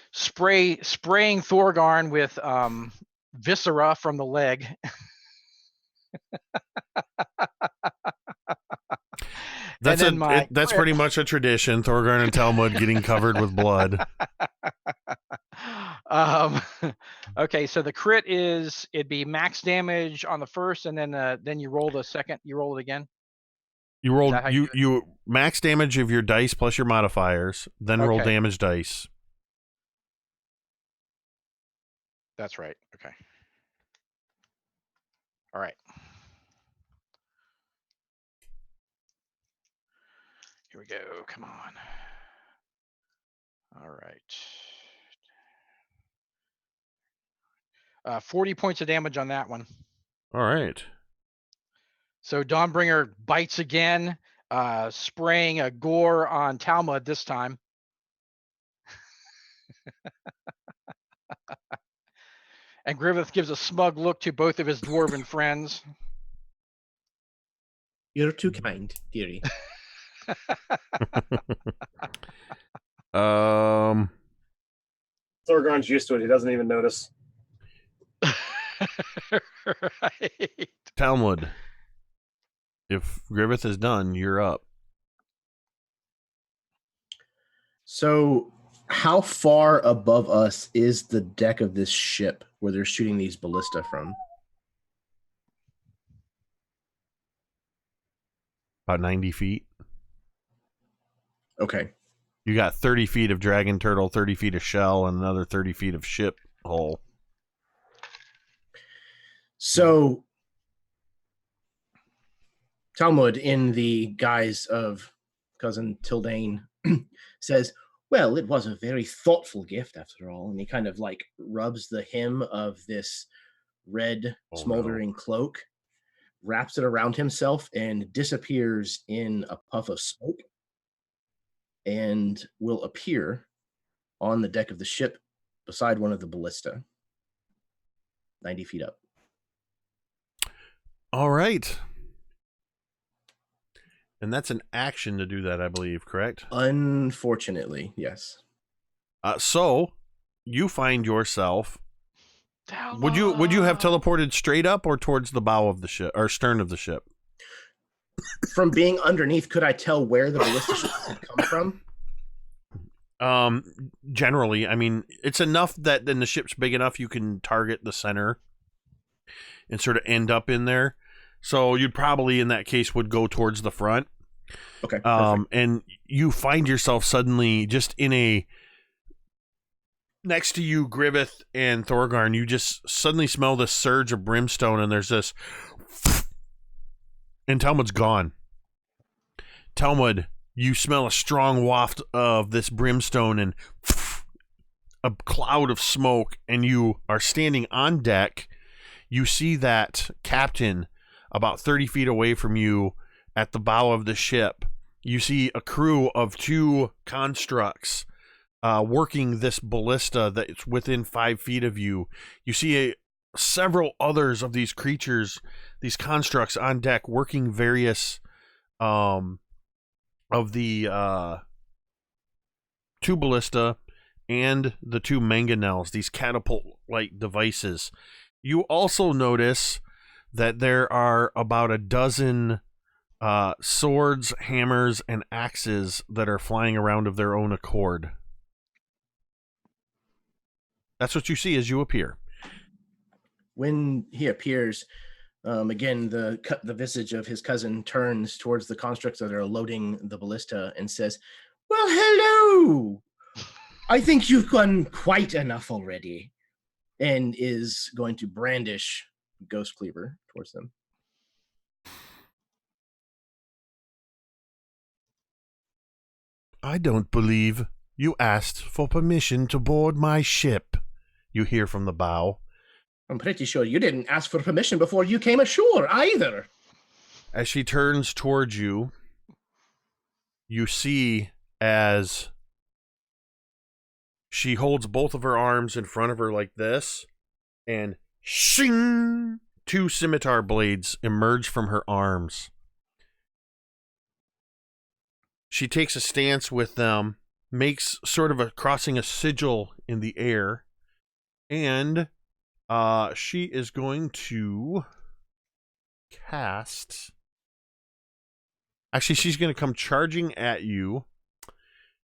Thorgarn with viscera from the leg. That's then my that's crit- pretty much a tradition. Thorgarn and Talmud getting covered with blood. um, okay, so the crit it'd be max damage on the first, and then you roll the second. You roll it again. You roll that how you you max damage of your dice plus your modifiers, then roll Okay. damage dice. That's right. Okay. All right. Here we go. Come on. All right. 40 points of damage on that one. All right. So Dawnbringer bites again, spraying a gore on Talmud this time. And Griveth gives a smug look to both of his dwarven friends. You're too kind, dearie. Um, Thorgarn's used to it. He doesn't even notice. Right. Talmud. If Griveth is done, you're up. So, how far above us is the deck of this ship where they're shooting these ballista from? About 90 feet. Okay. You got 30 feet of dragon turtle, 30 feet of shell, and another 30 feet of ship hull. So, Talmud, in the guise of cousin Tildane, says, well, it was a very thoughtful gift after all. And he kind of like rubs the hem of this red smoldering cloak, wraps it around himself, and disappears in a puff of smoke, and will appear on the deck of the ship beside one of the ballista, 90 feet up. All right. And that's an action to do that, I believe, correct? Unfortunately, yes. So you find yourself. Talmud. Would you have teleported straight up or towards the bow of the ship or stern of the ship? From being underneath, could I tell where the ballista shots had come from? Generally, I mean, it's enough that then the ship's big enough you can target the center and sort of end up in there. So you'd probably, in that case, would go towards the front. Okay. Perfect. And you find yourself suddenly just in a next to you, Griveth and Thorgarn. You just suddenly smell this surge of brimstone, and there's this, and Talmud's gone. Talmud, you smell a strong waft of this brimstone and a cloud of smoke, and you are standing on deck. You see that captain about 30 feet away from you at the bow of the ship. You see a crew of 2 constructs working this ballista that's within 5 feet of you. You see several others of these creatures, these constructs on deck working various of the 2 ballista and the 2 mangonels, these catapult-like devices. You also notice that there are about a dozen swords, hammers, and axes that are flying around of their own accord. That's what you see as you appear. When he appears, again, the visage of his cousin turns towards the constructs that are loading the ballista and says, well, hello! I think you've gone quite enough already. And is going to brandish Ghost Cleaver towards them. I don't believe you asked for permission to board my ship, you hear from the bow. I'm pretty sure you didn't ask for permission before you came ashore either. As she turns towards you, you see as she holds both of her arms in front of her like this, and shing! 2 scimitar blades emerge from her arms. She takes a stance with them, makes sort of crossing a sigil in the air, and she is going to cast Actually, she's going to come charging at you.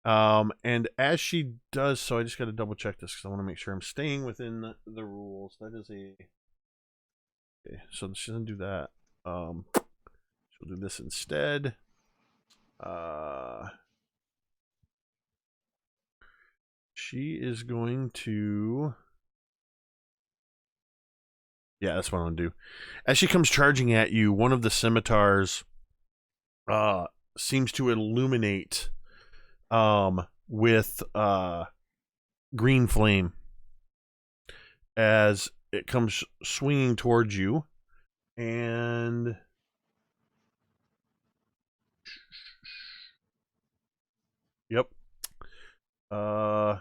And as she does so, I just got to double check this because I want to make sure I'm staying within the rules. That is a... Okay, so she doesn't do that. She'll do this instead. She is going to... Yeah, that's what I'm going to do. As she comes charging at you, one of the scimitars seems to illuminate with green flame as it comes swinging towards you. And... Yep. That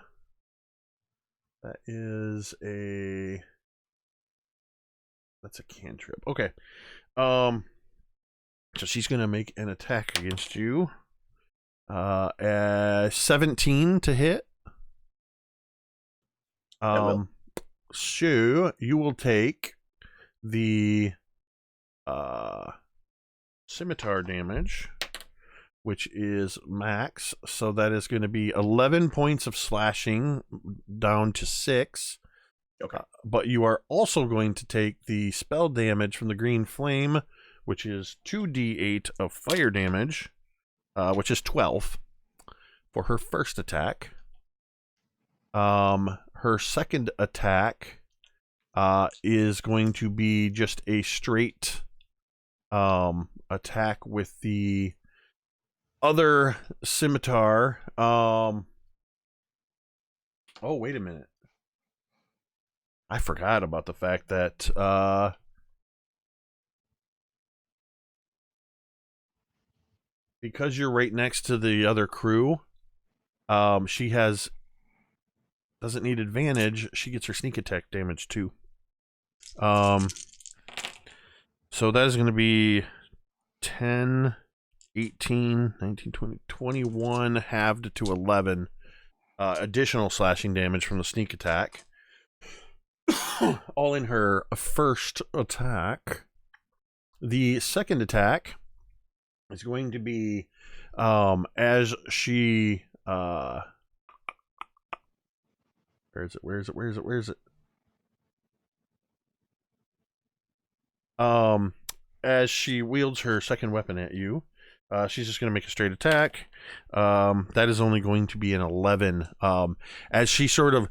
is a... That's a cantrip. Okay. So she's gonna make an attack against you. 17 to hit. So you will take the scimitar damage, which is max. So that is going to be 11 points of slashing down to 6. Okay. But you are also going to take the spell damage from the green flame, which is 2d8 of fire damage, which is 12 for her first attack. Her second attack is going to be just a straight attack with the other scimitar. Oh, wait a minute. I forgot about the fact that because you're right next to the other crew, she doesn't need advantage. She gets her sneak attack damage too. So that is going to be 10, 18, 19, 20, 21 halved to 11 additional slashing damage from the sneak attack. All in her first attack. The second attack is going to be as she where is it? As she wields her second weapon at you, she's just going to make a straight attack. That is only going to be an 11. As she sort of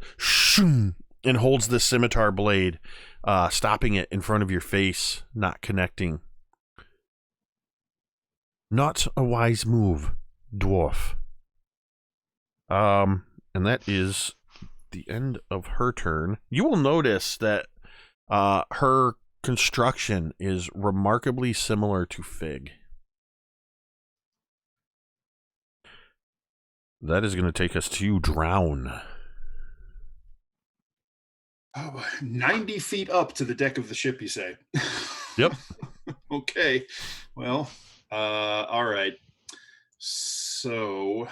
and holds the scimitar blade, stopping it in front of your face, not connecting. Not a wise move, dwarf. And that is the end of her turn. You will notice that her construction is remarkably similar to Fig. That is going to take us to Drown. 90 feet up to the deck of the ship, you say? Yep. Okay. Well, all right. So,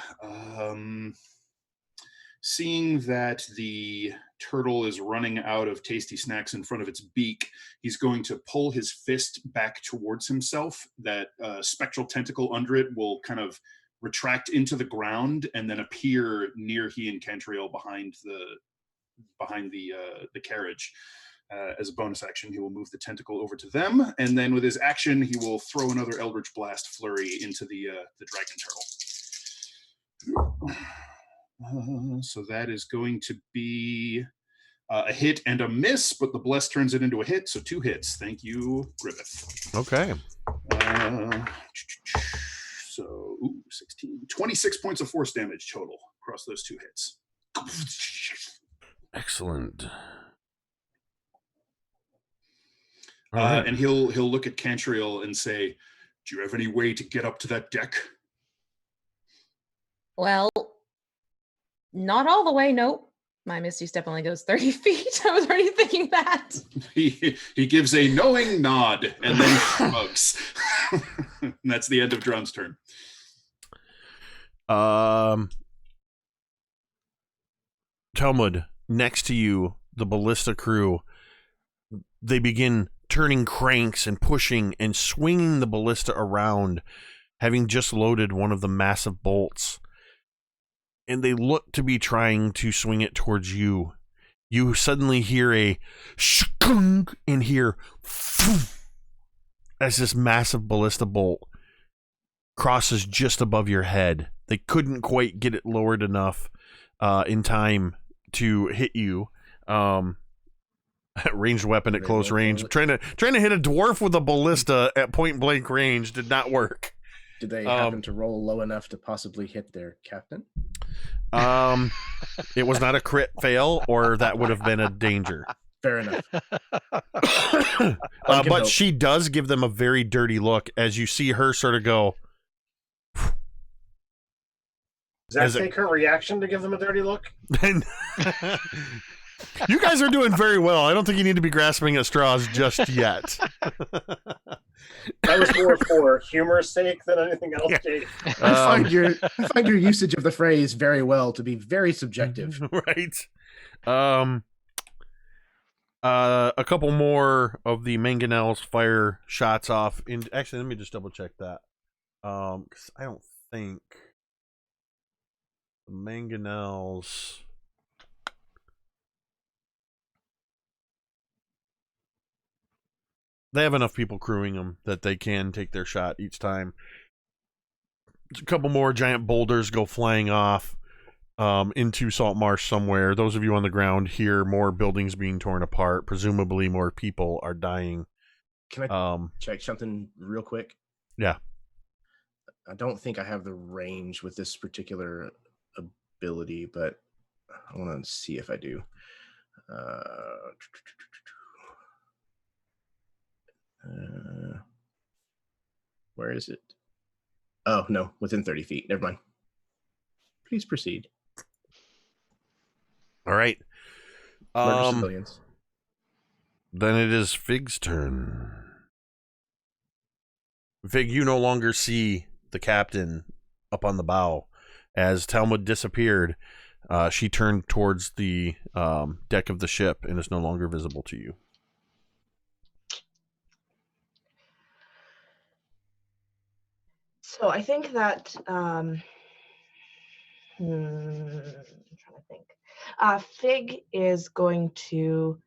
seeing that the turtle is running out of tasty snacks in front of its beak, he's going to pull his fist back towards himself. That spectral tentacle under it will kind of retract into the ground and then appear near he and Cantriel behind the carriage. As a bonus action, he will move the tentacle over to them, and then with his action, he will throw another Eldritch Blast flurry into the dragon turtle. So that is going to be a hit and a miss, but the bless turns it into a hit, so 2 hits. Thank you, Griveth. Okay. So 16, 26 points of force damage total across those 2 hits. Excellent. Right. And he'll look at Cantriel and say, "Do you have any way to get up to that deck?" Well, not all the way, nope. My Misty Step only goes 30 feet. I was already thinking that. He gives a knowing nod and then shrugs. And that's the end of Drown's turn. Talmud, next to you, the ballista crew, they begin turning cranks and pushing and swinging the ballista around, having just loaded one of the massive bolts, and they look to be trying to swing it towards you. You suddenly hear a shkung and hear as this massive ballista bolt crosses just above your head. They couldn't quite get it lowered enough in time to hit you. Ranged weapon at close range. Trying to hit a dwarf with a ballista at point blank range did not work. Did they happen to roll low enough to possibly hit their captain? It was not a crit fail, or that would have been a danger. Fair enough. But she does give them a very dirty look as you see her sort of go. Does that take her reaction to give them a dirty look? You guys are doing very well. I don't think you need to be grasping at straws just yet. That was more for humor's sake than anything else, Jake. I find your usage of the phrase very well to be very subjective. Right. A couple more of the mangonels fire shots off. Actually, let me just double check that. 'Cause I don't think the mangonels. They have enough people crewing them that they can take their shot each time. A couple more giant boulders go flying off into Saltmarsh somewhere. Those of you on the ground hear more buildings being torn apart. Presumably more people are dying. Can I check something real quick? Yeah. I don't think I have the range with this particular ability, but I want to see if I do. Where is it? Oh, no, within 30 feet. Never mind. Please proceed. All right. Murder civilians. Then it is Fig's turn. Fig, you no longer see the captain up on the bow. As Talmud disappeared, she turned towards the deck of the ship and is no longer visible to you. So I think that I'm trying to think. Fig is going to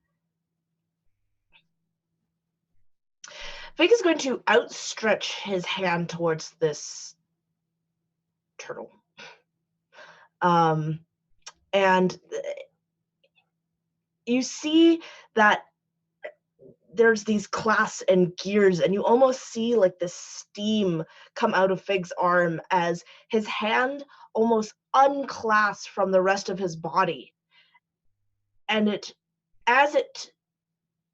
outstretch his hand towards this turtle. And you see that there's these clasps and gears, and you almost see like the steam come out of Fig's arm as his hand almost unclasps from the rest of his body. And as it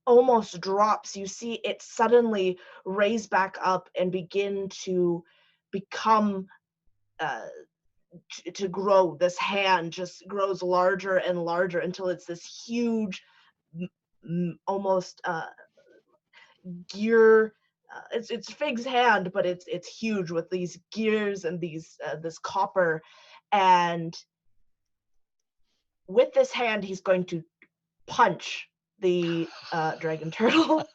almost drops, you see it suddenly raise back up and begin to become to grow. This hand just grows larger and larger until it's this huge, almost gear. It's Fig's hand, but it's huge with these gears and these this copper. And with this hand, he's going to punch the dragon turtle.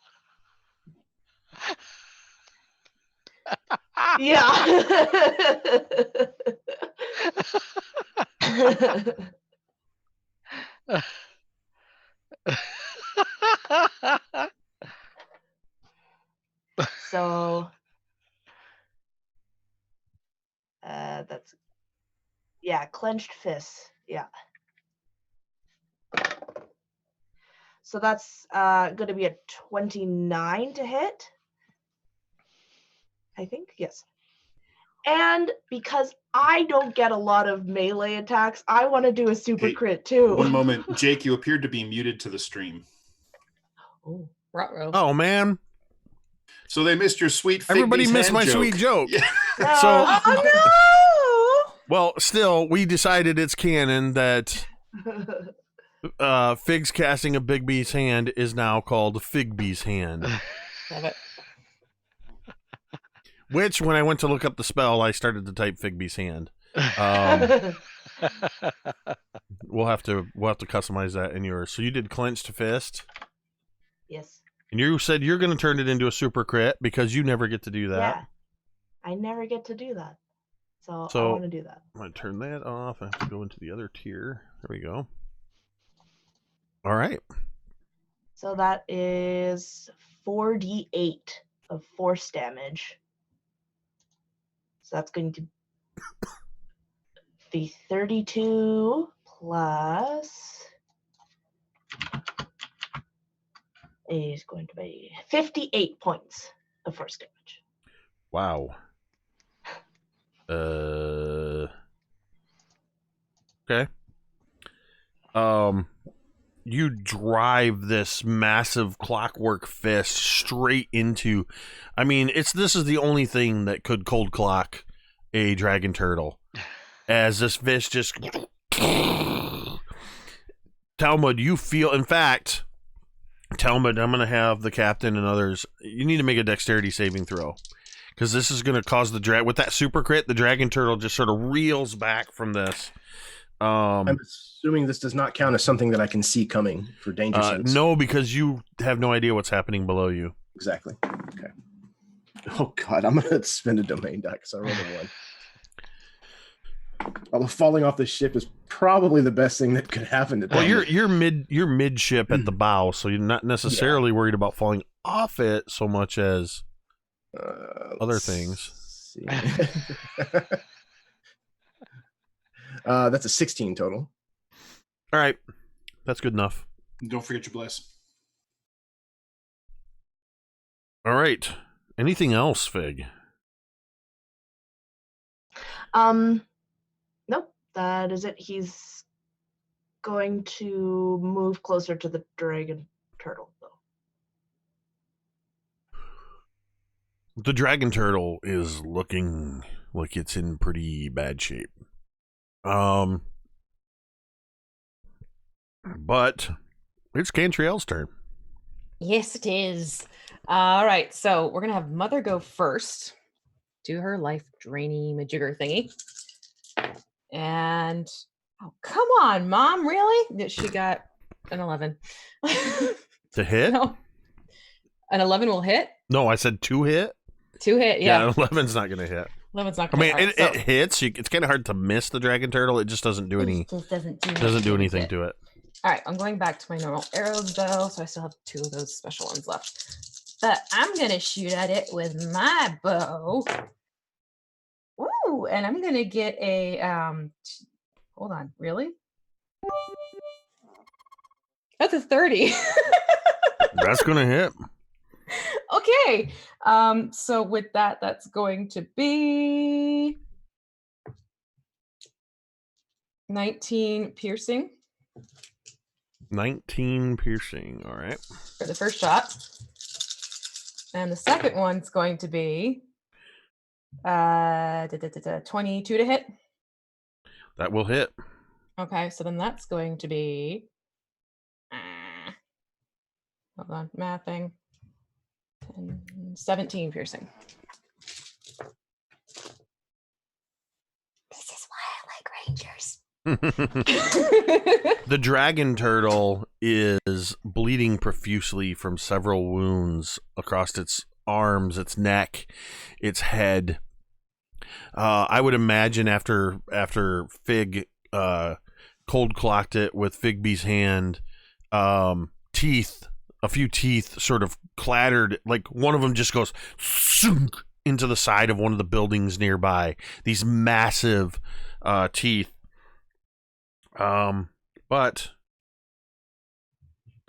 Yeah. So that's, yeah, clenched fists. Yeah. So that's going to be a 29 to hit. I think, yes. And because I don't get a lot of melee attacks, I want to do a super crit too. One moment, Jake, you appeared to be muted to the stream. Oh, ruh-roh. Oh, man. So they missed your sweet Everybody missed my joke. sweet joke. Yeah. Oh Well, still, we decided it's canon that no! Fig's casting a Bigby's hand is now called Figby's hand. Love it. Which, when I went to look up the spell, I started to type Figby's hand. We'll have to customize that in yours. So you did clenched fist, Yes. and you said you're going to turn it into a super crit because you never get to do that. Yeah. I never get to do that. So I So- want to do that. I'm going to turn that off. I have to go into the other tier. There we go. All right. So that is 4d8 of force damage. So that's going to be 32 plus is going to be 58 points of force damage. Wow. Okay. You drive this massive clockwork fist straight into. I mean, this is the only thing that could cold clock a dragon turtle. As this fist just. Talmud, you feel. In fact, Talmud, I'm going to have the captain and others. You need to make a dexterity saving throw. Because this is going to cause the with that super crit, the dragon turtle just sort of reels back from this. I'm assuming this does not count as something that I can see coming for danger sense. No, because you have no idea what's happening below you. Exactly. Okay. Oh God, I'm gonna spend a domain die because I rolled a 1. Although falling off the ship is probably the best thing that could happen to. Well, you're midship at the bow, so you're not necessarily worried about falling off it so much as other things. See. That's a 16 total. All right, that's good enough. Don't forget your bless. All right, anything else, Fig? Nope, that is it. He's going to move closer to the dragon turtle, though. The dragon turtle is looking like it's in pretty bad shape. But it's Cantriel's turn. Yes, it is. All right, so we're gonna have Mother go first. Do her life drainy majigger thingy. And oh, come on, Mom, really? She got an 11. To hit? No. An 11 will hit? No, I said 2 hit. 2 hit, yeah. 11's not going to hit. 11's not I going to mean, hit. it hits. It's kind of hard to miss the dragon turtle. It just doesn't do any. Just doesn't do anything to it. All right, I'm going back to my normal arrows though, so I still have 2 of those special ones left. But I'm gonna shoot at it with my bow. Ooh, and I'm gonna get a hold on, really? That's a 30. That's gonna hit. Okay. So with that, that's going to be 19 piercing 19 piercing. All right. for the first shot. And the second one's going to be 22 to hit. That will hit. Okay, so then that's going to be hold on, mathing. 17 piercing. This is why I like rangers. The dragon turtle is bleeding profusely from several wounds across its arms, its neck, its head. I would imagine after Fig cold clocked it with Figby's hand, teeth. A few teeth sort of clattered, like one of them just goes sunk into the side of one of the buildings nearby. These massive teeth. But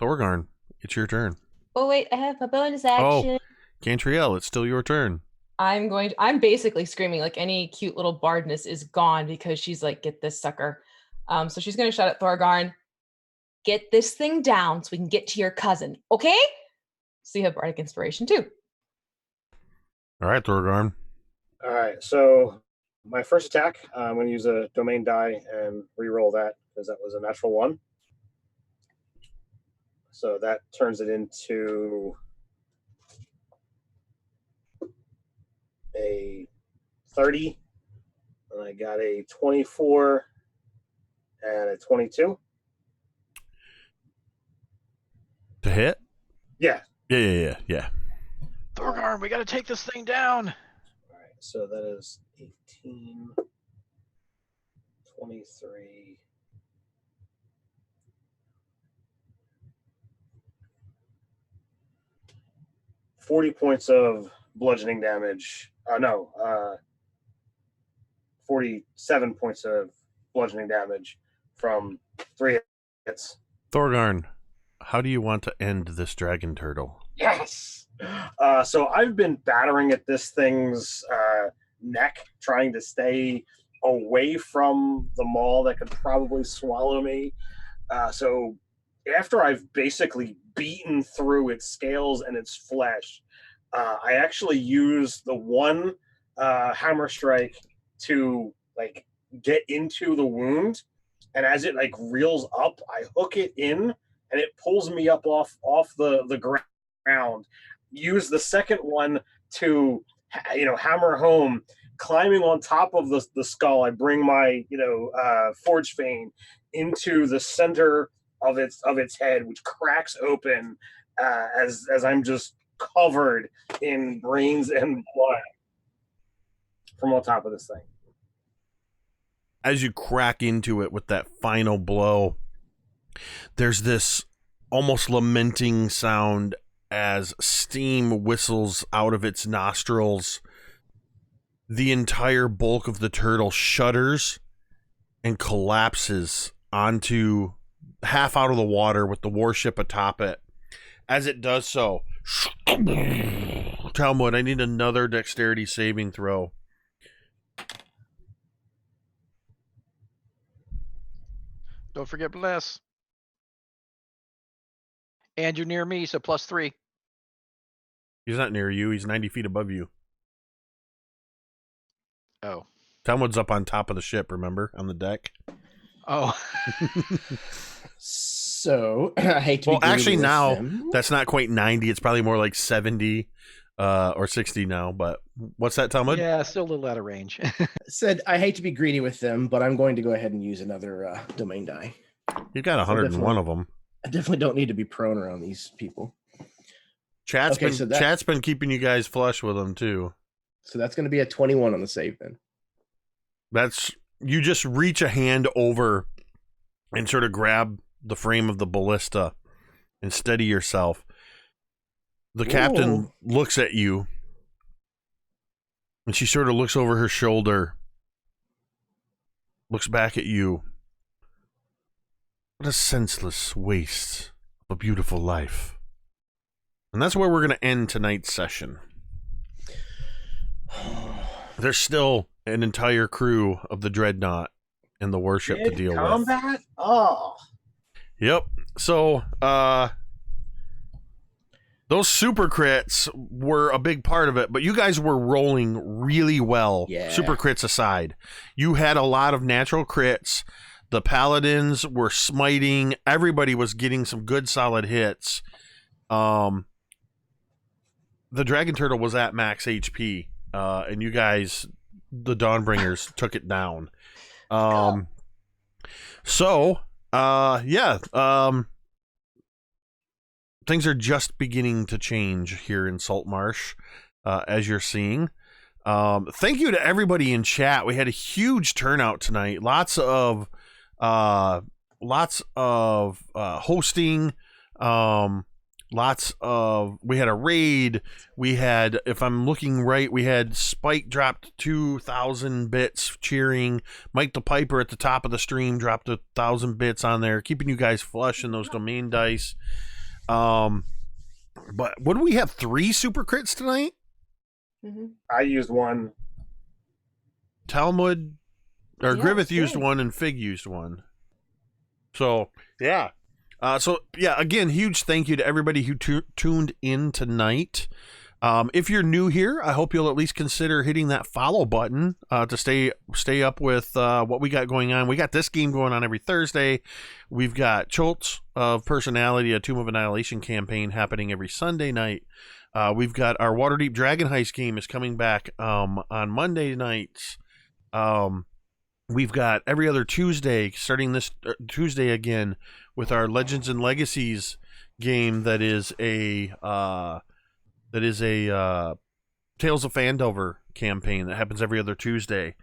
Thorgarn, it's your turn. Oh wait, I have a bonus action. Cantriel, it's still your turn. I'm basically screaming, like any cute little bardness is gone because she's like, get this sucker. So she's gonna shout at Thorgarn, get this thing down so we can get to your cousin, okay? So you have bardic inspiration too. All right, Thorgarn. All right, so my first attack, I'm going to use a domain die and re-roll that because that was a natural 1. So that turns it into a 30, and I got a 24 and a 22. To hit? Yeah. Yeah. Thorgarn, we got to take this thing down. All right. so that is 18, 23. $40 points of bludgeoning damage. 47 points of bludgeoning damage from 3 hits. Thorgarn, how do you want to end this dragon turtle? Yes! So I've been battering at this thing's neck, trying to stay away from the maw that could probably swallow me. So after I've basically beaten through its scales and its flesh, I actually use the one hammer strike to like get into the wound, and as it like reels up, I hook it in and it pulls me up off the ground. Use the second one to hammer home. Climbing on top of the skull, I bring my forge fane into the center of its head, which cracks open as I'm just covered in brains and blood from on top of this thing. As you crack into it with that final blow, there's this almost lamenting sound as steam whistles out of its nostrils. The entire bulk of the turtle shudders and collapses onto half out of the water with the warship atop it. As it does so, Talmud, I need another dexterity saving throw. Don't forget bless. And you're near me, so +3. He's not near you. He's 90 feet above you. Oh. Talmud's up on top of the ship, remember? On the deck. Oh. So, I hate to be Well, actually, greedy with now them. that's not quite 90. It's probably more like 70 or 60 now. But what's that, Talmud? Yeah, still a little out of range. Said, I hate to be greedy with them, but I'm going to go ahead and use another domain die. You got 101 of them. I definitely don't need to be prone around these people. Chat's Okay, Chat's been keeping you guys flush with them too. So that's going to be a 21 on the save then. That's, you just reach a hand over and sort of grab the frame of the ballista and steady yourself. The captain looks at you and she sort of looks over her shoulder, looks back at you. What a senseless waste of a beautiful life. And that's where we're going to end tonight's session. There's still an entire crew of the Dreadnought and the warship to deal with. Combat? Oh. Yep. So, those super crits were a big part of it, but you guys were rolling really well. Yeah. Super crits aside. You had a lot of natural crits. The paladins were smiting. Everybody was getting some good solid hits. The dragon turtle was at max HP, and you guys, the Dawnbringers, took it down. Things are just beginning to change here in Saltmarsh, as you're seeing. Thank you to everybody in chat. We had a huge turnout tonight. Lots of hosting. We had a raid. We had, if I'm looking right, we had Spike dropped 2,000 bits cheering. Mike the Piper at the top of the stream dropped 1,000 bits on there, keeping you guys flush in those domain dice. But what do we have? 3 super crits tonight? Mm-hmm. I used one. Talmud or Yeah, Griveth used good. one and Fig used one. So, yeah. Again, huge thank you to everybody who tuned in tonight. If you're new here, I hope you'll at least consider hitting that follow button to stay up with what we got going on. We got this game going on every Thursday. We've got Cholt's of Personality, a Tomb of Annihilation campaign happening every Sunday night. We've got our Waterdeep Dragon Heist game is coming back on Monday nights. We've got every other Tuesday, starting this Tuesday again, with our Legends and Legacies game that is a Tales of Phandelver campaign that happens every other Tuesday.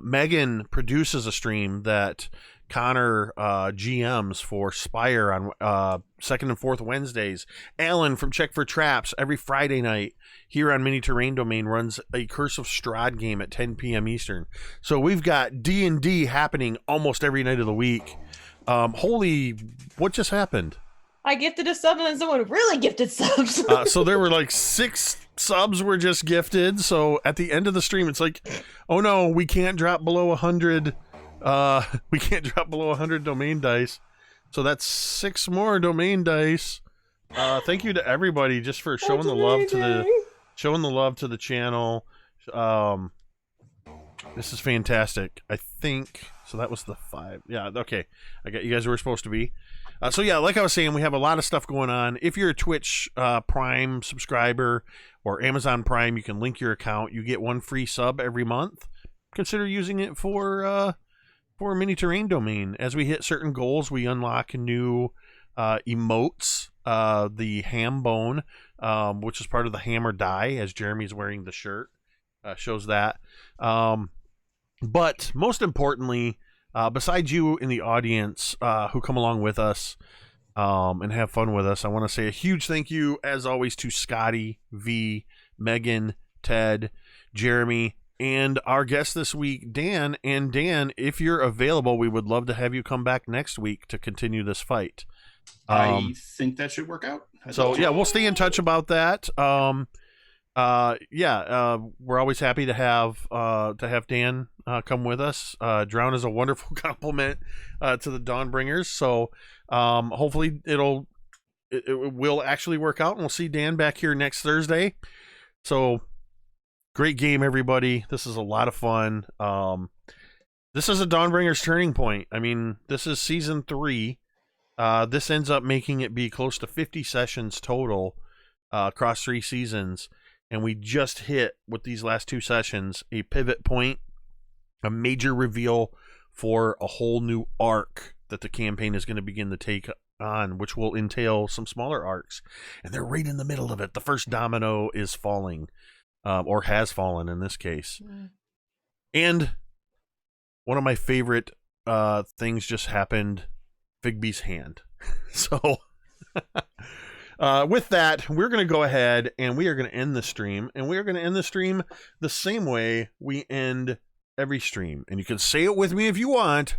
Megan produces a stream that Connor GMs for Spire on second and fourth Wednesdays. Alan from Check for Traps every Friday night here on Mini Terrain Domain runs a Curse of Strahd game at 10 p.m. Eastern. So we've got D&D happening almost every night of the week. Holy, what just happened? I gifted a sub and then someone really gifted subs. So there were like 6 subs were just gifted. So at the end of the stream, it's like, oh no, we can't drop below 100. We can't drop below 100 domain dice. So that's 6 more domain dice. Thank you to everybody just for showing the love to the channel. This is fantastic. I think so. That was the 5. Yeah. Okay. I got you guys where we're supposed to be. So yeah, like I was saying, we have a lot of stuff going on. If you're a Twitch Prime subscriber or Amazon Prime, you can link your account. You get 1 free sub every month. Consider using it for Mini Terrain Domain. As we hit certain goals, we unlock new emotes. The ham bone, which is part of the hammer die, as Jeremy's wearing the shirt, shows that. But most importantly, besides you in the audience who come along with us and have fun with us, I want to say a huge thank you, as always, to Scotty, V, Megan, Ted, Jeremy, and our guest this week, Dan. And Dan, if you're available, we would love to have you come back next week to continue this fight. I think that should work out. So yeah, we'll stay in touch about that. We're always happy to have Dan come with us. Drown is a wonderful compliment to the Dawnbringers. So hopefully it will actually work out, and we'll see Dan back here next Thursday. So great game, everybody. This is a lot of fun. This is a Dawnbringers turning point. I mean, this is season 3. This ends up making it be close to 50 sessions total across 3 seasons. And we just hit, with these last 2 sessions, a pivot point, a major reveal for a whole new arc that the campaign is going to begin to take on, which will entail some smaller arcs. And they're right in the middle of it. The first domino is falling, or has fallen in this case. And one of my favorite things just happened. Figby's hand. So with that, we're going to go ahead and we are going to end the stream, and we are going to end the stream the same way we end every stream. And you can say it with me if you want.